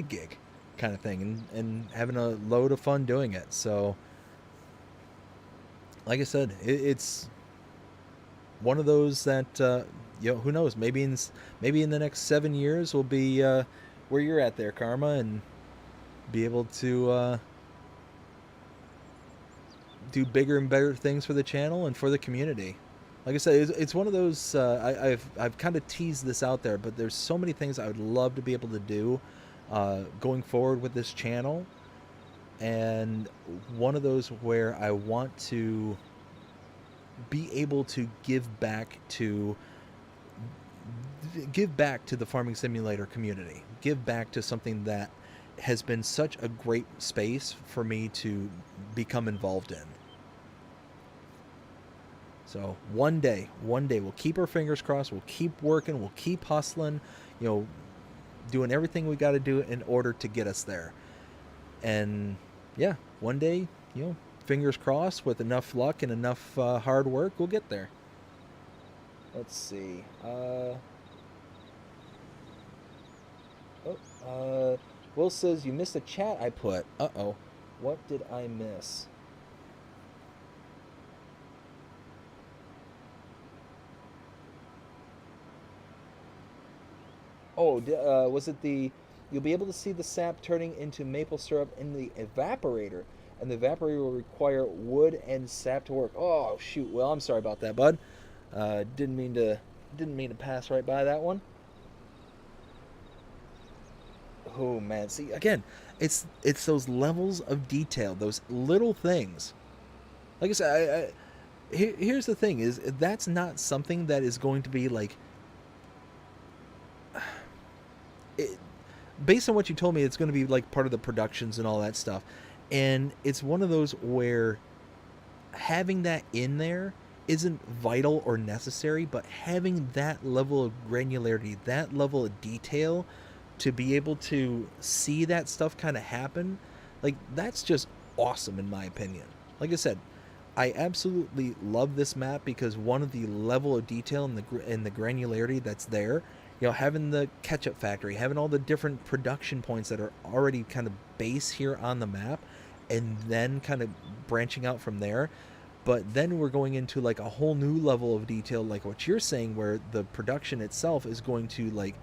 [SPEAKER 1] gig kind of thing, and having a load of fun doing it. So like I said, it's one of those that who knows, maybe in the next 7 years we'll be where you're at there, Karma, and be able to do bigger and better things for the channel and for the community. Like I said, it's one of those. I've kind of teased this out there, but there's so many things I would love to be able to do going forward with this channel, and one of those where I want to be able to give back to the farming simulator community, give back to something that has been such a great space for me to become involved in. So one day we'll keep our fingers crossed, we'll keep working, we'll keep hustling, doing everything we got to do in order to get us there. And yeah, one day, fingers crossed, with enough luck and enough hard work, we'll get there. Let's see. Will says you missed a chat I put. Uh-oh. What did I miss? Oh, was it you'll be able to see the sap turning into maple syrup in the evaporator, and the evaporator will require wood and sap to work. Oh, shoot. Well, I'm sorry about that, bud. Didn't mean to pass right by that one. Oh, man. See, again, it's those levels of detail, those little things. Like I said, here's the thing, is that's not something that is going to be like... based on what you told me, it's going to be like part of the productions and all that stuff. And it's one of those where having that in there isn't vital or necessary, but having that level of granularity, that level of detail, to be able to see that stuff kind of happen, like, that's just awesome in my opinion. Like I said, I absolutely love this map because one of the level of detail and the granularity that's there, having the ketchup factory, having all the different production points that are already kind of base here on the map, and then kind of branching out from there. But then we're going into like a whole new level of detail, like what you're saying, where the production itself is going to like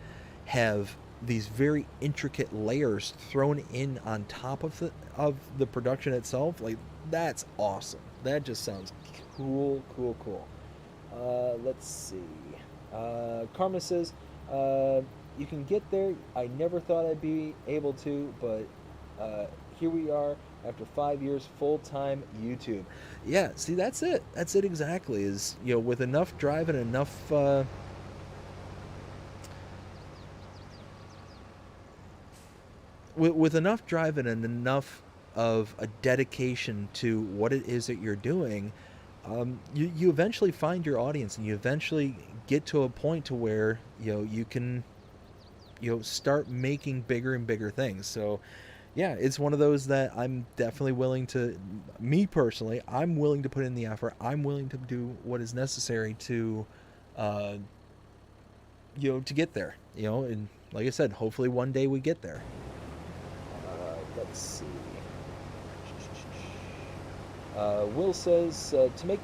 [SPEAKER 1] have these very intricate layers thrown in on top of the production itself. Like, that's awesome. That just sounds cool. Let's see. Karma says, you can get there. I never thought I'd be able to, but here we are after 5 years full-time YouTube. Yeah, see, that's it exactly, is with enough drive and enough with enough drive and enough of a dedication to what it is that you're doing, you eventually find your audience, and you eventually get to a point to where you can start making bigger and bigger things. So yeah, it's one of those that I'm definitely willing to, me personally, I'm willing to put in the effort. I'm willing to do what is necessary to to get there, and like I said, hopefully one day we get there. Let's see. Will says to make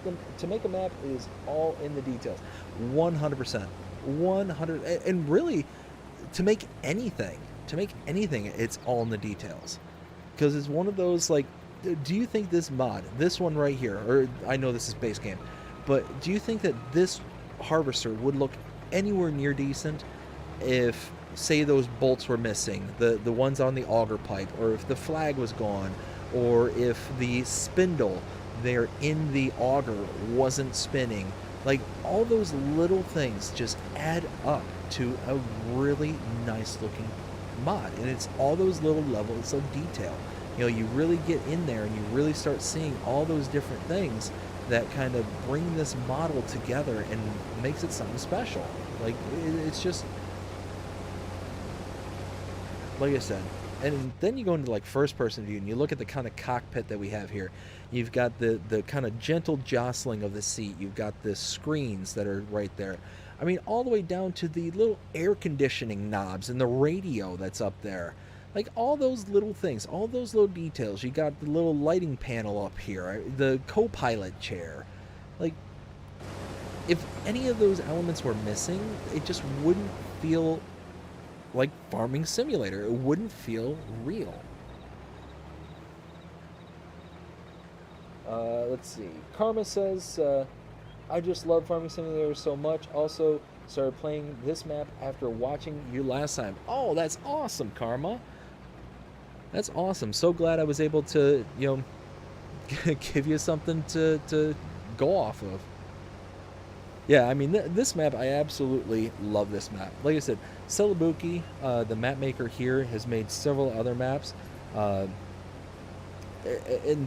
[SPEAKER 1] a map is all in the details. 100%, 100, and really, to make anything, it's all in the details, because it's one of those, like, do you think this mod, this one right here, or I know this is base game, but do you think that this harvester would look anywhere near decent if, say, those bolts were missing, the ones on the auger pipe, or if the flag was gone, or if the spindle there in the auger wasn't spinning? Like, all those little things just add up to a really nice looking mod, and it's all those little levels of detail. You really get in there and you really start seeing all those different things that kind of bring this model together and makes it something special. Like, it's just, like I said, and then you go into like first person view and you look at the kind of cockpit that we have here. You've got the kind of gentle jostling of the seat. You've got the screens that are right there. I mean, all the way down to the little air conditioning knobs and the radio that's up there. Like all those little things, all those little details. You got the little lighting panel up here, the co-pilot chair. Like, if any of those elements were missing, it just wouldn't feel like Farming Simulator. It wouldn't feel real. Let's see. Karma says, I just love Farming Simulator so much. Also started playing this map after watching you last time. Oh, that's awesome, Karma. That's awesome. So glad I was able to, you know, give you something to go off of. Yeah, I mean, this map, I absolutely love this map. Like I said, Celobuki, the map maker here, has made several other maps. And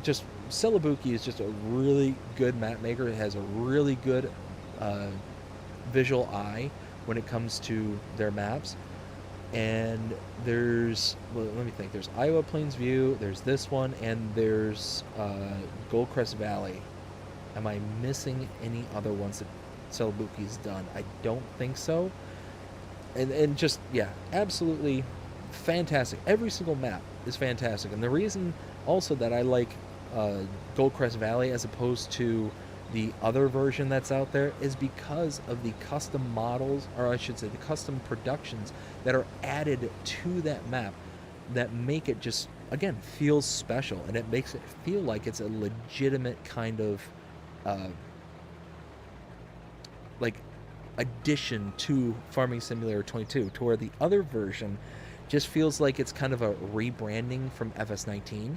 [SPEAKER 1] just, Celobuki is just a really good map maker. It has a really good visual eye when it comes to their maps. And there's, well, let me think, there's Iowa Plains View, there's this one, and there's Goldcrest Valley. Am I missing any other ones that Celobuki's done? I don't think so. And just, yeah, absolutely fantastic. Every single map is fantastic. And the reason also that I like Goldcrest Valley as opposed to the other version that's out there is because of the custom models, or I should say the custom productions that are added to that map that make it just, again, feel special, and it makes it feel like it's a legitimate kind of like addition to Farming Simulator 22, to where the other version just feels like it's kind of a rebranding from FS19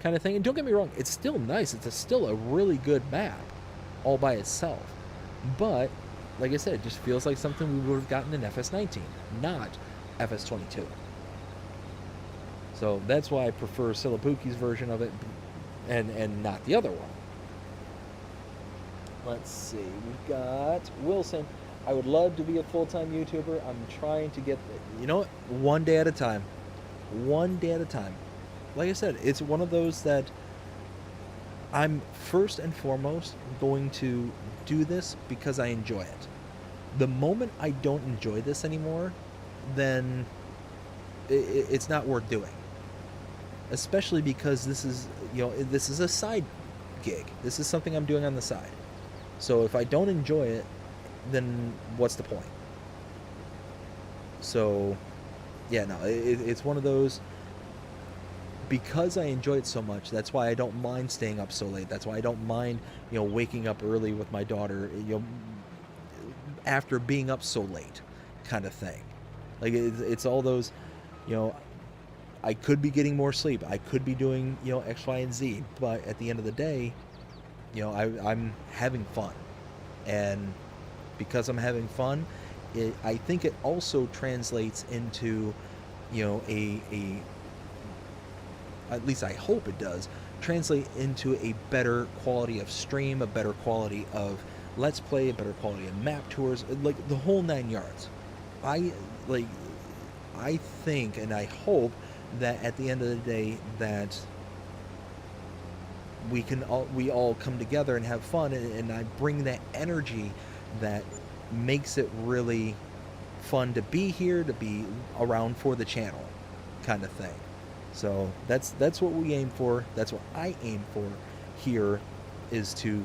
[SPEAKER 1] kind of thing. And don't get me wrong, it's still nice. It's still a really good map all by itself. But, like I said, it just feels like something we would have gotten in FS19, not FS22. So that's why I prefer Celobuki's version of it and not the other one. Let's see, we've got Wilson. I would love to be a full-time YouTuber. I'm trying to get, you know what, one day at a time. One day at a time. Like I said, it's one of those that I'm first and foremost going to do this because I enjoy it. The moment I don't enjoy this anymore, then it's not worth doing. Especially because this is, you know, this is a side gig. This is something I'm doing on the side. So if I don't enjoy it, then what's the point? So, yeah, no, it's one of those, because I enjoy it so much, that's why I don't mind staying up so late. That's why I don't mind, you know, waking up early with my daughter, you know, after being up so late kind of thing. Like, it's all those, you know, I could be getting more sleep. I could be doing, you know, X, Y, and Z. But at the end of the day, you know, I'm having fun. And because I'm having fun, I think it also translates into, you know, at least I hope it does, translate into a better quality of stream, a better quality of Let's Play, a better quality of map tours, like the whole 9 yards. I think and I hope that at the end of the day that we all come together and have fun, and I bring that energy that makes it really fun to be here, to be around for the channel kind of thing. So that's what we aim for. That's what I aim for here, is to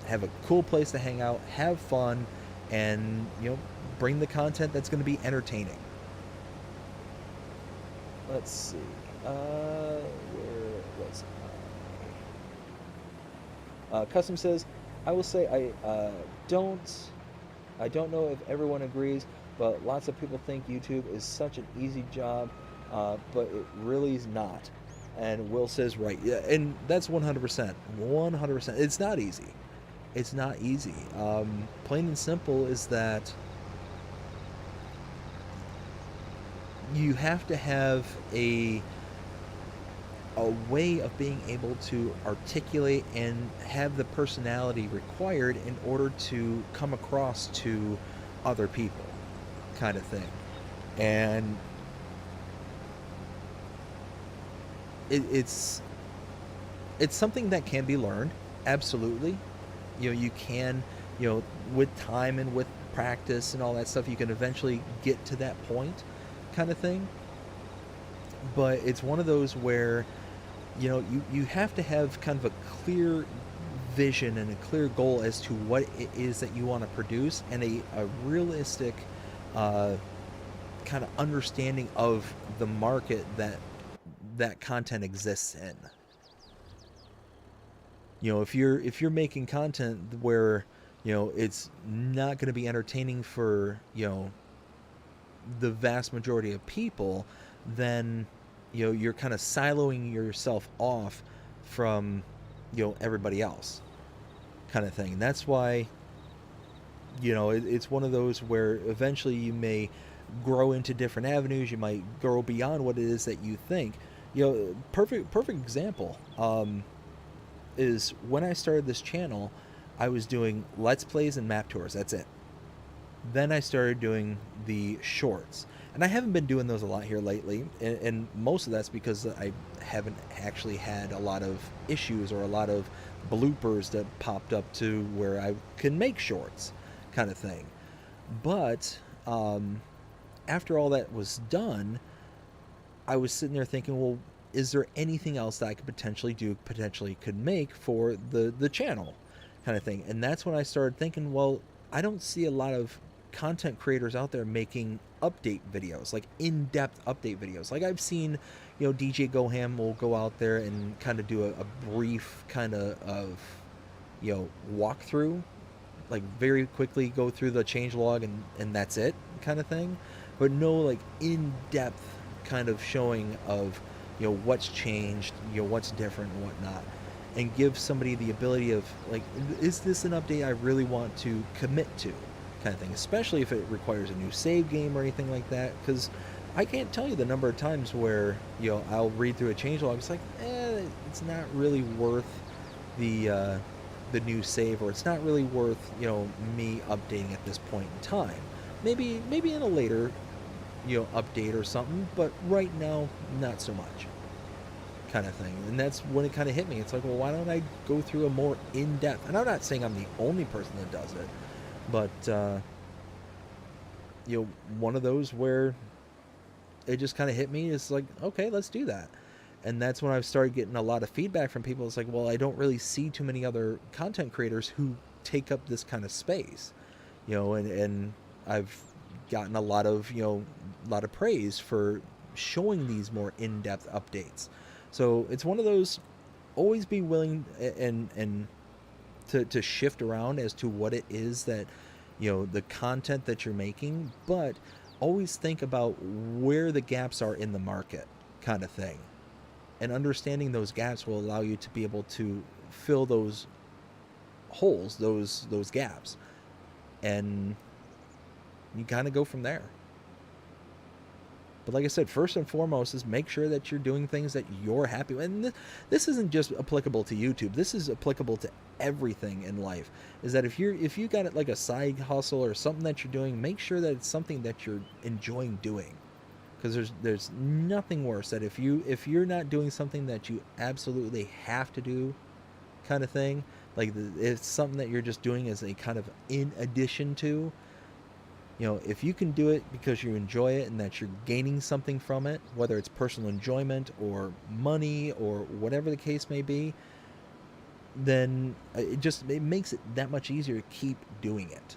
[SPEAKER 1] have a cool place to hang out, have fun, and, you know, bring the content that's going to be entertaining. Let's see. Where was I? Custom says, I will say I don't know if everyone agrees, but lots of people think YouTube is such an easy job, but it really is not. And Will says, right, yeah, and that's 100%. 100%. It's not easy. It's not easy. Plain and simple is that you have to have a way of being able to articulate and have the personality required in order to come across to other people, kind of thing. And it's something that can be learned, absolutely. You can, with time and with practice and all that stuff, you can eventually get to that point, kind of thing. But it's one of those where you have to have kind of a clear vision and a clear goal as to what it is that you want to produce, and a realistic kind of understanding of the market that content exists in. If you're making content where it's not going to be entertaining for the vast majority of people, then you're kind of siloing yourself off from everybody else, kind of thing. And that's why it's one of those where eventually you may grow into different avenues. You might grow beyond what it is that you think. Perfect example is when I started this channel, I was doing Let's Plays and map tours. That's it. Then I started doing the shorts. And I haven't been doing those a lot here lately. And most of that's because I haven't actually had a lot of issues or a lot of bloopers that popped up to where I can make shorts, kind of thing. But after all that was done, I was sitting there thinking, well, is there anything else that I could potentially could make for the channel, kind of thing? And that's when I started thinking, well, I don't see a lot of content creators out there making update videos, like in-depth update videos. Like I've seen, DJ Goham will go out there and kind of do a brief kind of walkthrough, like very quickly go through the changelog and that's it, kind of thing. But no like in-depth kind of showing of what's changed, what's different and whatnot, and give somebody the ability of like, is this an update I really want to commit to, kind of thing, especially if it requires a new save game or anything like that. Because I can't tell you the number of times where I'll read through a changelog, it's like, it's not really worth the new save, or it's not really worth me updating at this point in time. Maybe in a later update or something, but right now not so much, kind of thing. And that's when it kind of hit me. It's like, well, why don't I go through a more in-depth, and I'm not saying I'm the only person that does it, but one of those where it just kind of hit me. It's like, okay, let's do that. And that's when I've started getting a lot of feedback from people. It's like, well, I don't really see too many other content creators who take up this kind of space, and I've gotten a lot of praise for showing these more in-depth updates. So it's one of those, always be willing and to shift around as to what it is that the content that you're making, but always think about where the gaps are in the market, kind of thing. And understanding those gaps will allow you to be able to fill those holes, those gaps, and you kind of go from there. But like I said, first and foremost is make sure that you're doing things that you're happy with. And this isn't just applicable to YouTube. This is applicable to everything in life. Is that if you got it like a side hustle or something that you're doing, make sure that it's something that you're enjoying doing. Because there's nothing worse that if you're not doing something that you absolutely have to do, kind of thing, like it's something that you're just doing as a kind of in addition to. If you can do it because you enjoy it and that you're gaining something from it, whether it's personal enjoyment or money or whatever the case may be, then it makes it that much easier to keep doing it.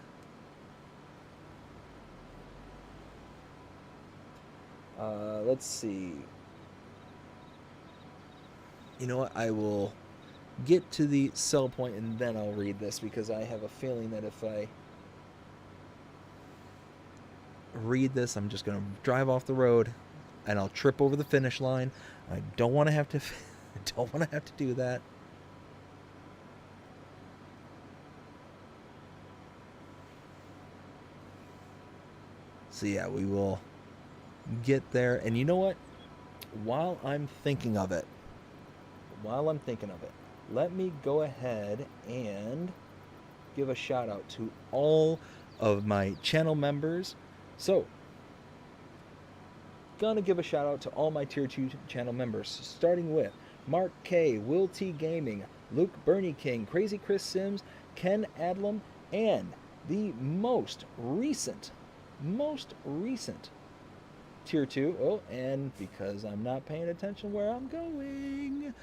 [SPEAKER 1] Let's see. You know what? I will get to the sell point and then I'll read this, because I have a feeling that if I read this, I'm just going to drive off the road and I'll trip over the finish line. I don't want to have to do that. So yeah, we will get there. And you know what? While I'm thinking of it, let me go ahead and give a shout out to all of my channel members. So, gonna give a shout out to all my tier 2 channel members, starting with Mark K, Will T Gaming, Luke Bernie King, Crazy Chris Sims, Ken Adlam, and the most recent tier 2, oh, and because I'm not paying attention where I'm going,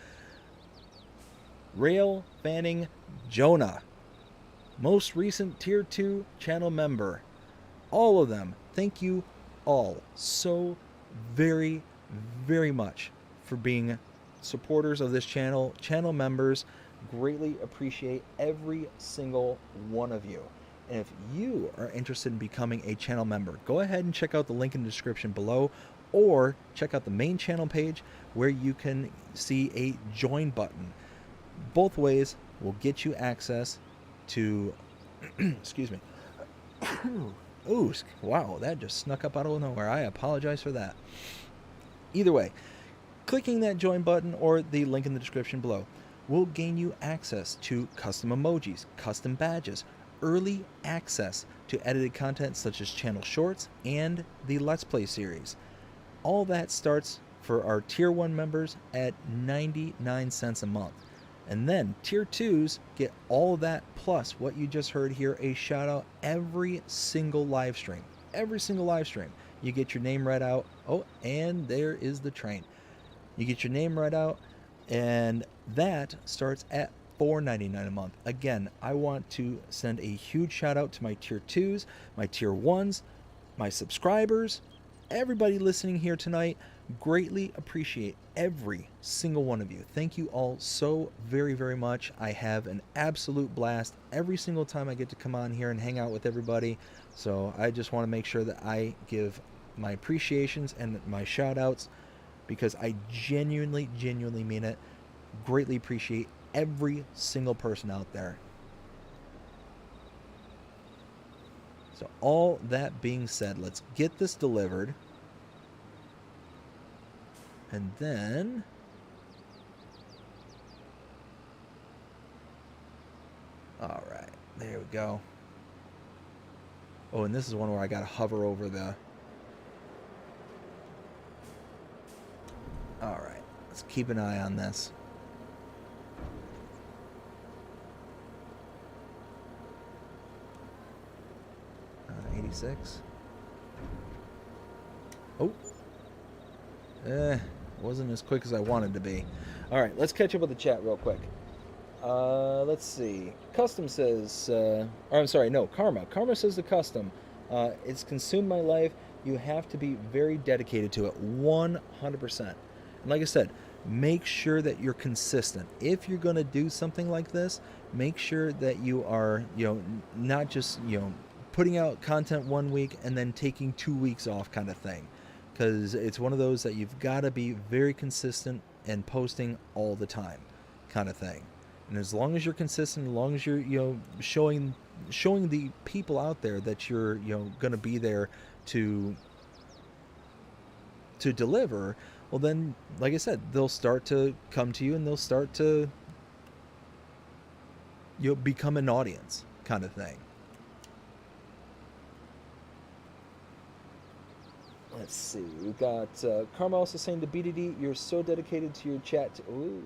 [SPEAKER 1] Rail Fanning Jonah, most recent tier 2 channel member. All of them, thank you all so very, very much for being supporters of this channel, channel members. Greatly appreciate every single one of you. And if you are interested in becoming a channel member, go ahead and check out the link in the description below, or check out the main channel page where you can see a join button. Both ways will get you access to excuse me. Ooh, wow, that just snuck up out of nowhere. I apologize for that. Either way, clicking that join button or the link in the description below will gain you access to custom emojis, custom badges, early access to edited content such as channel shorts and the Let's Play series. All that starts for our tier 1 members at 99 cents a month. And then tier 2s get all of that plus what you just heard here, a shout out every single live stream. Every single live stream. You get your name read out. Oh, and there is the train. You get your name read out, and that starts at $4.99 a month. Again, I want to send a huge shout out to my tier 2s, my tier 1s, my subscribers, everybody listening here tonight. Greatly appreciate every single one of you. Thank you all so very, very much. I have an absolute blast every single time I get to come on here and hang out with everybody. So I just want to make sure that I give my appreciations and my shout outs, because I genuinely mean it. Greatly appreciate every single person out there. So all that being said, let's get this delivered. And then all right, there we go. Oh, and this is one where I gotta hover over the. All right, let's keep an eye on this. Uh, 86. Oh. Wasn't as quick as I wanted to be. All right, let's catch up with the chat real quick. Let's see. Custom says, or I'm sorry, no, Karma. Karma says the custom. It's consumed my life. You have to be very dedicated to it, 100%. And like I said, make sure that you're consistent. If you're going to do something like this, make sure that you are, not just, putting out content 1 week and then taking 2 weeks off kind of thing. Because it's one of those that you've got to be very consistent and posting all the time kind of thing. And as long as you're consistent, as long as you're showing the people out there that you're going to be there to deliver, well then, like I said, they'll start to come to you and they'll start to become an audience kind of thing. Let's see. We've got Karma also saying to BDD, you're so dedicated to your chat. Ooh,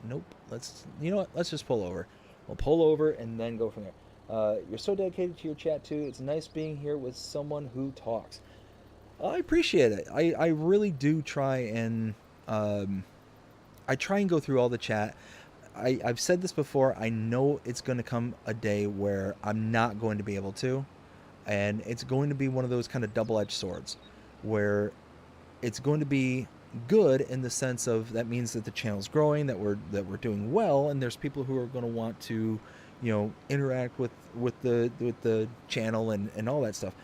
[SPEAKER 1] nope. You know what? Let's just pull over. We'll pull over and then go from there. You're so dedicated to your chat too. It's nice being here with someone who talks. I appreciate it. I really do try and I try and go through all the chat. I've said this before. I know it's going to come a day where I'm not going to be able to, and it's going to be one of those kind of double-edged swords, where it's going to be good in the sense of that means that the channel's growing, that we're doing well, and there's people who are going to want to, interact with the channel and all that stuff.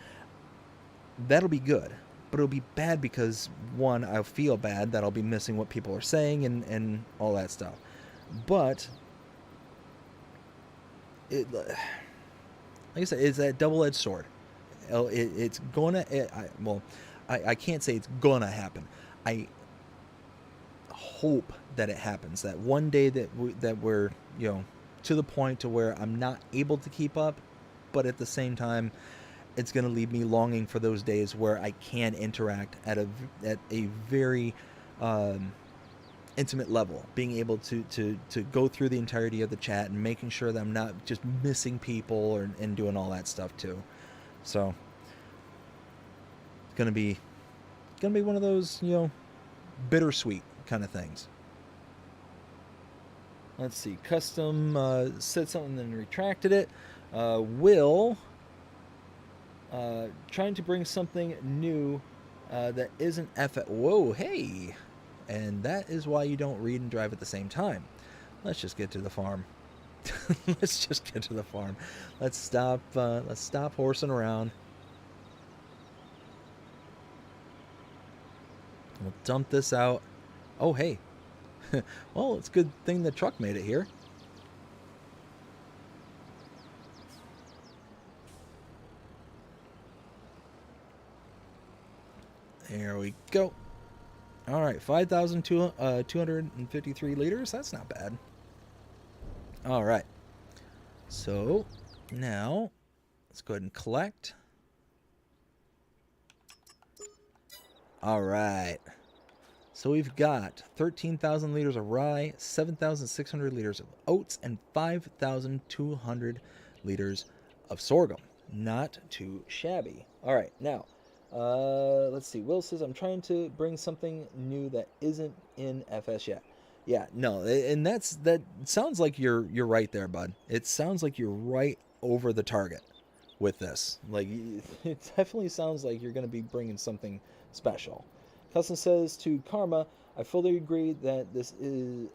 [SPEAKER 1] That'll be good, but it'll be bad because, one, I'll feel bad that I'll be missing what people are saying and all that stuff. But like I said, it's that double-edged sword. It's gonna. I can't say it's gonna happen. I hope that it happens. That one day that we're to the point to where I'm not able to keep up, but at the same time, it's going to leave me longing for those days where I can interact at a very intimate level, being able to go through the entirety of the chat and making sure that I'm not just missing people and doing all that stuff too. So it's gonna be one of those, you know, bittersweet kind of things. Let's see. Custom said something and then retracted it. Will trying to bring something new that isn't Whoa, hey. And that is why you don't read and drive at the same time. Let's just get to the farm. Let's just get to the farm. Let's stop horsing around. We'll dump this out. Oh, hey. Well, it's a good thing the truck made it here. There we go. All right, 5,253 liters. That's not bad. All right. So now let's go ahead and collect. All right. So we've got 13,000 liters of rye, 7,600 liters of oats, and 5,200 liters of sorghum. Not too shabby. All right, now. Let's see. Will says, I'm trying to bring something new that isn't in FS yet. Yeah, no, and that sounds like you're right there, bud. It sounds like you're right over the target with this. Like, it definitely sounds like you're going to be bringing something special. Custom says to Karma, I fully agree that this is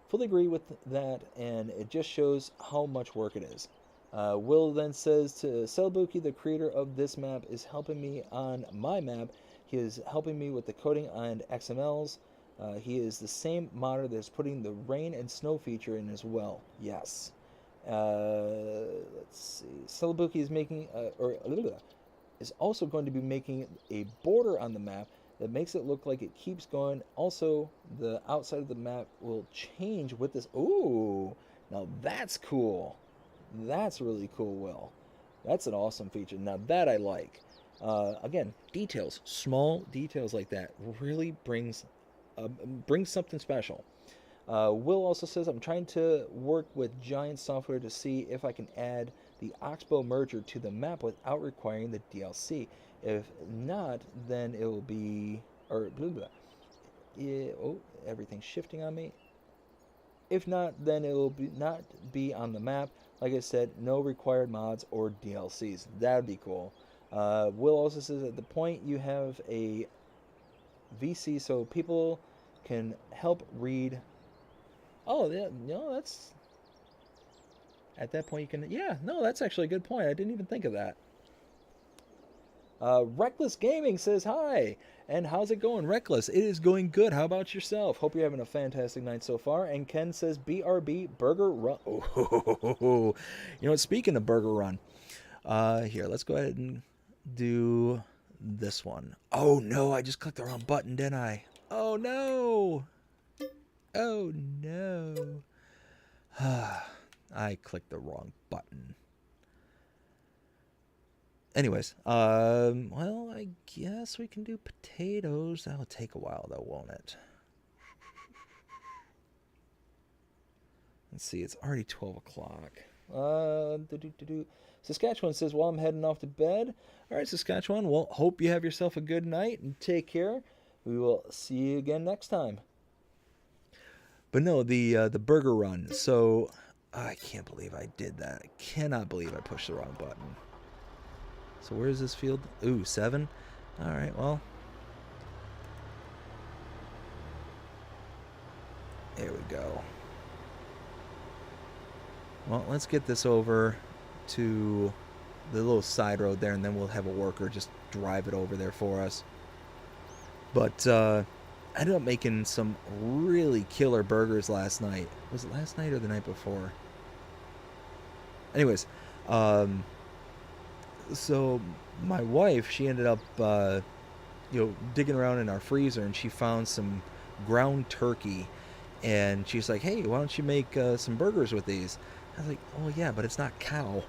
[SPEAKER 1] fully agree with that, and it just shows how much work it is. Will then says to Celebuki, the creator of this map is helping me on my map. He is helping me with the coding and XMLs. He is the same modder that's putting the rain and snow feature in as well. Yes. Let's see. Celebuki is making, is also going to be making a border on the map that makes it look like it keeps going. Also, the outside of the map will change with this. Ooh, now that's cool. That's really cool, Will. That's an awesome feature. Now that I like. Again, details, small details like that really brings something special. Will also says, I'm trying to work with Giant Software to see if I can add the Oxbow merger to the map without requiring the DLC. If not, then it will be, or blah, blah. Yeah, oh, everything's shifting on me. If not, then it will not be on the map. Like I said, no required mods or DLCs. That would be cool. Will also says, at the point you have a VC so people can help read. Oh, yeah, no, that's... At that point you can... Yeah, no, that's actually a good point. I didn't even think of that. Reckless Gaming says, hi. And how's it going, Reckless? It is going good. How about yourself? Hope you're having a fantastic night so far. And Ken says, BRB Burger Run. Oh, you know what? Speaking of Burger Run, here, let's go ahead and do this one. Oh, no, I just clicked the wrong button, didn't I? Oh, no. Oh, no. I clicked the wrong button. Anyways, well, I guess we can do potatoes. That'll take a while, though, won't it? Let's see, it's already 12 o'clock. Saskatchewan says, well, I'm heading off to bed. All right, Saskatchewan, well, hope you have yourself a good night and take care. We will see you again next time. But no, the burger run. So, I can't believe I did that. I cannot believe I pushed the wrong button. So where is this field? Ooh, 7. All right, well. There we go. Well, let's get this over to the little side road there, and then we'll have a worker just drive it over there for us. But I ended up making some really killer burgers last night. Was it last night or the night before? Anyways, so my wife, she ended up, digging around in our freezer, and she found some ground turkey, and she's like, hey, why don't you make some burgers with these? I was like, oh yeah, but it's not cow.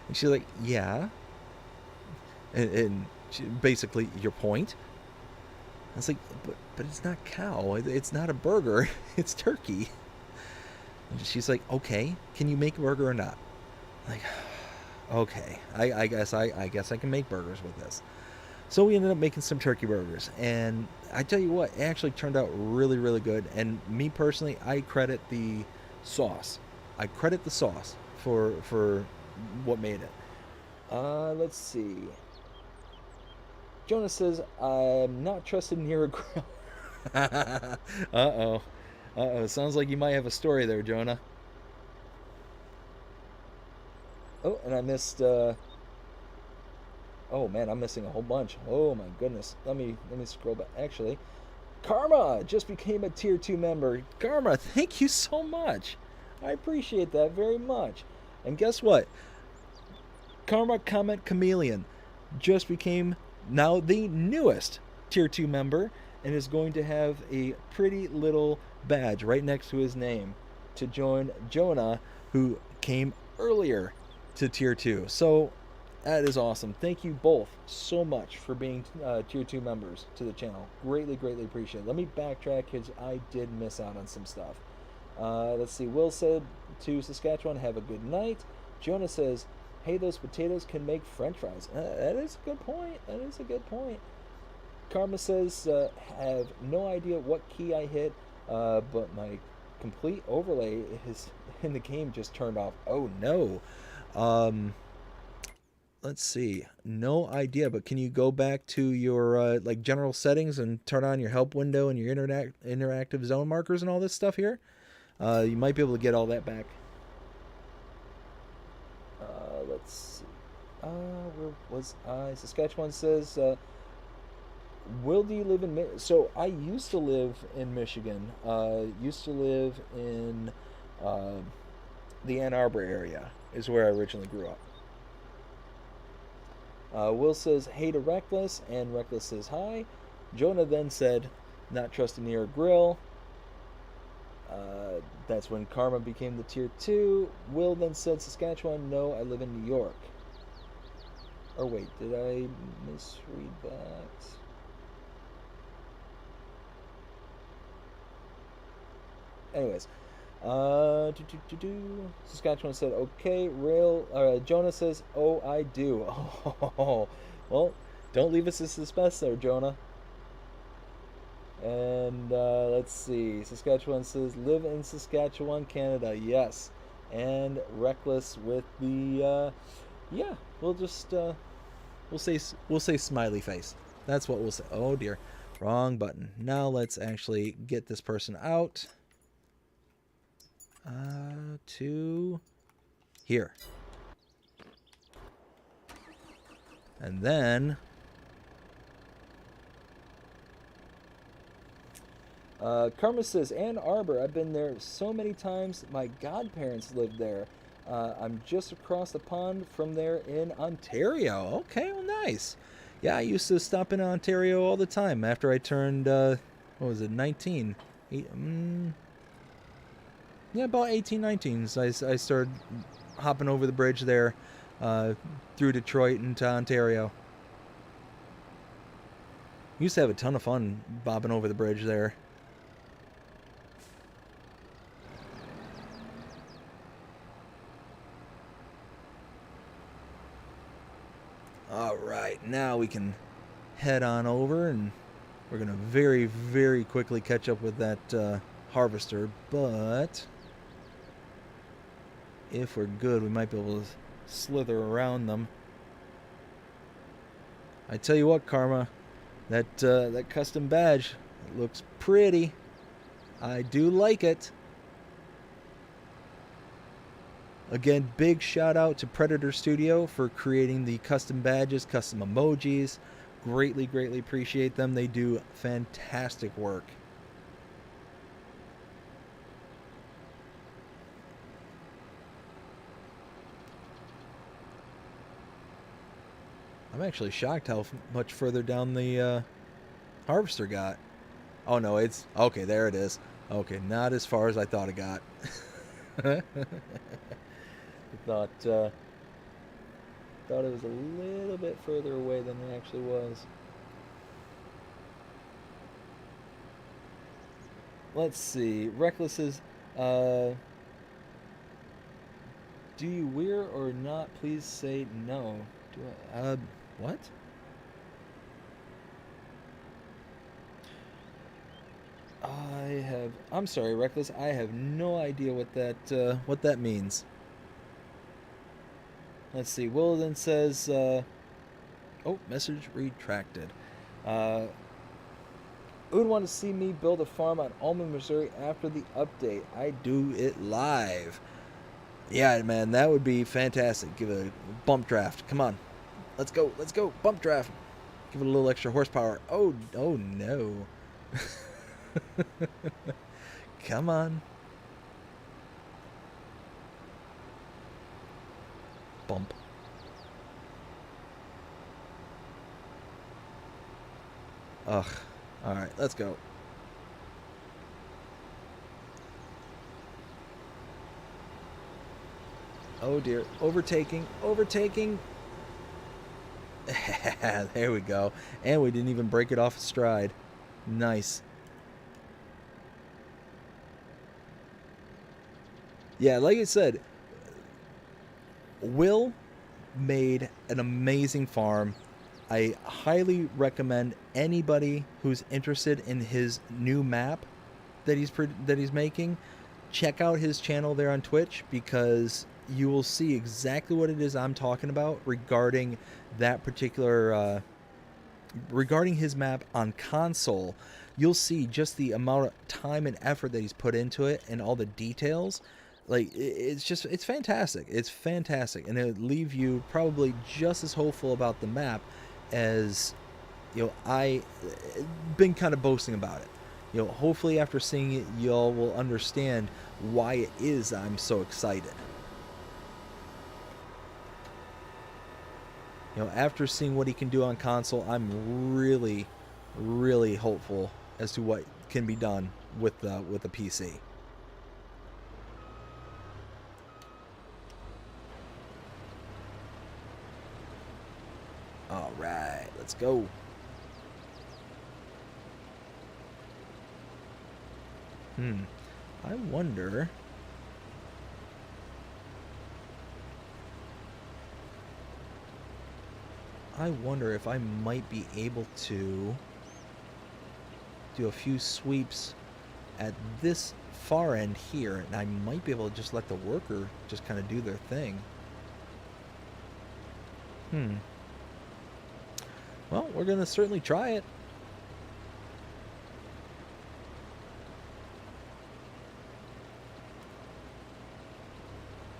[SPEAKER 1] And she's like, yeah. And she, basically, your point? I was like, but it's not cow. It's not a burger. It's turkey. And she's like, okay, can you make a burger or not? I'm like, okay, I guess I can make burgers with this. So we ended up making some turkey burgers, and I tell you what, it actually turned out really, really good. And me personally, I credit the sauce. I credit the sauce for what made it. Let's see. Jonah says, I'm not trusted near a grill. Uh-oh. Uh-oh. Sounds like you might have a story there, Jonah. Oh, and I missed, oh man, I'm missing a whole bunch. Oh my goodness. Let me scroll back. Actually, Karma just became a tier 2 member. Karma, thank you so much. I appreciate that very much. And guess what? Karma Comment Chameleon just became now the newest tier 2 member and is going to have a pretty little badge right next to his name to join Jonah, who came earlier to tier 2. So that is awesome. Thank you both so much for being tier 2 members to the channel. Greatly, greatly appreciate it. Let me backtrack because I did miss out on some stuff. Let's see. Will said to Saskatchewan, have a good night. Jonah says, hey, those potatoes can make french fries. That is a good point. That is a good point. Karma says, have no idea what key I hit, but my complete overlay is in the game just turned off. Oh, no. Let's see. No idea, but can you go back to your like general settings and turn on your help window and your interactive zone markers and all this stuff here? You might be able to get all that back. Let's see. Where was I? Saskatchewan says, Will, do you live in... So, I used to live in Michigan. Used to live in the Ann Arbor area is where I originally grew up. Will says, hey to Reckless, and Reckless says hi. Jonah then said, not trusting near a grill. That's when Karma became the tier 2. Will then said, Saskatchewan, no, I live in New York. Or wait, did I misread that? Anyways, Saskatchewan said, okay, Jonah says, oh, I do. Oh, well, don't leave us in suspense there, Jonah. And let's see. Saskatchewan says, live in Saskatchewan, Canada. Yes. And Reckless with the, yeah, we'll just, we'll say smiley face. That's what we'll say. Oh, dear. Wrong button. Now let's actually get this person out. To here. And then Karma says, Ann Arbor, I've been there so many times. My godparents lived there. I'm just across the pond from there in Ontario. Okay, well, nice. Yeah, I used to stop in Ontario all the time after I turned, what was it, 19? Yeah, about 18, 19. So I started hopping over the bridge there through Detroit into Ontario. Used to have a ton of fun bobbing over the bridge there. All right, now we can head on over, and we're going to very, very quickly catch up with that harvester, but if we're good, we might be able to slither around them. I tell you what, Karma, that custom badge, it looks pretty. I do like it. Again, big shout out to Predator Studio for creating the custom badges, custom emojis. Greatly, greatly appreciate them. They do fantastic work. I'm actually shocked how much further down the harvester got. Oh no, it's okay. There it is. Okay, not as far as I thought it got. I thought Thought it was a little bit further away than it actually was. Let's see. Reckless is, do you wear or not? Please say no. Do I, what? I'm sorry, Reckless. I have no idea what that means. Let's see. Will then says, oh, message retracted. Who would want to see me build a farm on Alma, Missouri after the update? I do it live. Yeah, man, that would be fantastic. Give it a bump draft. Come on. Let's go. Let's go. Bump draft. Give it a little extra horsepower. Oh no. Come on. Bump. Ugh. Alright, let's go. Oh dear. Overtaking. Overtaking. There we go. And we didn't even break it off stride. Nice. Yeah, like I said, Will made an amazing farm. I highly recommend anybody who's interested in his new map that he's making, check out his channel there on Twitch, because you will see exactly what it is I'm talking about regarding that particular regarding his map on console. You'll see just the amount of time and effort that he's put into it and all the details. Like, it's fantastic. It's fantastic, and it'll leave you probably just as hopeful about the map as, you know, I been kind of boasting about it. You know, hopefully after seeing it, y'all will understand why it is I'm so excited. You know, after seeing what he can do on console, I'm really, really hopeful as to what can be done with the PC. All right, let's go. I wonder. I wonder if I might be able to do a few sweeps at this far end here, and I might be able to just let the worker just kind of do their thing. Well, we're going to certainly try it.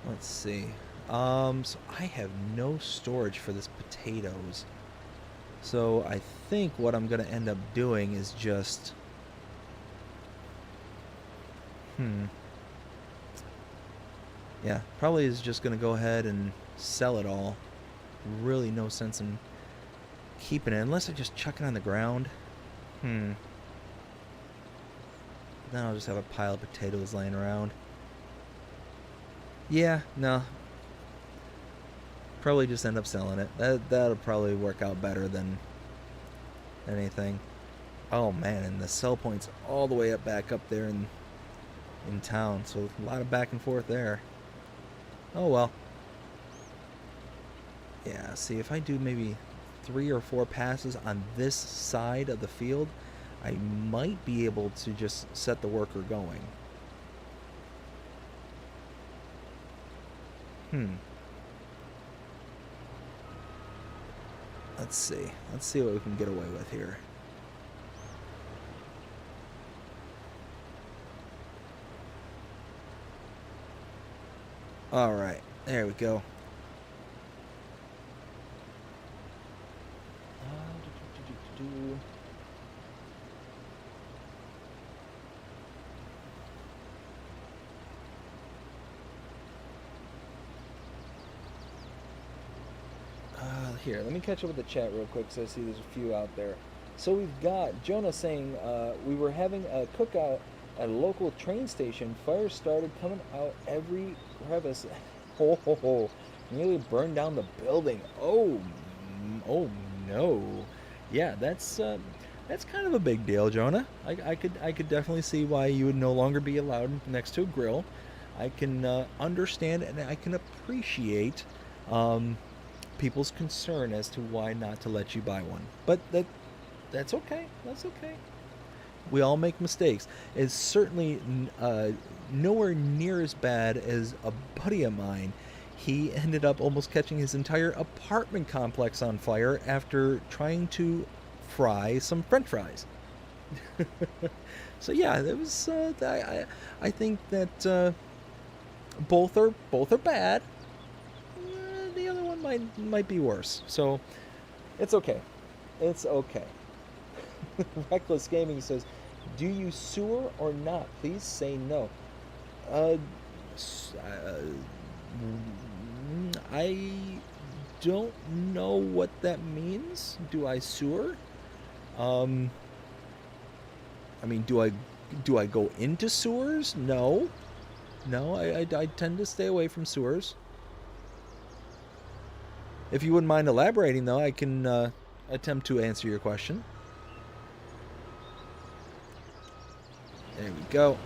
[SPEAKER 1] Let's see. So I have no storage for this potatoes. So I think what I'm going to end up doing is just... Yeah, probably is just going to go ahead and sell it all. Really no sense in keeping it, unless I just chuck it on the ground. Then I'll just have a pile of potatoes laying around. Yeah, no. Probably just end up selling it. That'll probably work out better than anything. Oh man, and the sell point's all the way up back up there in town, so a lot of back and forth there. Oh well. Yeah, see, if I do maybe 3 or 4 passes on this side of the field, I might be able to just set the worker going. Let's see. Let's see what we can get away with here. All right, there we go. Here, let me catch up with the chat real quick, so I see there's a few out there. So we've got Jonah saying, we were having a cookout at a local train station. Fire started coming out every crevice. Ho ho ho. Nearly burned down the building. Oh, oh no. Yeah, that's kind of a big deal, Jonah. I could definitely see why you would no longer be allowed next to a grill. I can understand and I can appreciate um, people's concern as to why not to let you buy one. But that's okay. That's okay. We all make mistakes. It's certainly nowhere near as bad as a buddy of mine. He ended up almost catching his entire apartment complex on fire after trying to fry some French fries. So yeah, it was. I think that both are bad. The other one might be worse. So it's okay. It's okay. Reckless Gaming says, "Do you sewer or not? Please say no." Uh, I don't know what that means. Do I sewer? Um, I mean, do I go into sewers? No, no. I tend to stay away from sewers. If you wouldn't mind elaborating, though, I can attempt to answer your question. There we go.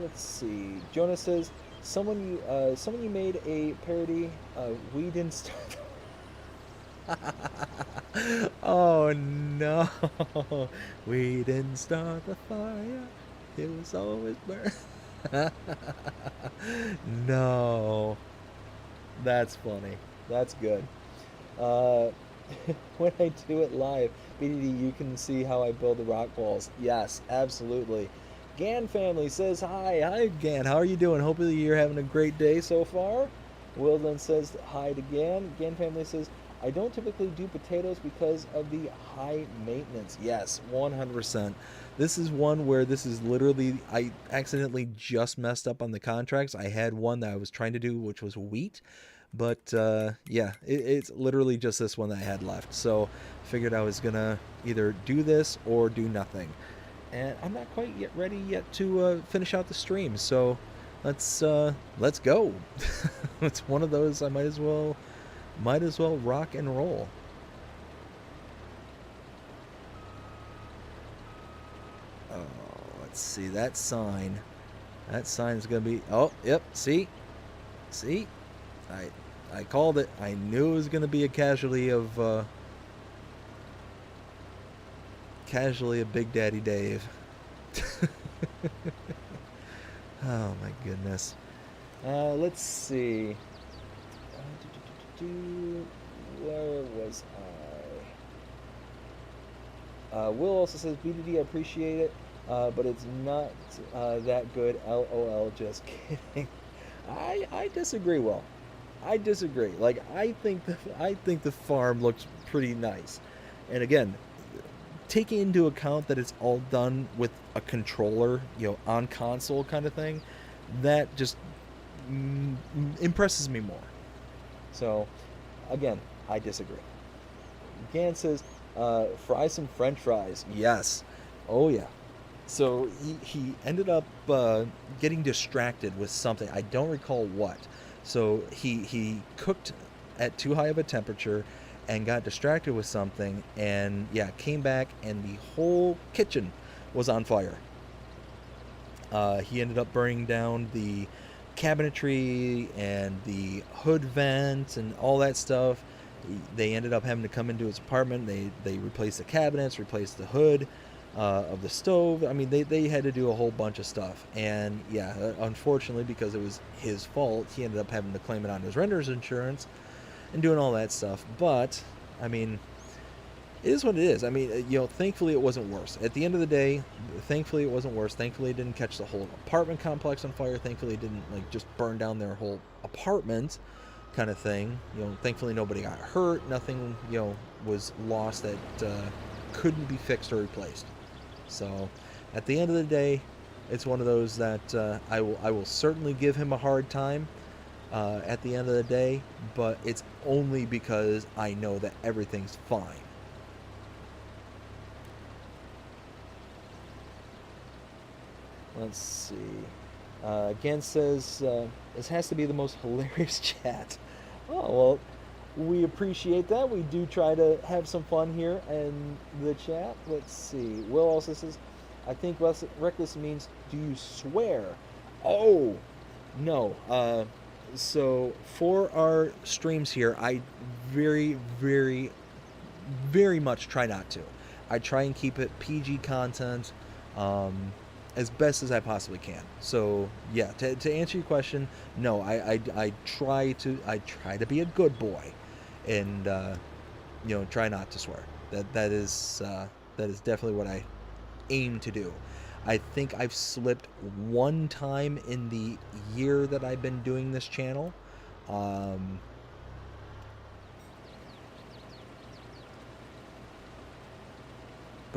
[SPEAKER 1] Let's see. Jonah says, someone you made a parody. We didn't start. Oh no, we didn't start the fire. It was always burn. No, that's funny. That's good. Uh, when I do it live, BDD, you can see how I build the rock walls. Yes, absolutely. Gan family says hi. Hi, Gan. How are you doing? Hopefully you're having a great day so far. Will then says hi to Gan. Gan family says, I don't typically do potatoes because of the high maintenance. Yes, 100%. This is one where this is literally, I accidentally just messed up on the contracts. I had one that I was trying to do, which was wheat. But yeah, it's literally just this one that I had left. So figured I was going to either do this or do nothing. And I'm not quite yet ready yet to finish out the stream. So let's go. It's one of those I might as well rock and roll. Oh, let's see that sign. That sign is gonna be. Oh, yep. See, I called it. I knew it was gonna be a casualty of Big Daddy Dave. Oh my goodness. Let's see. Where was I? Will also says, BDD, I appreciate it, but it's not that good. LOL, just kidding. I disagree, Will. I disagree. Like I think the farm looks pretty nice. And again, taking into account that it's all done with a controller, on console kind of thing, that just impresses me more. So, again, I disagree. Gan says, fry some French fries. Yes. Oh, yeah. So, he ended up getting distracted with something. I don't recall what. So, he cooked at too high of a temperature and got distracted with something, and yeah, came back and the whole kitchen was on fire. He ended up burning down the cabinetry and the hood vent and all that stuff. They ended up having to come into his apartment. They replaced the cabinets, replaced the hood of the stove. I mean, they had to do a whole bunch of stuff. And yeah, unfortunately, because it was his fault, he ended up having to claim it on his renter's insurance and doing all that stuff. But I mean, it is what it is. I mean, thankfully it wasn't worse. At the end of the day, thankfully it wasn't worse. Thankfully it didn't catch the whole apartment complex on fire. Thankfully it didn't just burn down their whole apartment kind of thing. Thankfully nobody got hurt. Nothing, was lost that couldn't be fixed or replaced. So at the end of the day, it's one of those that I will certainly give him a hard time at the end of the day, but it's only because I know that everything's fine. Let's see. Again says, this has to be the most hilarious chat. Oh, well, we appreciate that. We do try to have some fun here in the chat. Let's see. Will also says, I think reckless means, do you swear? Oh, no. So for our streams here, I very, very, very much try not to. I try and keep it PG content as best as I possibly can. So yeah, to answer your question, no, I try to be a good boy, and try not to swear. That is definitely what I aim to do. I think I've slipped one time in the year that I've been doing this channel. But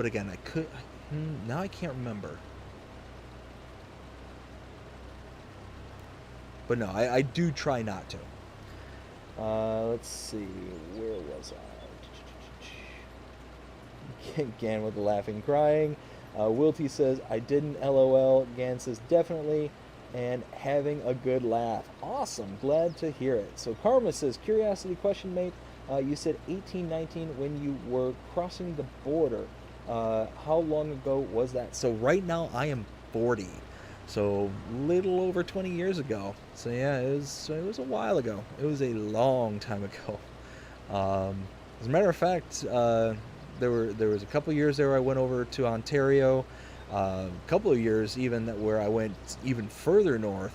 [SPEAKER 1] again, now I can't remember. But no, I do try not to. Let's see, where was I? Again with the laughing, crying. Wilty says, I didn't LOL. Gan says, definitely. And having a good laugh. Awesome. Glad to hear it. So Karma says, curiosity question, mate. You said 1819 when you were crossing the border. How long ago was that? So right now I am 40. So little over 20 years ago. So yeah, it was a while ago. It was a long time ago. As a matter of fact, there was a couple years there I went over to Ontario, a couple of years even where I went even further north,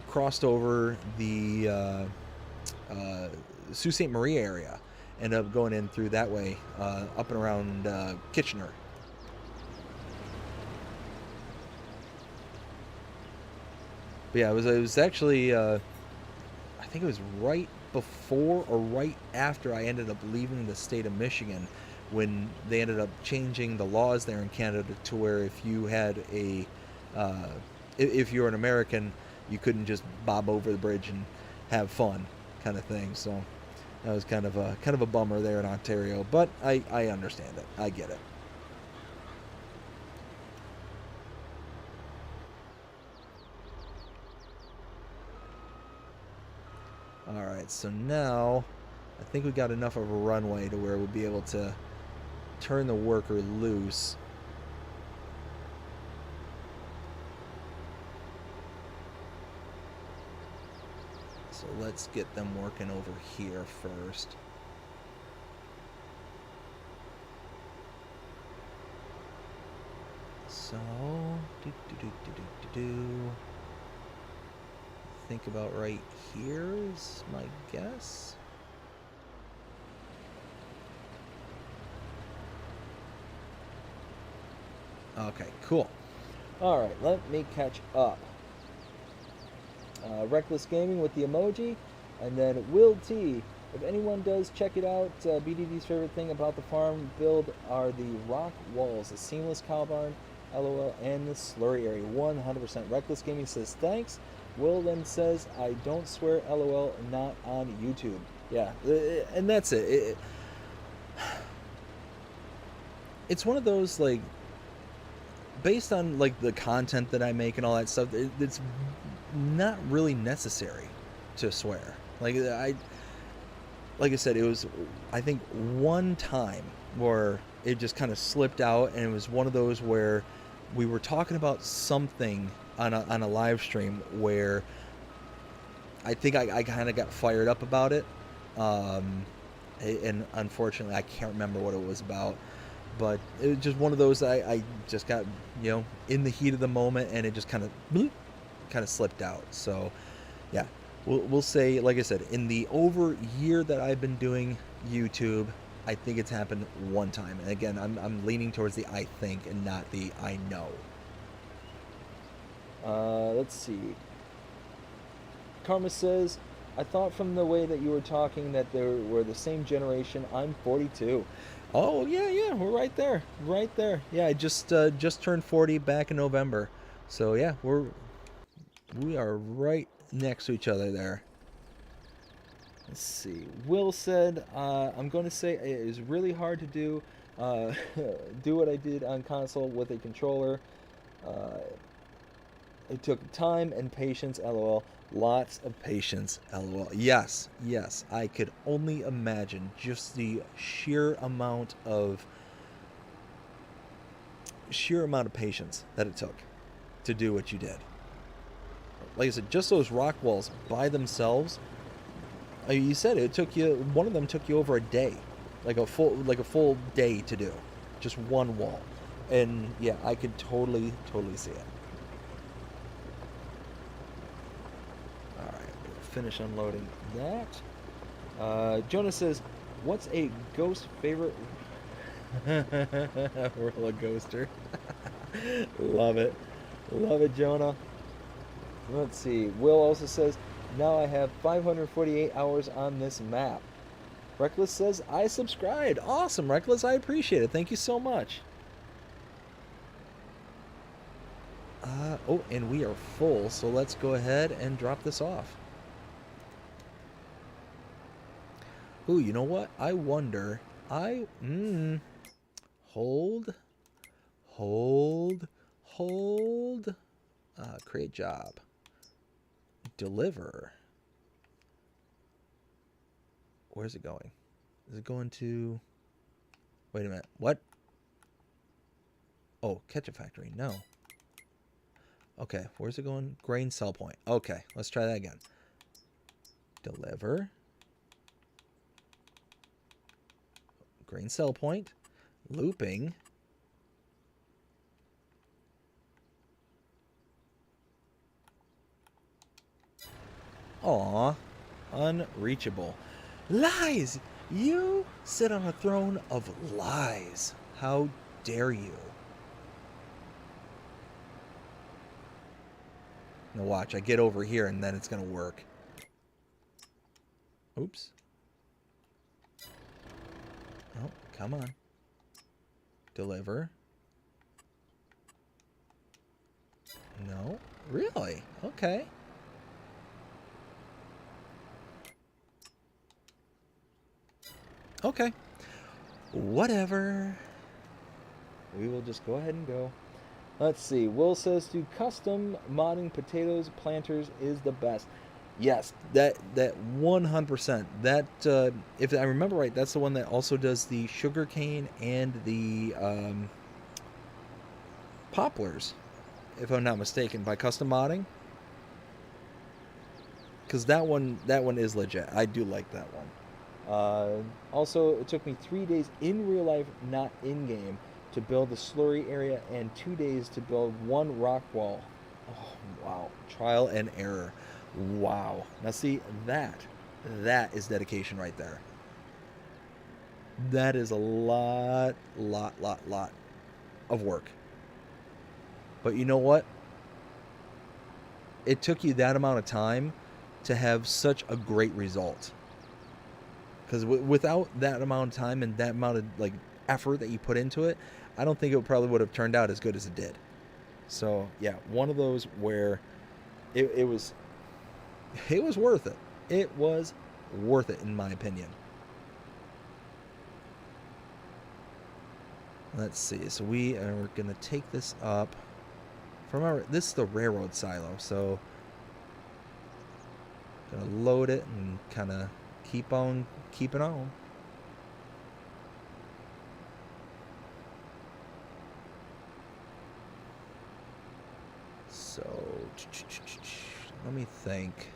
[SPEAKER 1] crossed over the Sault Ste. Marie area, ended up going in through that way, up and around Kitchener. But yeah, it was actually, I think it was right before or right after I ended up leaving the state of Michigan, when they ended up changing the laws there in Canada to where if you had if you're an American, you couldn't just bob over the bridge and have fun, kind of thing. So that was kind of a bummer there in Ontario, but I understand it. I get it. All right, so now I think we got enough of a runway to where we'll be able to turn the worker loose. So let's get them working over here first. So, think about right here is my guess. Okay, cool. All right, let me catch up. Reckless Gaming with the emoji, and then Will T. If anyone does, check it out. BDD's favorite thing about the farm build are the rock walls, the seamless cow barn, LOL, and the slurry area. 100%. Reckless Gaming says thanks. Will then says, I don't swear, LOL, not on YouTube. Yeah, and that's it. It's one of those, like, based on like the content that I make and all that stuff, it's not really necessary to swear. Like I said, it was, I think, one time where it just kind of slipped out, and it was one of those where we were talking about something on a live stream where I think I kind of got fired up about it, and unfortunately I can't remember what it was about. But it was just one of those I just got, in the heat of the moment, and it just kind of slipped out. So, yeah, we'll say, like I said, in the over year that I've been doing YouTube, I think it's happened one time. And again, I'm leaning towards the I think and not the I know. Let's see. Karma says, I thought from the way that you were talking that they were the same generation. I'm 42. Oh, yeah, we're right there. Right there. Yeah, I just turned 40 back in November. So, yeah, we are right next to each other there. Let's see. Will said, I'm going to say it is really hard to do do what I did on console with a controller. It took time and patience, lol. Lots of patience, lol. Yes, yes. I could only imagine just the sheer amount of patience that it took to do what you did. Like I said, just those rock walls by themselves. You said it took you. One of them took you over a day, like a full day to do, just one wall. And yeah, I could totally see it. All right, we'll finish unloading that. Jonah says, "What's a ghost favorite roller coaster?" Love it, Jonah. Let's see. Will also says, "Now I have 548 hours on this map." Reckless says, "I subscribed." Awesome, Reckless. I appreciate it. Thank you so much. Oh, and we are full, so let's go ahead and drop this off. Ooh, you know what? I wonder. Hold. Create job. Deliver. Where's it going? Is it going to... Wait a minute. What? Oh, ketchup factory. No. Okay, where's it going? Grain sell point. Okay, let's try that again. Deliver. Grain sell point. Looping. Aw. Unreachable. Lies! You sit on a throne of lies. How dare you? Now watch, I get over here and then it's gonna work. Oops. Oh, come on. Deliver. No? Really? Okay. Okay. Whatever. We will just go ahead and go. Let's see. Will says, "Do custom modding potatoes planters is the best." Yes, that 100%. That if I remember right, that's the one that also does the sugarcane and the poplars, if I'm not mistaken, by custom modding. Because that one is legit. I do like that one. Also, it took me 3 days in real life, not in game, to build the slurry area, and 2 days to build one rock wall. Oh, wow. Trial and error. Wow. Now see, that is dedication right there. That is a lot of work. But you know what? It took you that amount of time to have such a great result. Because without that amount of time and that amount of like effort that you put into it, I don't think it probably would have turned out as good as it did. So yeah, one of those where it was worth it. It was worth it in my opinion. Let's see. So we are gonna take this up from our. This is the railroad silo. So gonna load it and kind of keep on keeping on. So let me think.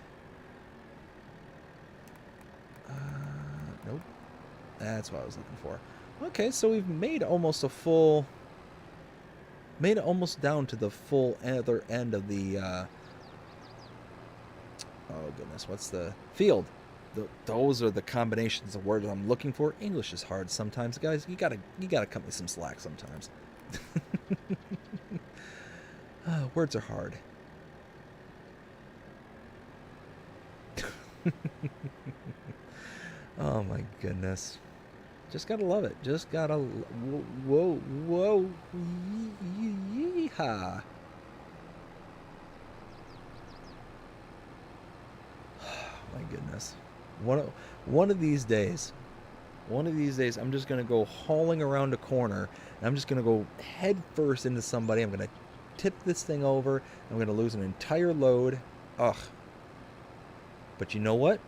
[SPEAKER 1] Nope. That's what I was looking for. Okay, so we've made almost a full. Made it almost down to the full other end of the. Oh goodness, what's the field? Those are the combinations of words I'm looking for. English is hard sometimes, guys. You gotta cut me some slack sometimes. Words are hard. Oh my goodness. Just gotta love it. Just gotta... Whoa. Yeehaw. My goodness. One of these days, I'm just gonna go hauling around a corner, and I'm just gonna go head first into somebody. I'm gonna tip this thing over. I'm going to lose an entire load. Ugh. But you know what?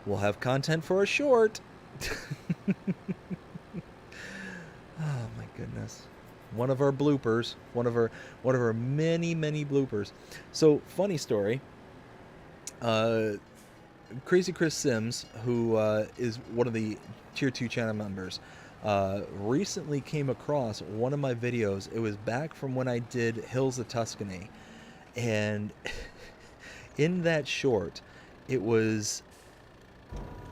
[SPEAKER 1] We'll have content for a short. Oh my goodness. One of our bloopers. One of our many, many bloopers. So, funny story. Crazy Chris Sims, who is one of the Tier 2 channel members, recently came across one of my videos. It was back from when I did Hills of Tuscany. And in that short, it was...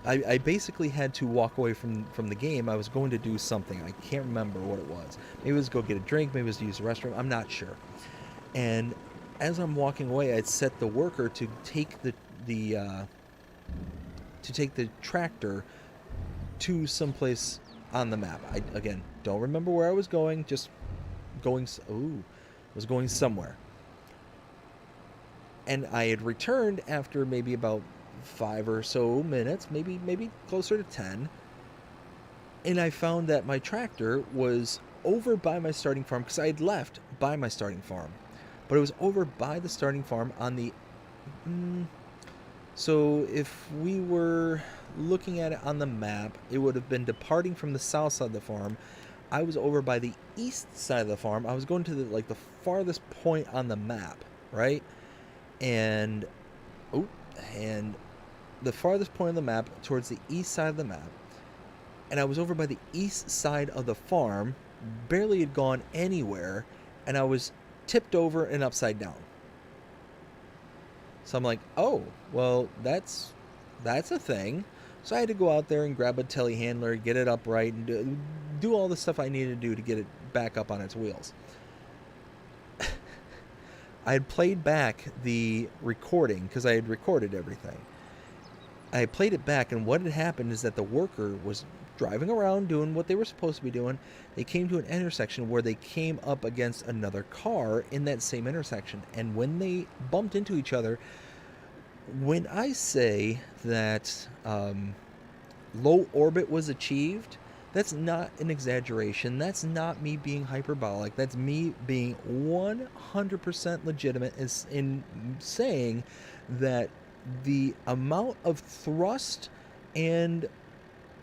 [SPEAKER 1] I basically had to walk away from the game. I was going to do something. I can't remember what it was. Maybe it was go get a drink. Maybe it was to use the restroom. I'm not sure. And as I'm walking away, I'd set the worker to take the tractor to someplace on the map. I, again, don't remember where I was going. Just going. Was going somewhere. And I had returned after maybe about 5 or so minutes, maybe closer to 10, and I found that my tractor was over by my starting farm, because I had left by my starting farm, but it was over by the starting farm on the so if we were looking at it on the map, it would have been departing from the south side of the farm. I was over by the east side of the farm. I was going to the farthest point on the map, right? And the farthest point of the map towards the east side of the map, and I was over by the east side of the farm, barely had gone anywhere, and I was tipped over and upside down. So I'm like, oh, well, that's a thing. So I had to go out there and grab a telehandler, get it upright, and do all the stuff I needed to do to get it back up on its wheels. I had played back the recording, because I had recorded everything. I played it back, and what had happened is that the worker was driving around doing what they were supposed to be doing. They came to an intersection where they came up against another car in that same intersection. And when they bumped into each other, when I say that low orbit was achieved, that's not an exaggeration. That's not me being hyperbolic. That's me being 100% legitimate in saying that the amount of thrust and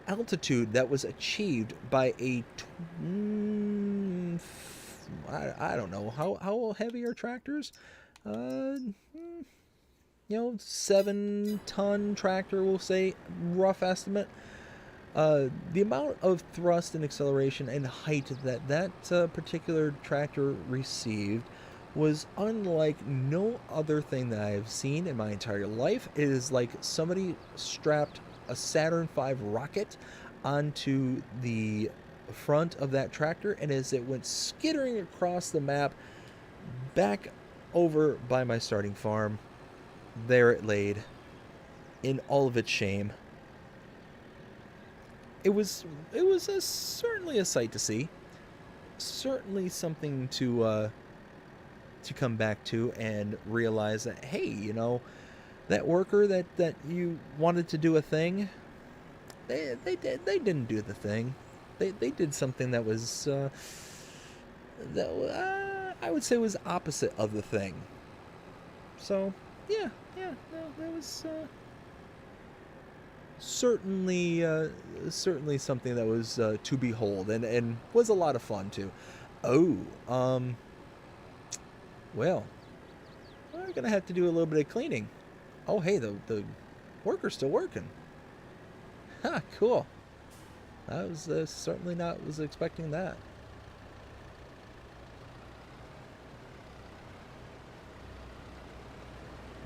[SPEAKER 1] altitude that was achieved by a I don't know how heavy are tractors, 7-ton tractor, we'll say, rough estimate. The amount of thrust and acceleration and height that particular tractor received was unlike no other thing that I have seen in my entire life. It is like somebody strapped a Saturn V rocket onto the front of that tractor, and as it went skittering across the map back over by my starting farm, there it laid in all of its shame. It was certainly a sight to see, certainly something to come back to and realize that, hey, that worker that you wanted to do a thing, they didn't do the thing. They did something that was I would say was opposite of the thing. So yeah, no, that was certainly something that was to behold, and was a lot of fun too. Well, we're gonna have to do a little bit of cleaning. Oh, hey, the worker's still working. Ha, cool. I was certainly not was expecting that.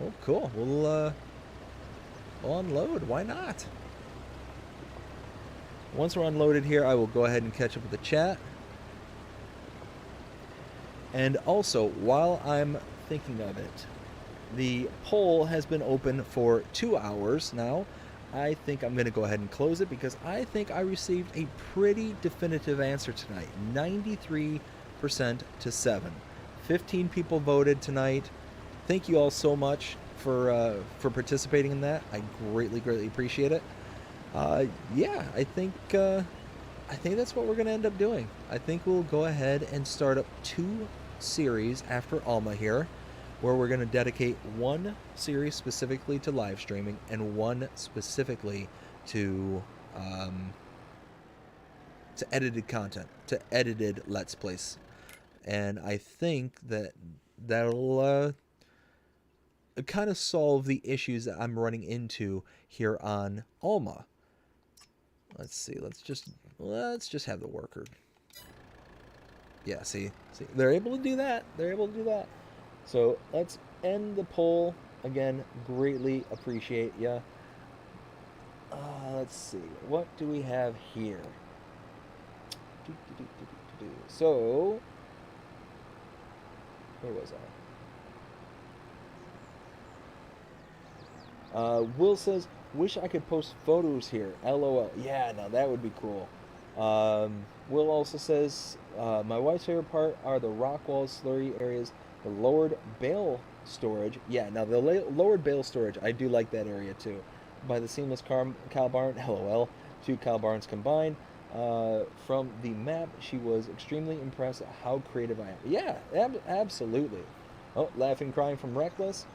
[SPEAKER 1] Oh, cool. We'll unload. Why not? Once we're unloaded here, I will go ahead and catch up with the chat. And also, while I'm thinking of it, the poll has been open for 2 hours now. I think I'm going to go ahead and close it because I think I received a pretty definitive answer tonight. 93% to 7. 15 people voted tonight. Thank you all so much for participating in that. I greatly appreciate it. Yeah, I think that's what we're going to end up doing. I think we'll go ahead and start up 2 series after Alma here, where we're going to dedicate one series specifically to live streaming and one specifically to edited content, to edited Let's Plays. And I think that'll kind of solve the issues that I'm running into here on Alma. Let's see. Let's just have the worker. Yeah, see, they're able to do that. They're able to do that. So let's end the poll again. Greatly appreciate ya. Let's see. What do we have here? So, where was I? Will says, wish I could post photos here. LOL. Yeah, no, that would be cool. Will also says, my wife's favorite part are the rock walls, slurry areas, the lowered bale storage. Yeah, now the lowered bale storage, I do like that area too. By the seamless cow barn, LOL, 2 cow barns combined. From the map, she was extremely impressed at how creative I am. Yeah, absolutely. Oh, laughing, crying from Reckless.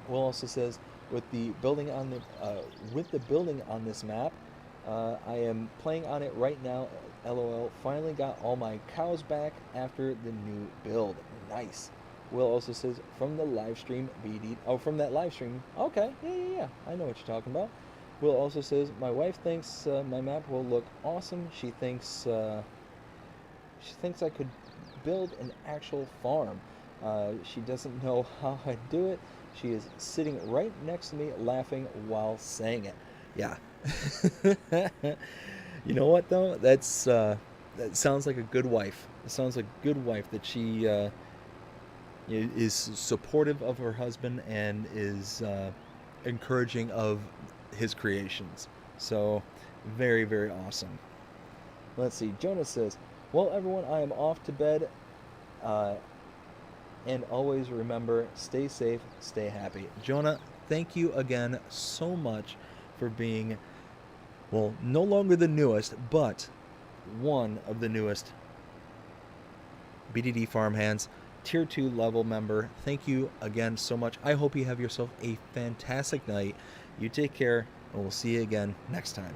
[SPEAKER 1] Will also says, with the building on this map, I am playing on it right now. LOL. Finally got all my cows back after the new build. Nice. Will also says, from the live stream, BD. Oh, from that live stream. Okay. Yeah. I know what you're talking about. Will also says, my wife thinks my map will look awesome. She thinks I could build an actual farm. She doesn't know how I do it. She is sitting right next to me laughing while saying it. Yeah. You know what though? That sounds like a good wife. It sounds like a good wife that she is supportive of her husband and is encouraging of his creations. So very, very awesome. Let's see. Jonah says, well, everyone, I am off to bed. And always remember, stay safe, stay happy. Jonah, thank you again so much for being, well, no longer the newest, but one of the newest BDD Farmhands Tier 2 level member. Thank you again so much. I hope you have yourself a fantastic night. You take care, and we'll see you again next time.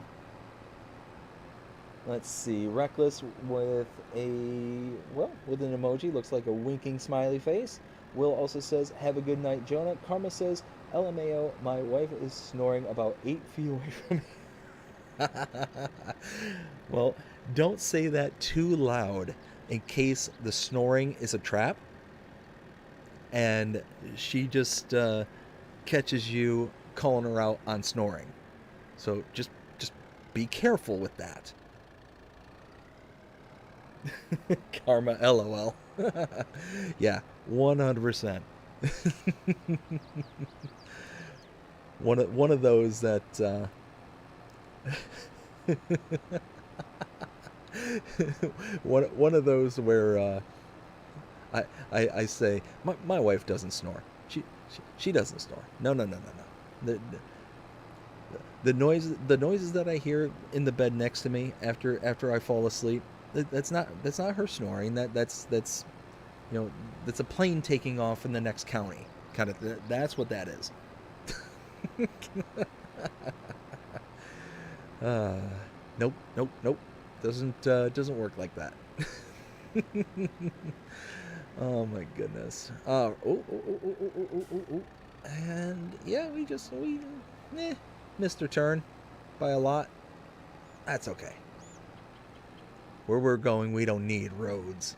[SPEAKER 1] Let's see, Reckless with an emoji, looks like a winking smiley face. Will also says, have a good night, Jonah. Karma says, LMAO, my wife is snoring about 8 feet away from me. Well, don't say that too loud in case the snoring is a trap and she just catches you calling her out on snoring. So just be careful with that. Karma, LOL. Yeah, 100%. one of those that one of those where I say my wife doesn't snore. She doesn't snore. No. The noises that I hear in the bed next to me after I fall asleep, that's not her snoring. That's that's a plane taking off in the next county. Kind of that's what that is. Nope. Doesn't work like that. Oh my goodness. And yeah, we missed our turn by a lot. That's okay. Where we're going, we don't need roads.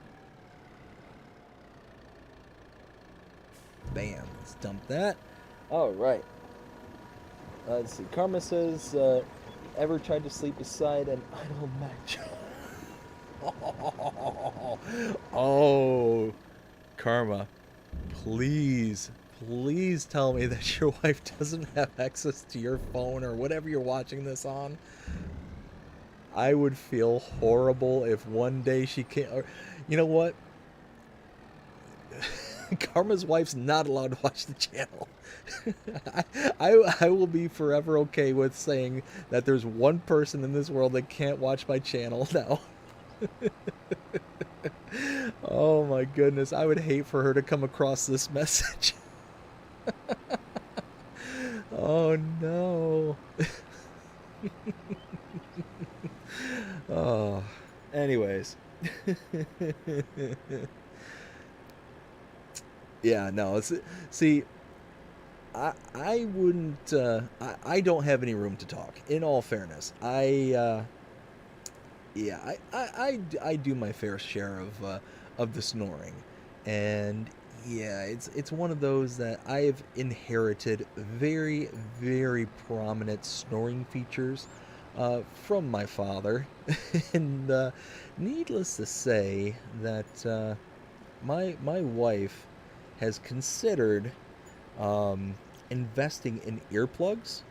[SPEAKER 1] Bam. Let's dump that. All right. Let's see. Karma says, ever tried to sleep beside an idle match? Oh, Karma, please tell me that your wife doesn't have access to your phone or whatever you're watching this on. I would feel horrible if one day she can't, or you know what? Karma's wife's not allowed to watch the channel. I will be forever okay with saying that there's one person in this world that can't watch my channel now. Oh my goodness, I would hate for her to come across this message. Oh no. Oh, anyways. Yeah, no, see, I wouldn't, I don't have any room to talk, in all fairness. Yeah, I do my fair share of the snoring, and yeah, it's one of those that I have inherited very, very prominent snoring features from my father, and needless to say that my wife has considered investing in earplugs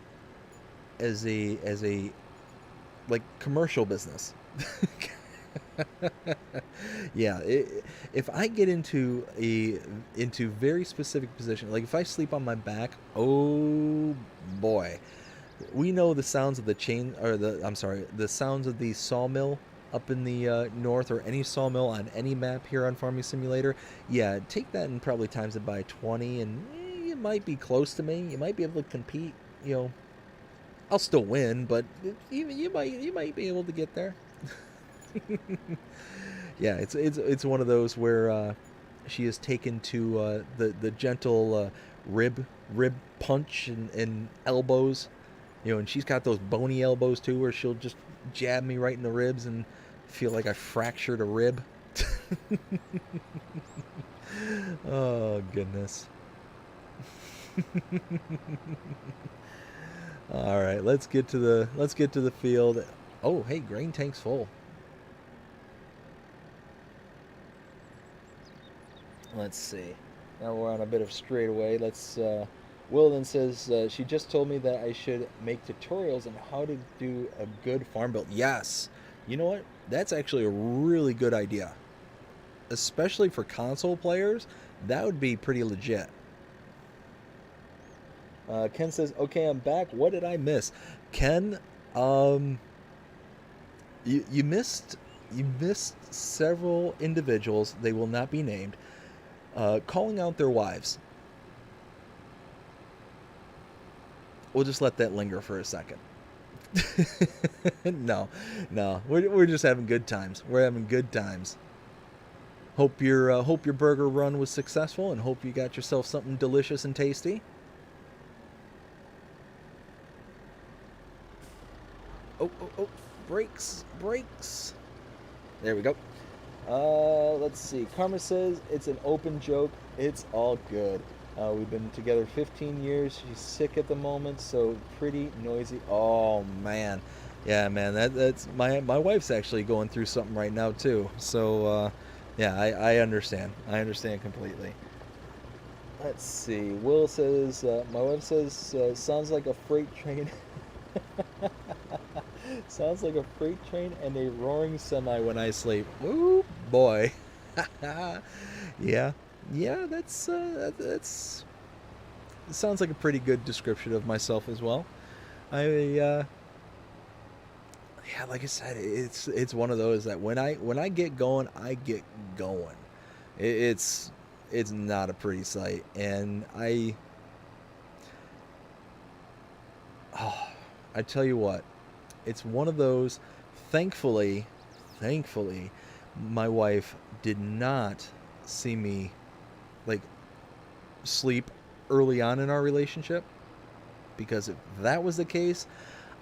[SPEAKER 1] as a like commercial business. Yeah, if I get into very specific position, like if I sleep on my back, oh boy, we know the sounds of the chain, or the I'm sorry, the sounds of the sawmill up in the north, or any sawmill on any map here on Farming Simulator. Yeah, take that and probably times it by 20, and you might be close to me. You might be able to compete. You know, I'll still win, but you might be able to get there. Yeah, it's one of those where she has taken to the gentle rib punch and elbows, you know, and she's got those bony elbows too, where she'll just jab me right in the ribs and feel like I fractured a rib. Oh goodness. All right, let's get to the field. Oh, hey, grain tank's full. Let's see. Now we're on a bit of straightaway. Will then says she just told me that I should make tutorials on how to do a good farm build. Yes. You know what? That's actually a really good idea, especially for console players. That would be pretty legit. Ken says, "Okay, I'm back. What did I miss?" Ken, um, you missed several individuals. They will not be named. Calling out their wives. We'll just let that linger for a second. No, no, we're just having good times. We're having good times. Hope your burger run was successful, and hope you got yourself something delicious and tasty. Oh, oh, oh, brakes, brakes. There we go. Let's see. Karma says it's an open joke. It's all good. We've been together 15 years. She's sick at the moment, so pretty noisy. Oh man, yeah, man. That's my wife's actually going through something right now too. So yeah, I understand. I understand completely. Let's see. Will says my wife says sounds like a freight train. Sounds like a freight train and a roaring semi when I sleep. Ooh, boy. Yeah, yeah. That's it sounds like a pretty good description of myself as well. Yeah, like I said, it's one of those that when I get going, I get going. It's it's not a pretty sight, and oh, I tell you what, it's one of those. Thankfully, thankfully, my wife did not see me like sleep early on in our relationship, because if that was the case,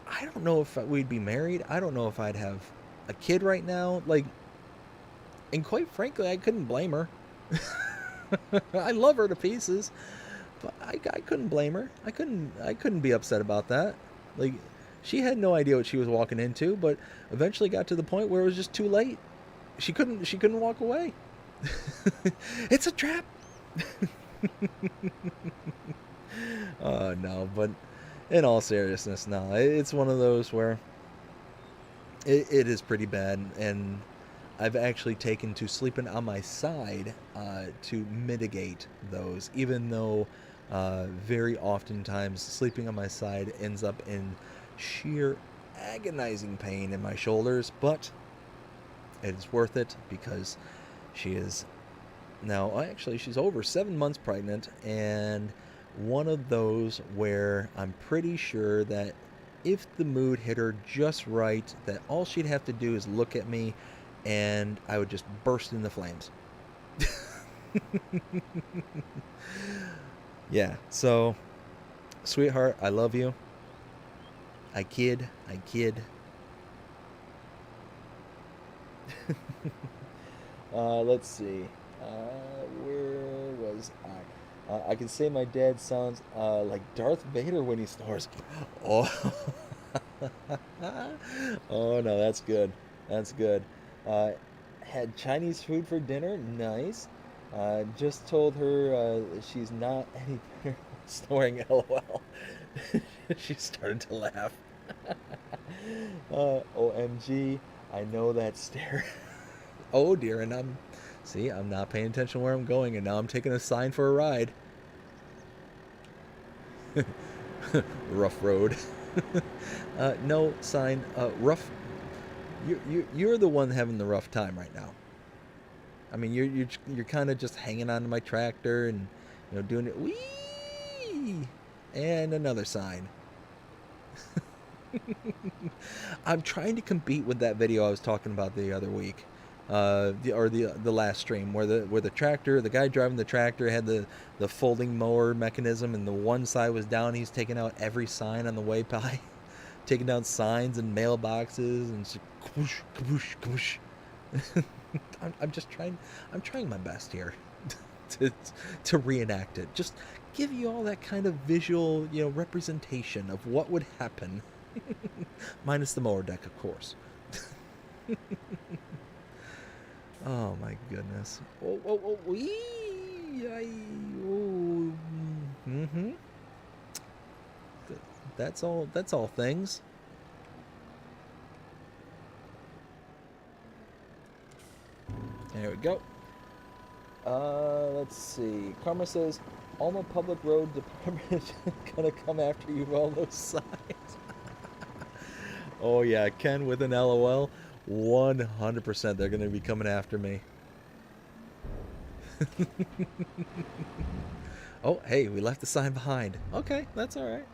[SPEAKER 1] I don't know if we'd be married. I don't know if I'd have a kid right now. Like, and quite frankly, I couldn't blame her. I love her to pieces, but I couldn't blame her. I couldn't be upset about that. Like, she had no idea what she was walking into, but eventually got to the point where it was just too late. She couldn't walk away. It's a trap. No, but in all seriousness, no, it's one of those where it is pretty bad, and I've actually taken to sleeping on my side to mitigate those, even though very oftentimes sleeping on my side ends up in sheer agonizing pain in my shoulders. But It is worth it because she is now, actually, she's over 7 months pregnant, and one of those where I'm pretty sure that if the mood hit her just right, that all she'd have to do is look at me and I would just burst into flames. Yeah, so, sweetheart, I love you. I kid. Let's see. Where was I? I can say my dad sounds like Darth Vader when he snores. Oh, oh no, that's good. That's good. Uh, had Chinese food for dinner. Nice. Just told her she's not any better snoring. LOL. She started to laugh. OMG. I know that stare. Oh dear, and I'm not paying attention where I'm going, and now I'm taking a sign for a ride. Rough road. No sign. Rough. You're the one having the rough time right now. I mean, you're kind of just hanging on to my tractor and doing it. Wee, and another sign. I'm trying to compete with that video I was talking about the other week. The last stream where the guy driving the tractor had the folding mower mechanism, and the one side was down. He's taking out every sign on the way by, taking down signs and mailboxes and just kaboosh, kaboosh, kaboosh. I'm just trying. I'm trying my best here to reenact it. Just give you all that kind of visual, representation of what would happen, minus the mower deck, of course. Oh my goodness. Oh, mm-hmm. That's all things. There we go. Let's see. Karma says, Alma Public Road Department is gonna come after you with all those signs. Oh yeah, Ken with an LOL. 100% they're going to be coming after me. Oh, hey, we left the sign behind. Okay, that's all right.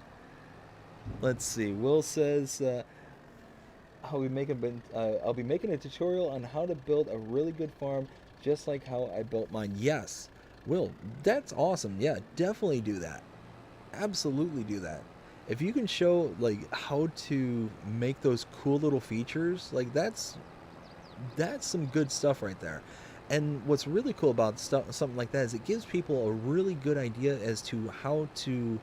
[SPEAKER 1] Let's see. Will says, I'll be making a tutorial on how to build a really good farm, just like how I built mine. Yes, Will, that's awesome. Yeah, definitely do that. Absolutely do that. If you can show how to make those cool little features, that's some good stuff right there. And what's really cool about something like that is it gives people a really good idea as to how to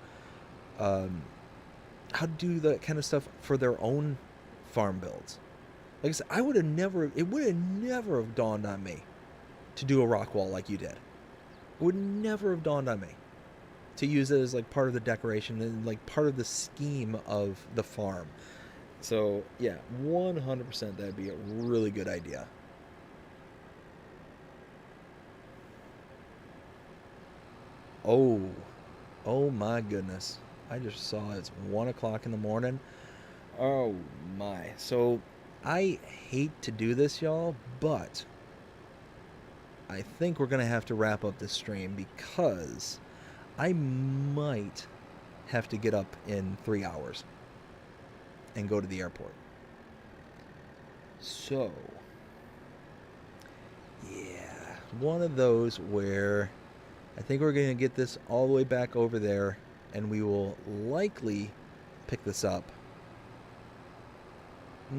[SPEAKER 1] do that kind of stuff for their own farm builds. Like I said, it would have never have dawned on me to do a rock wall like you did. It would never have dawned on me to use it as part of the decoration and part of the scheme of the farm. So yeah, 100% that'd be a really good idea. Oh my goodness, I just saw it's 1 o'clock in the morning. Oh my. So I hate to do this, y'all, but I think we're gonna have to wrap up this stream because I might have to get up in 3 hours and go to the airport. So, yeah, one of those where I think we're going to get this all the way back over there, and we will likely pick this up. Let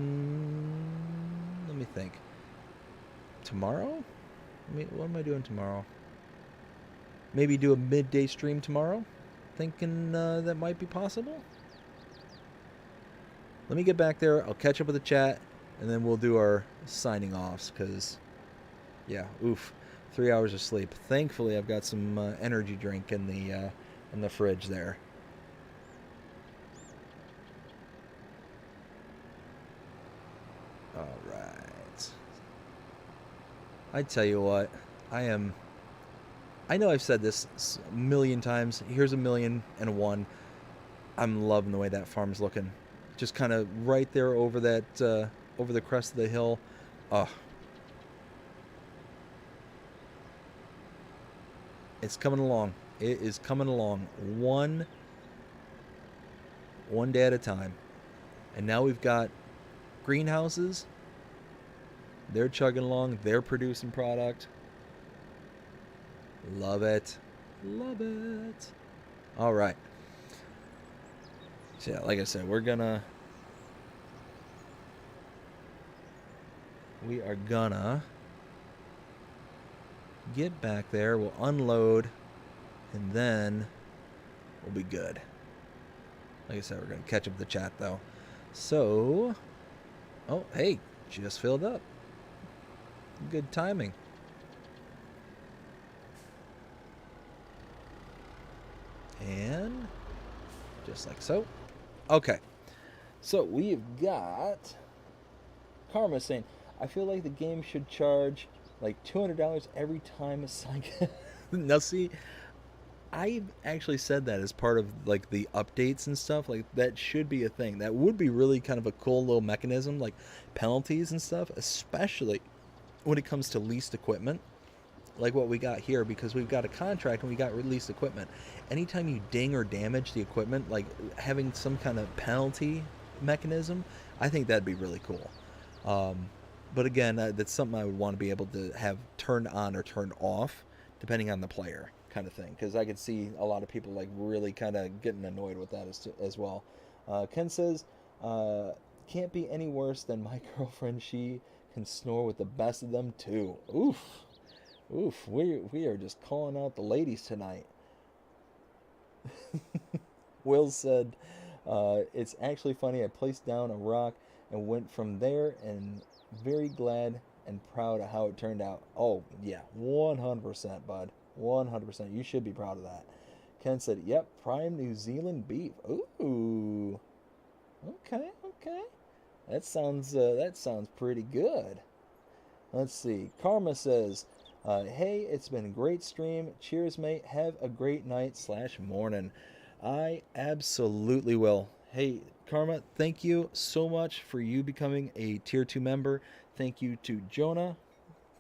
[SPEAKER 1] me think. Tomorrow? What am I doing tomorrow? Maybe do a midday stream tomorrow? Thinking that might be possible? Let me get back there. I'll catch up with the chat, and then we'll do our signing offs, because, yeah, 3 hours of sleep. Thankfully, I've got some energy drink in the fridge there. All right. I tell you what, I know I've said this a million times. Here's 1,000,001. I'm loving the way that farm's looking. Just kind of right there over that, over the crest of the hill. Oh, It's coming along. It is coming along one day at a time. And now we've got greenhouses. They're chugging along. They're producing product. Love it. Love it. All right. So yeah, like I said, we are gonna get back there. We'll unload, and then we'll be good. Like I said, we're gonna catch up the chat though. So, oh hey, just filled up. Good timing. And just like so. Okay. So we've got Karma saying, I feel like the game should charge like $200 every time a cycle. Now see, I actually said that as part of like the updates and stuff. Like that should be a thing. That would be really kind of a cool little mechanism, like penalties and stuff, especially when it comes to leased equipment. Like what we got here, because we've got a contract and we got released equipment. Anytime you ding or damage the equipment, like having some kind of penalty mechanism, I think that'd be really cool. But again, that's something I would want to be able to have turned on or turned off, depending on the player, kind of thing. Because I could see a lot of people like really kind of getting annoyed with that as well. Ken says, can't be any worse than my girlfriend. She can snore with the best of them too. Oof. Oof, we are just calling out the ladies tonight. Will said, it's actually funny. I placed down a rock and went from there, and very glad and proud of how it turned out. Oh, yeah, 100%, bud. 100%. You should be proud of that. Ken said, yep, prime New Zealand beef. Ooh. Okay. That sounds pretty good. Let's see. Karma says, hey, it's been a great stream. Cheers, mate. Have a great night / morning. I absolutely will. Hey, Karma, thank you so much for you becoming a Tier 2 member. Thank you to Jonah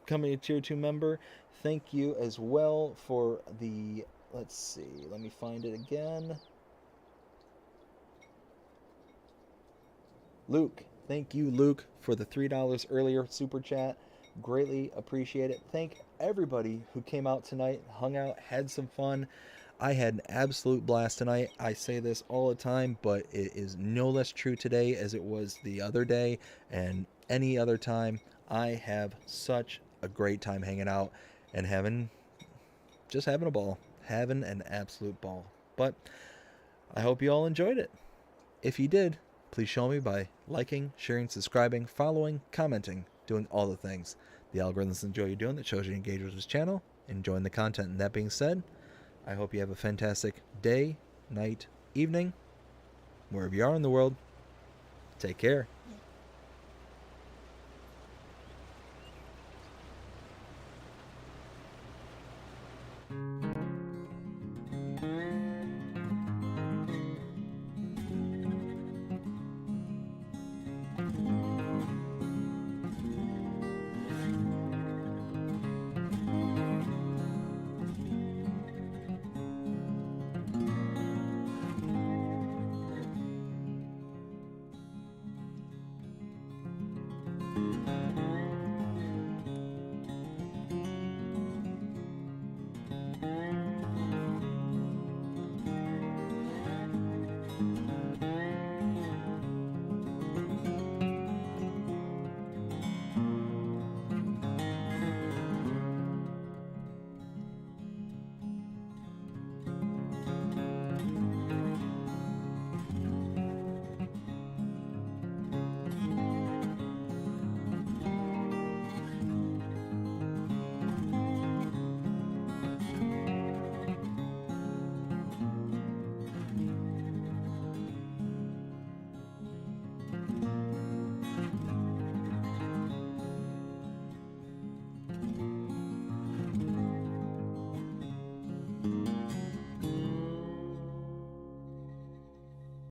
[SPEAKER 1] becoming a Tier 2 member. Thank you as well for the... Let's see. Let me find it again. Luke. Thank you, Luke, for the $3 earlier super chat. Greatly appreciate it. Thank everybody who came out tonight, hung out, had some fun. I had an absolute blast tonight. I say this all the time, but it is no less true today as it was the other day and any other time. I have such a great time hanging out and having a ball. Having an absolute ball. But I hope you all enjoyed it. If you did, please show me by liking, sharing, subscribing, following, commenting, doing all the things the algorithms enjoy you doing that shows you engage with this channel, enjoying the content. And that being said, I hope you have a fantastic day, night, evening, wherever you are in the world. Take care.